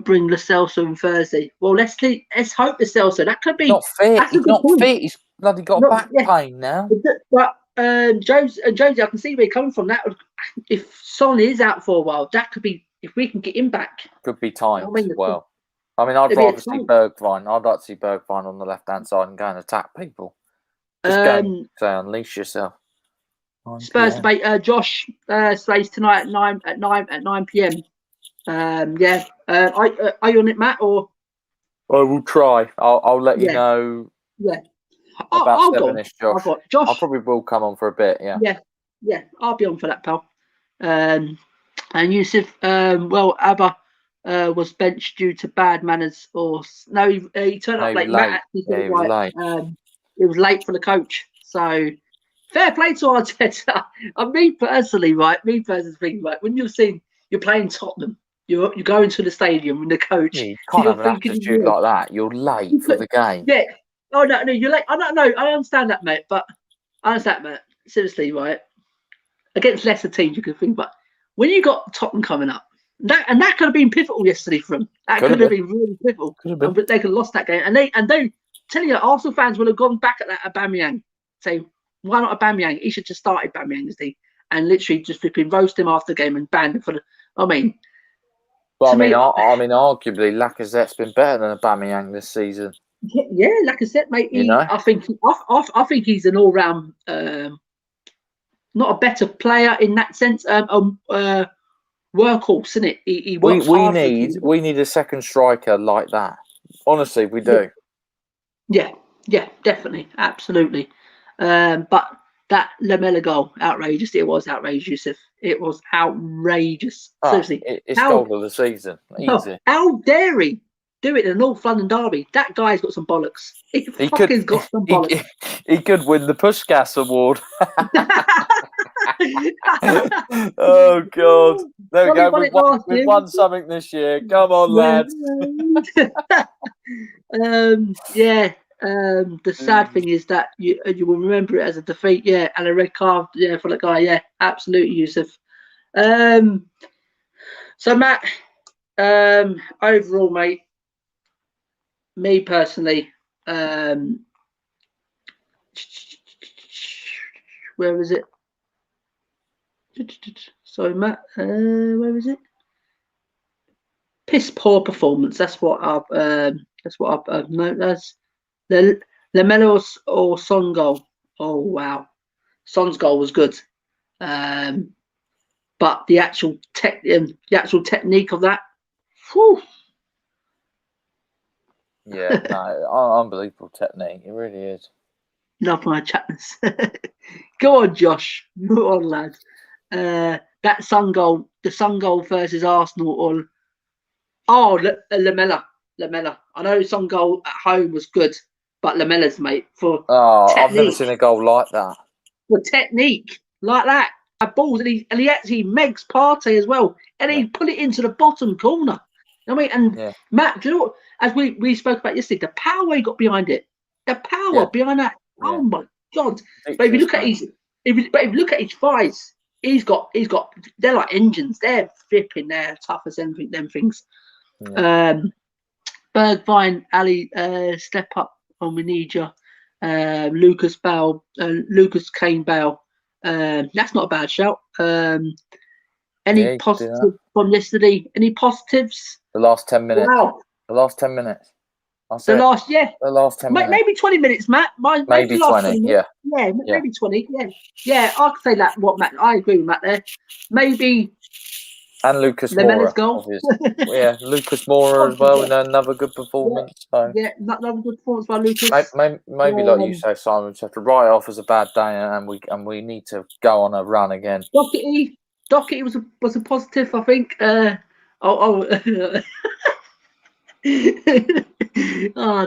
bring Lo Celso on Thursday. Well, let's hope Lo Celso. That could be not fit. He's not fit. He's bloody got back pain now. But Jonesy, I can see where you're coming from. That would, if Son is out for a while, that could be if we can get him back. Could be time as well. I mean, I'd rather see Bergwijn. I'd like to see Bergwijn on the left-hand side and go and attack people. Just go and unleash yourself. Spurs debate. Josh slays tonight at 9 p.m. Are you on it, Matt? Or I will try. I'll let you know. Yeah. About 7ish, Josh. I probably will come on for a bit. Yeah. I'll be on for that, pal. And Yusuf, Abba was benched due to bad manners, or no? He turned up late. Matt actually said it right. It was late for the coach. So fair play to Arteta. Me personally, thinking, right, when you're playing Tottenham, you go into the stadium and the coach. Yeah, you can't have an attitude like that. You're late for the game. Yeah. Oh no, you're late. I don't know. I understand that, mate. But I understand, mate. Seriously, right? Against lesser teams, you can think, but when you got Tottenham coming up, that could have been pivotal yesterday for them. That could have been really pivotal. But they could have lost that game, and they tell you, Arsenal fans would have gone back at that Aubameyang. Say, why not Aubameyang? He should just started Aubameyang, and literally just flipping roast him after the game and banned him for the. I mean, But To me, I mean, arguably, Lacazette's been better than Aubameyang this season. yeah, like I said, mate. You know? I think he's an all-round, not a better player in that sense. Workhorse, isn't it? He works hard. We need a second striker like that. Honestly, we do. Yeah, definitely, absolutely. But that Lamela goal, outrageous. It was outrageous, Yusuf. It was outrageous. Seriously, It's goal of the season. Easy. How dare he do it in a North London derby? That guy's got some bollocks. He fucking got some bollocks. He could win the Pushkas Award. Oh God! There we go. We've won something this year. Come on, lads. The sad thing is that you will remember it as a defeat, and a red card, for that guy, absolutely, Yusuf. So Matt, overall, mate, me personally, where is it? Sorry, Matt. Where is it? Piss poor performance. That's what I've noted as. The Lamela or Son goal. Oh wow, Son's goal was good, but the actual technique of that. Whew. Yeah, no, unbelievable technique. It really is. Love my chatness. Go on, Josh. Go on, lad. That Son goal, the Son goal versus Arsenal, Lamela. I know Son goal at home was good, but Lamela's, mate, for I've never seen a goal like that. For technique like that, balls, and he actually megs Partey as well, and he put it into the bottom corner. You know what I mean? And Matt, do you know what, as we spoke about yesterday, the power he got behind it, the power behind that. Yeah. Oh my God! But if you look at his thighs, he's got they're like engines. They're flipping. They're tough as anything. Them things. Yeah. Bergwijn, Ali, step up when we need you. Lucas Kane Bale. That's not a bad shout. Any positives from yesterday? Any positives? The last 10 minutes. Wow. The last 10 minutes. The last 10 minutes. Maybe 20 minutes, Matt. Maybe 20, yeah. Yeah, maybe 20, yeah. I could say that, Matt. I agree with Matt there. Maybe. And Lucas Moura. Goal. Lucas Moura as well, another good performance. Yeah, another good performance by Lucas. Maybe like you say, Simon, we just have to write it off as a bad day, and we need to go on a run again. Doherty was a positive, I think. Oh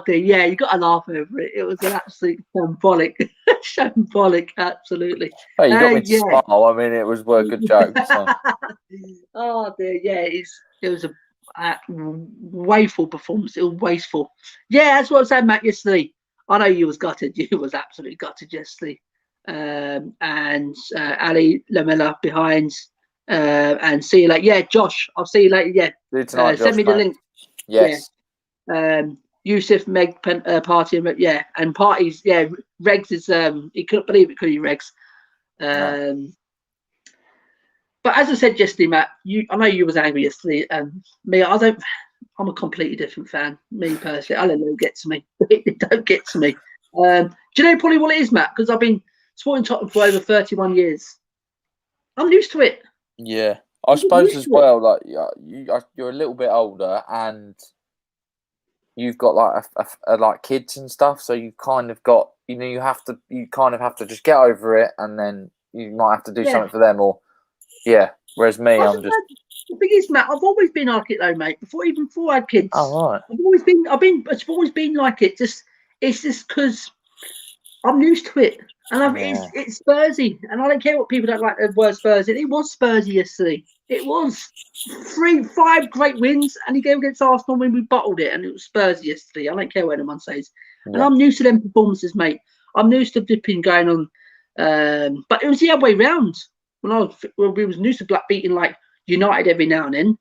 dear, yeah, you got to laugh over it. It was an absolute shambolic, absolutely. Hey, you got me to smile. I mean, it was a good joke. So. Oh dear, yeah, it was a wasteful performance. It was wasteful. Yeah, that's what I said, Matt, yesterday. I know you was gutted. You was absolutely gutted yesterday. And Ali Lamela behind. And see you later. Yeah, Josh, I'll see you later. Yeah, tonight, send me the link. Yes. Yeah. Yusuf, Meg, Party, and Parties. Yeah, Regs is. He couldn't believe it, could he, Regs? No. But as I said yesterday, Matt, I know you was angry yesterday. Me, I'm a completely different fan. Me personally, I don't know. Get to me. It don't get to me. Do you know probably what it is, Matt? Because I've been supporting Tottenham for over 31 years. I'm used to it. Yeah, I suppose as well. Like you're a little bit older, and you've got like kids and stuff. So you kind of got, you kind of have to just get over it, and then you might have to do something for them, or Whereas me, I'm just. The thing is, Matt, I've always been like it though, mate. Before I had kids. Oh right. It's always been like it. It's just because I'm used to it. And it's Spursy, and I don't care what people don't like the word Spursy. It was Spursy yesterday. It was 5 great wins, and he gave against Arsenal when we bottled it, and it was Spursy yesterday. I don't care what anyone says. Yeah. And I'm used to them performances, mate. I'm used to dipping going on, but it was the other way round. When we was used to beating like United every now and then.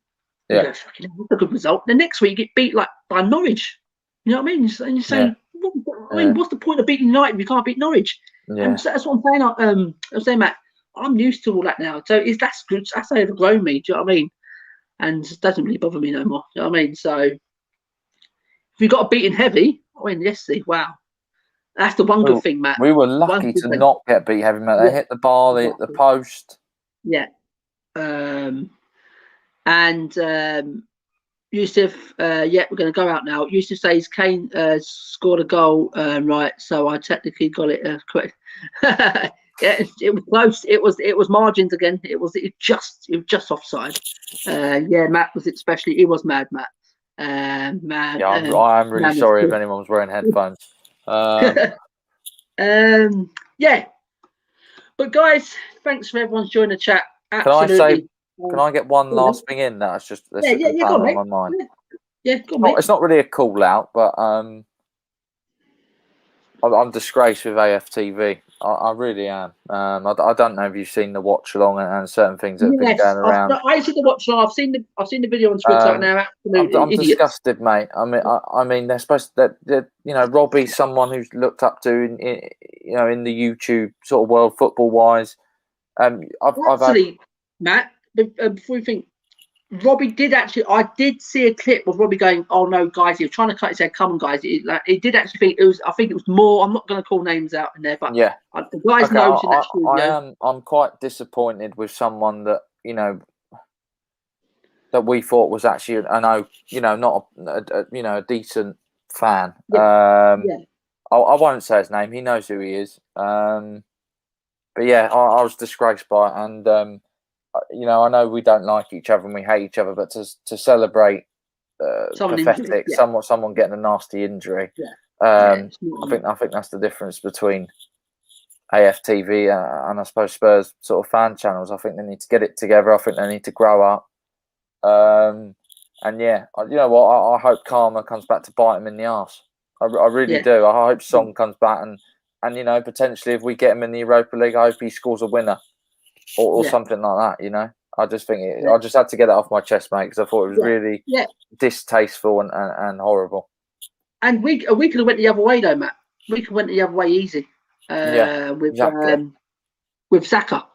Yeah, that's a good result. The next week, you get beat like by Norwich. You know what I mean? And you're saying, what's the point of beating United if you can't beat Norwich? Yeah. And so that's what I'm saying. Matt, I'm used to all that now. So that's good. That's overgrown me. Do you know what I mean? and it doesn't really bother me no more. You know what I mean? So if we got beaten heavy, I mean, yesterday, wow, that's the one good thing, Matt. We were lucky to not get beat heavy, mate. They hit the bar, they hit the post. Yeah. Yusuf, we're going to go out now. Yusuf says Kane scored a goal, right? So I technically got it correct. Yeah, it was close. It was margins again. It was just offside. Yeah, Matt was especially. He was mad, Matt. Mad. Yeah, I'm really sorry if anyone was wearing headphones. Yeah, but guys, thanks for everyone's joining the chat. Absolutely. Can I get one last thing in? That's just go on, on my mind. Yeah, go on, mate. It's not really a call out, but I'm disgraced with AFTV. I really am. I don't know if you've seen the watch along and certain things that have been going around. I've seen the watch along. I've seen the video on Twitter now. I'm disgusted, mate. I mean, they're supposed to. Robbie's someone who's looked up to in the YouTube sort of world football wise. Matt, before you think, Robbie did actually. I did see a clip of Robbie going, "Oh no, guys!" He was trying to cut his head. Come on, guys! He did actually think it was. I think it was more. I'm not going to call names out in there, but yeah, the guys knows in that studio. I'm quite disappointed with someone that that we thought was actually not a decent fan. I won't say his name. He knows who he is. But yeah, I was disgraced by it, and I know we don't like each other and we hate each other, but to celebrate pathetic someone getting a nasty injury, I think that's the difference between AFTV and I suppose Spurs sort of fan channels. I think they need to get it together. I think they need to grow up. And yeah, you know what? I hope karma comes back to bite him in the arse. I really do. I hope Son comes back and potentially if we get him in the Europa League, I hope he scores a winner. Or something like that, I just think I just had to get that off my chest, mate, because I thought it was really distasteful and horrible. And we could have went the other way though, Matt. We could have went the other way easy. With Saka.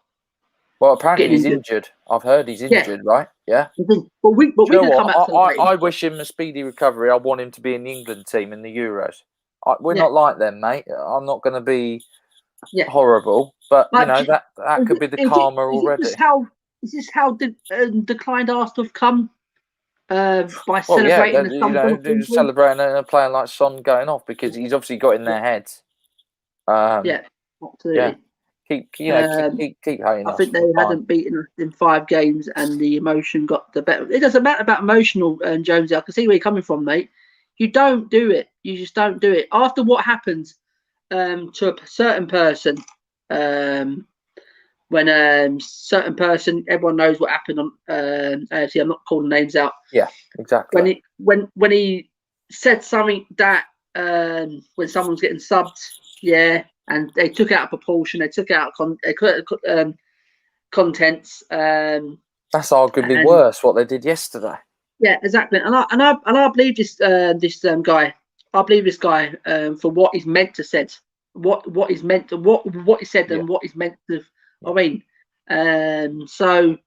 Well, apparently he's injured. I've heard he's injured, right? Yeah. But we could come out. I wish him a speedy recovery. I want him to be in the England team in the Euros. We're not like them, mate. I'm not going to be horrible, but that could be the karma already. Is this how declined Arsenal have come by celebrating? Celebrating and playing like Son going off because he's obviously got in their heads. Absolutely. Yeah. Keep hating. I think they hadn't beaten us in 5 games, and the emotion got the better. It doesn't matter about emotional, Jonesy. I can see where you're coming from, mate. You don't do it. You just don't do it. After what happens to a certain person, when certain person, everyone knows what happened on AFC. I'm not calling names out. Yeah, exactly. When he said something that when someone's getting subbed, and they took out proportion, they took out contents. That's arguably worse what they did yesterday. Yeah, exactly. And I believe this guy. I believe this guy for what he's meant to said, what he's meant to what he said and what he's meant to. I mean, so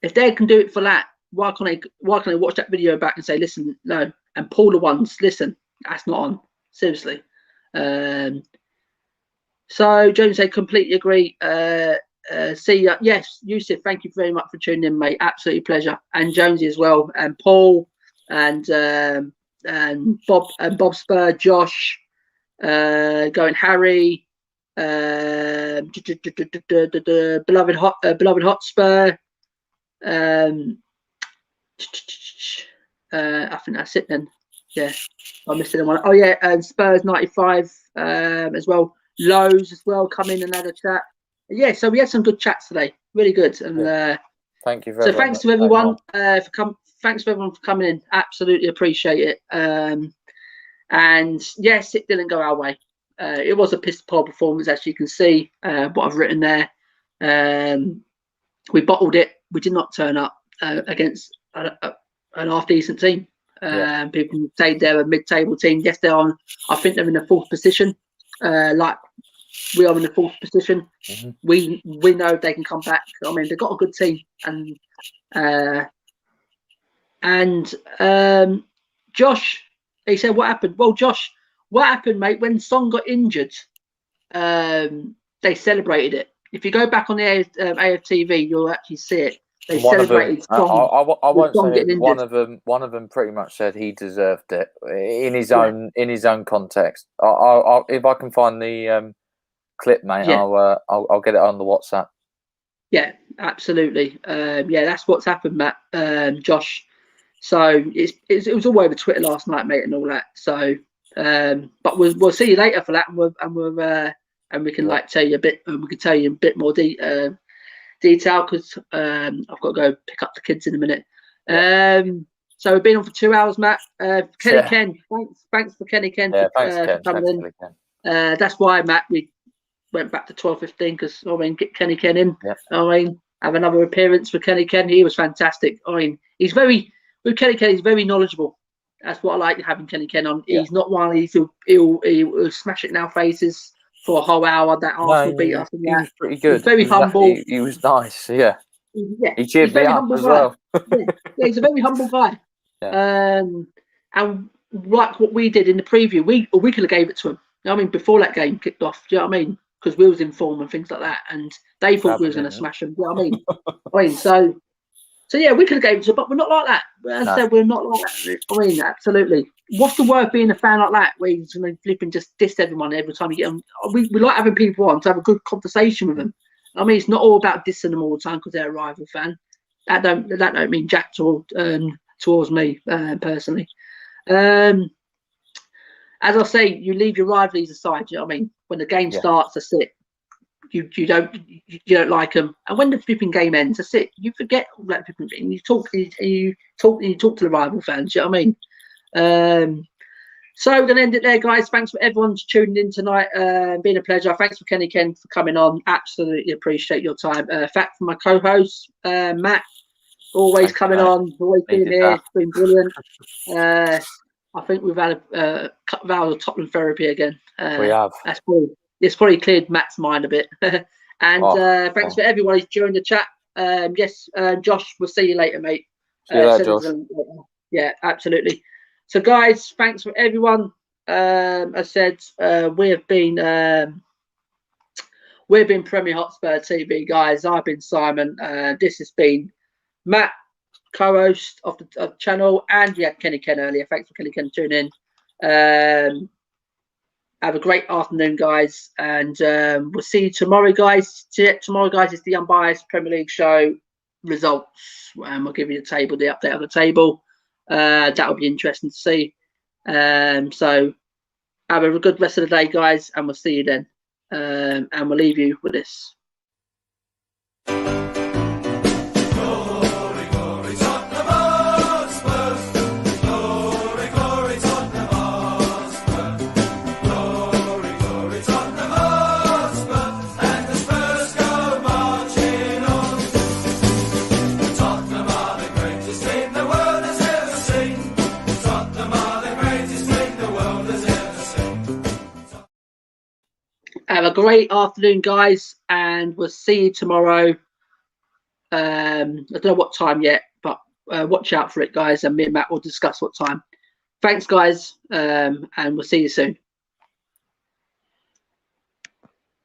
if they can do it for that, why can't they watch that video back and say, listen, no, and pull the ones, listen, that's not on, seriously. So James said, completely agree. See, yes, Yusuf, thank you very much for tuning in, mate. Absolutely pleasure, and Jonesy as well, and Paul, and Bob Spur, Josh, going Harry, beloved hotspur. I think that's it then. Yeah, I missed anyone. Oh yeah, and Spurs 95 as well. Lowe's as well come in and had a chat. Yeah, so we had some good chats today, really good. And thank you very much. So thanks to everyone thanks for everyone for coming in. Absolutely appreciate it. And yes, it didn't go our way. It was a piss poor performance, as you can see. What I've written there. We bottled it. We did not turn up against an half decent team. People say they're a mid-table team. Yes, they are. I think they're in the 4th position. Like we are in the 4th position. We know they can come back. I mean, they've got a good team, and And Josh, he said, "What happened?" Well, Josh, what happened, mate? When Son got injured, they celebrated it. If you go back on the AFTV, you'll actually see it. They celebrated Son. I won't say getting one injured. one of them pretty much said he deserved it in his own context. I'll if I can find the clip, mate, I'll get it on the WhatsApp. Yeah, absolutely. Yeah, that's what's happened, Matt. Josh. So it was all over Twitter last night, mate, and all that. So, but we'll see you later for that, and we can like tell you a bit. We can tell you a bit more detail because I've got to go pick up the kids in a minute. Yeah. So we've been on for 2 hours, Matt. Kenny Ken, thanks for Kenny Ken for coming in. That's why, Matt, we went back to 12:15 because get Kenny Ken in. Yeah. Have another appearance for Kenny Ken. He was fantastic. He's very knowledgeable. That's what I like having Kenny Ken on. He's not one of these he'll smash it in our faces for a whole hour. That Arsenal beat us. He was pretty good. He's very humble. He was nice. Yeah. He cheered me up as well. He's a very humble guy. Yeah. And like what we did in the preview, we could have gave it to him. You know what I mean, before that game kicked off. Do you know what I mean? Because we was in form and things like that, and they thought we was going to smash them. You know what I mean? So yeah, we could have gave it to him, but we're not like that. As I said, we're not like that. Absolutely. What's the worth being a fan like that, where you're going to flip and just diss everyone every time you get them? We like having people on to have a good conversation with them. It's not all about dissing them all the time because they're a rival fan. That don't mean jack towards me personally. As I say, you leave your rivalries aside. You know what I mean? When the game starts, that's it. You don't like them, and when the flipping game ends, that's it. You forget all that flipping thing. You talk to the rival fans. You know what I mean? So we're gonna end it there, guys. Thanks for everyone tuning in tonight. Been a pleasure. Thanks for Kenny Ken for coming on. Absolutely appreciate your time. Fact for my co-host Matt, always coming on, always being here. It's been brilliant. I think we've had a couple of hours of Tottenham therapy again. We have. It's probably cleared Matt's mind a bit. And thanks for everyone who's joined the chat. Josh, we'll see you later, mate. See you later, Josh. Yeah, absolutely. So, guys, thanks for everyone. As I said, we've been Premier Hotspur TV, guys. I've been Simon. This has been Matt, co-host of the channel, and we had Kenny Ken earlier. Thanks for Kenny Ken tuning in. Have a great afternoon, guys, and we'll see you tomorrow, guys. Tomorrow, guys, is the Unbiased Premier League show results, and we'll give you the update of the table. That'll be interesting to see. So have a good rest of the day, guys, and we'll see you then. And we'll leave you with this. Have a great afternoon, guys, and we'll see you tomorrow. I don't know what time yet, but watch out for it, guys, and me and Matt will discuss what time. Thanks, guys, and we'll see you soon.